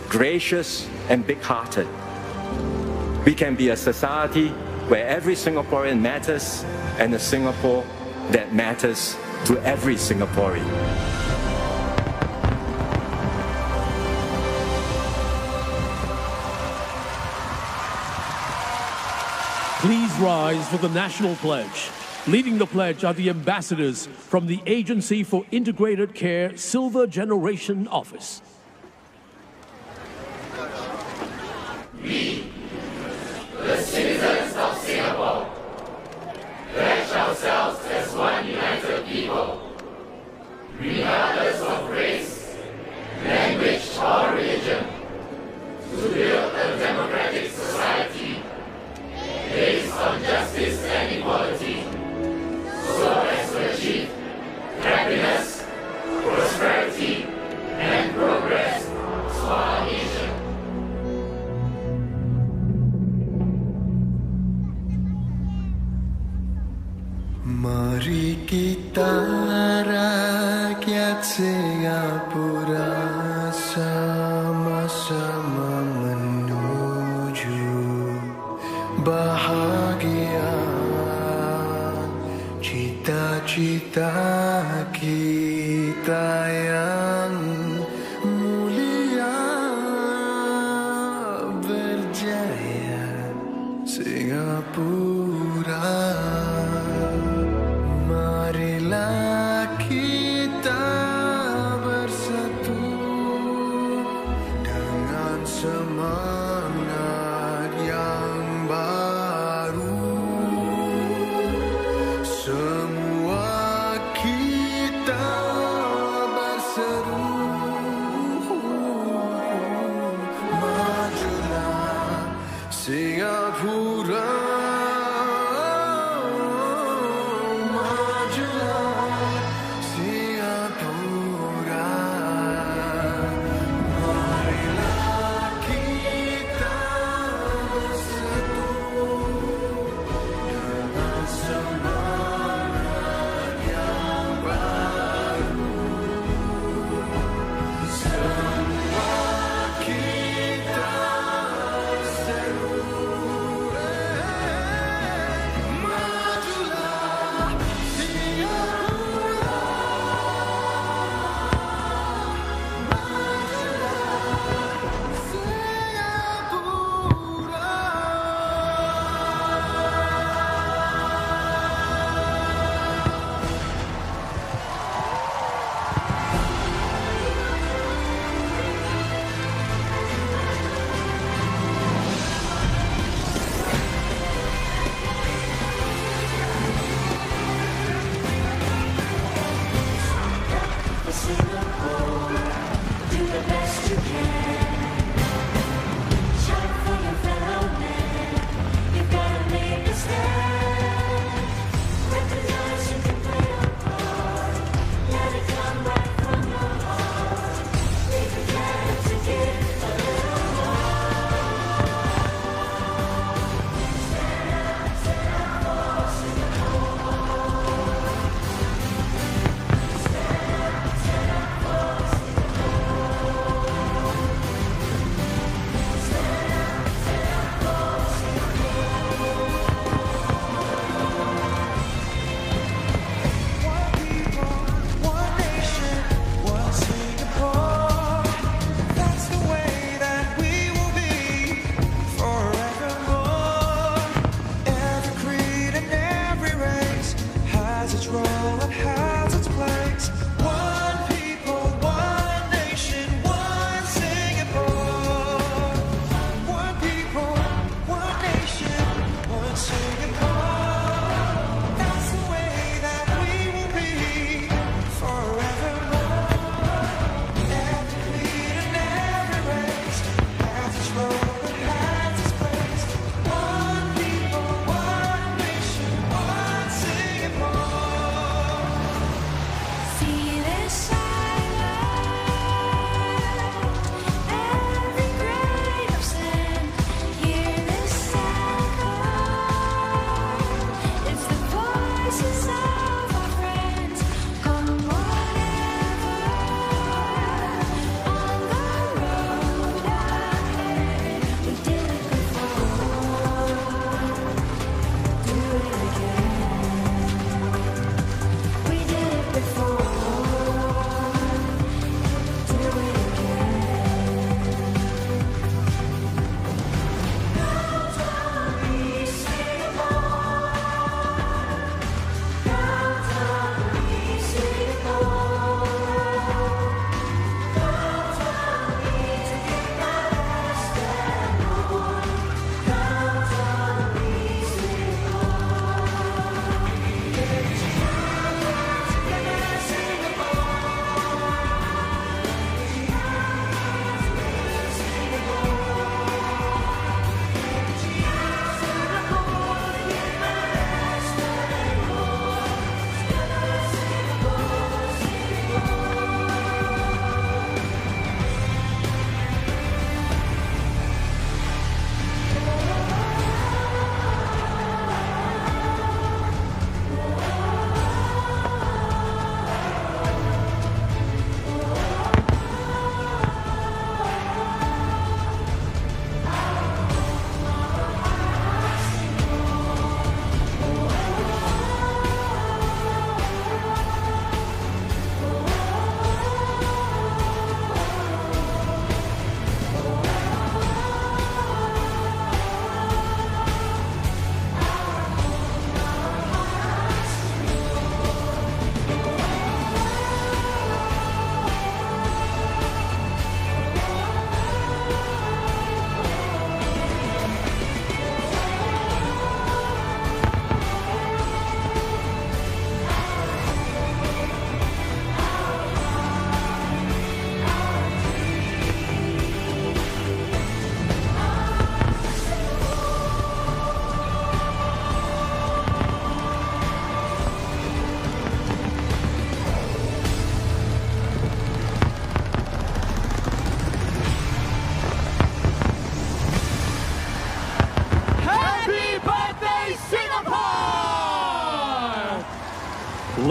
gracious, and big-hearted. We can be a society where every Singaporean matters and a Singapore that matters to every Singaporean. Please rise for the National Pledge. Leading the pledge are the ambassadors from the Agency for Integrated Care Silver Generation Office. We, the citizens of Singapore, pledge ourselves as one united people, regardless of race, language, or religion, to build a democratic society based on justice and equality, so as to achieve happiness, prosperity, and progress for our nation. Mari kita rakyat Singapura sama-sama menuju bahagia, cita-cita kita yang mulia berjaya Singapura. Marilah kita bersatu dengan semangat yang baru. Semua kita bersatu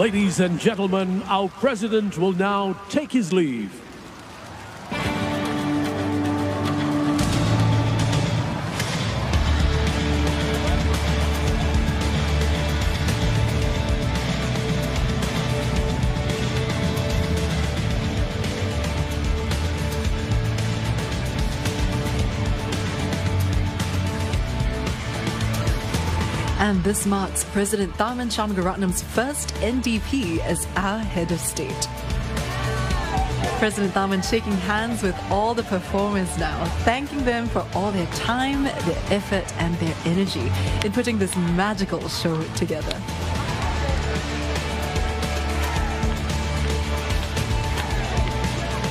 Ladies and gentlemen, our president will now take his leave. And this marks President Tharman Shanmugaratnam's first NDP as our head of state. President Tharman shaking hands with all the performers now, thanking them for all their time, their effort and their energy in putting this magical show together.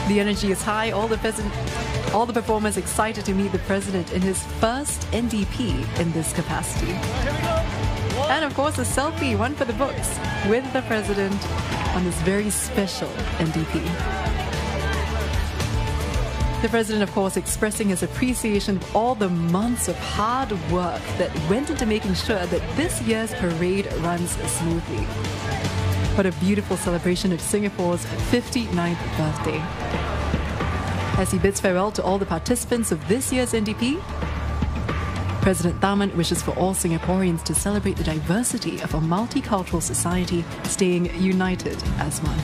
The energy is high, all the performers excited to meet the president in his first NDP in this capacity. And of course, a selfie, one for the books, with the president on this very special NDP. The president, of course, expressing his appreciation of all the months of hard work that went into making sure that this year's parade runs smoothly. What a beautiful celebration of Singapore's 59th birthday. As he bids farewell to all the participants of this year's NDP, President Tharman wishes for all Singaporeans to celebrate the diversity of a multicultural society, staying united as one.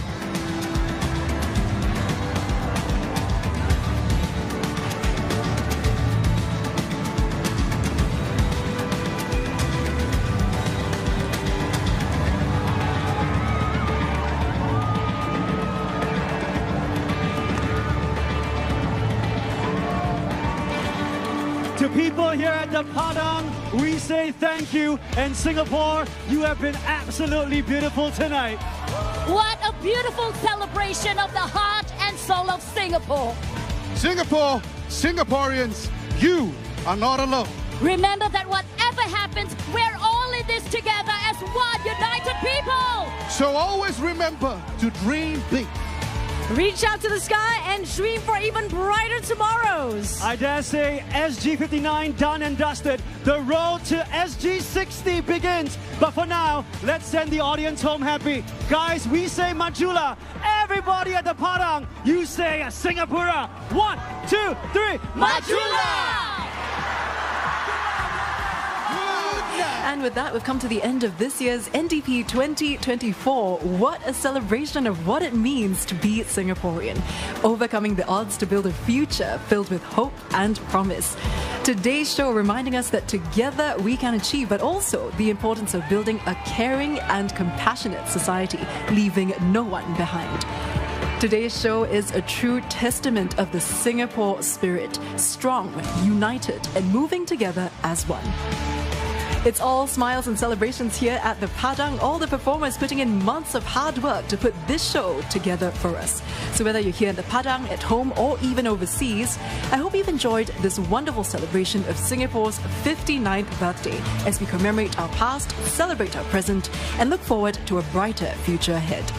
To people here at the Padang, we say thank you. And Singapore, you have been absolutely beautiful tonight. What a beautiful celebration of the heart and soul of Singapore. Singapore, Singaporeans, you are not alone. Remember that whatever happens, we're all in this together as one united people. So always remember to dream big. Reach out to the sky and dream for even brighter tomorrows. I dare say SG59 done and dusted. The road to SG60 begins. But for now, let's send the audience home happy. Guys, we say Majula. Everybody at the Padang, you say Singapura. 1, 2, 3, Majula! And with that, we've come to the end of this year's NDP 2024. What a celebration of what it means to be Singaporean. Overcoming the odds to build a future filled with hope and promise. Today's show reminding us that together we can achieve, but also the importance of building a caring and compassionate society, leaving no one behind. Today's show is a true testament of the Singapore spirit, strong, united, and moving together as one. It's all smiles and celebrations here at the Padang, all the performers putting in months of hard work to put this show together for us. So whether you're here in the Padang, at home, or even overseas, I hope you've enjoyed this wonderful celebration of Singapore's 59th birthday as we commemorate our past, celebrate our present, and look forward to a brighter future ahead.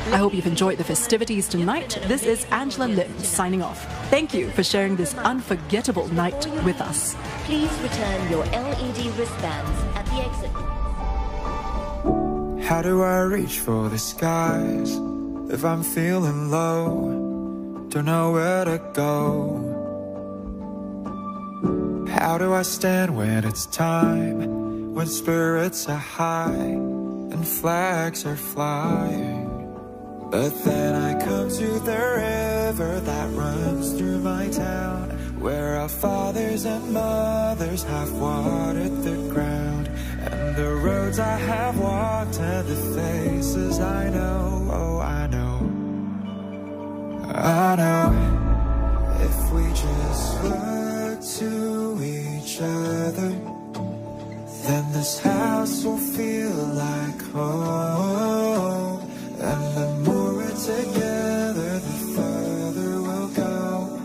I hope you've enjoyed the festivities tonight. This is Angela Lim signing off. Thank you for sharing this unforgettable night with us. Please return your LED wristbands at the exit. How do I reach for the skies if I'm feeling low? Don't know where to go. How do I stand when it's time, when spirits are high and flags are flying? But then I come to the river that runs through my town, where our fathers and mothers have watered the ground, and the roads I have walked and the faces I know, oh I know, I know. If we just look to each other, then this house will feel like home. And the more we're together, the further we'll go.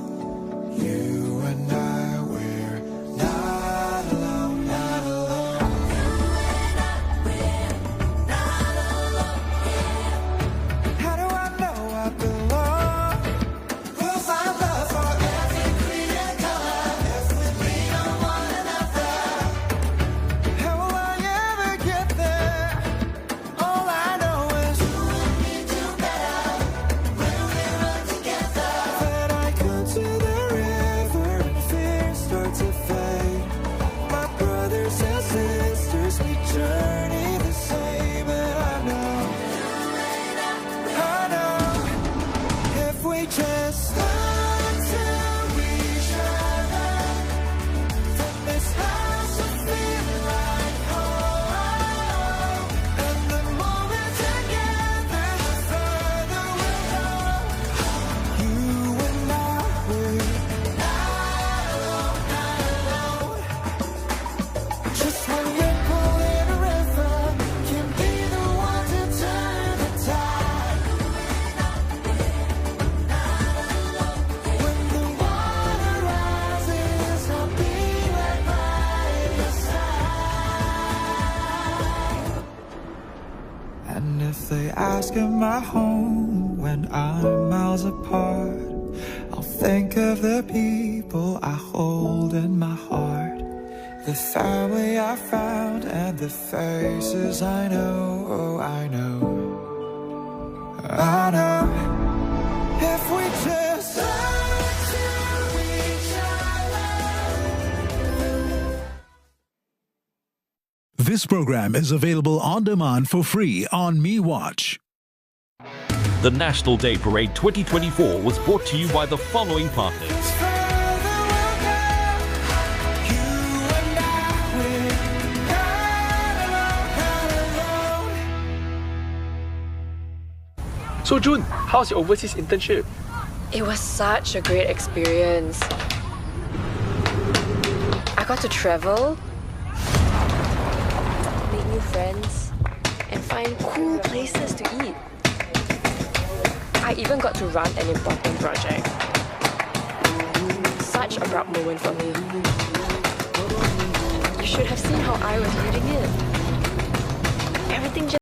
You and I, we're not alone, not alone. How do I know I belong? We'll find love for every creed and color if we lean on one another. How will I we just learn to each other, then this house will feel like home. And the more we're together, the further we'll go. You and I, we're not alone, not alone. Just one ripple in a river can be the one to turn the tide. When the water rises, I'll be right by your side. And if they ask am I home when I'm miles apart, I'll think of the people I hold in my heart, the family I found and the faces I know. Oh, I know, I know. If we just learn to each other. This program is available on demand for free on MeWatch. The National Day Parade 2024 was brought to you by the following partners. So June, how's your overseas internship? It was such a great experience. I got to travel, make new friends, and find cool places to eat. I even got to run an important project. Such a proud moment for me. You should have seen how I was leading it. Everything just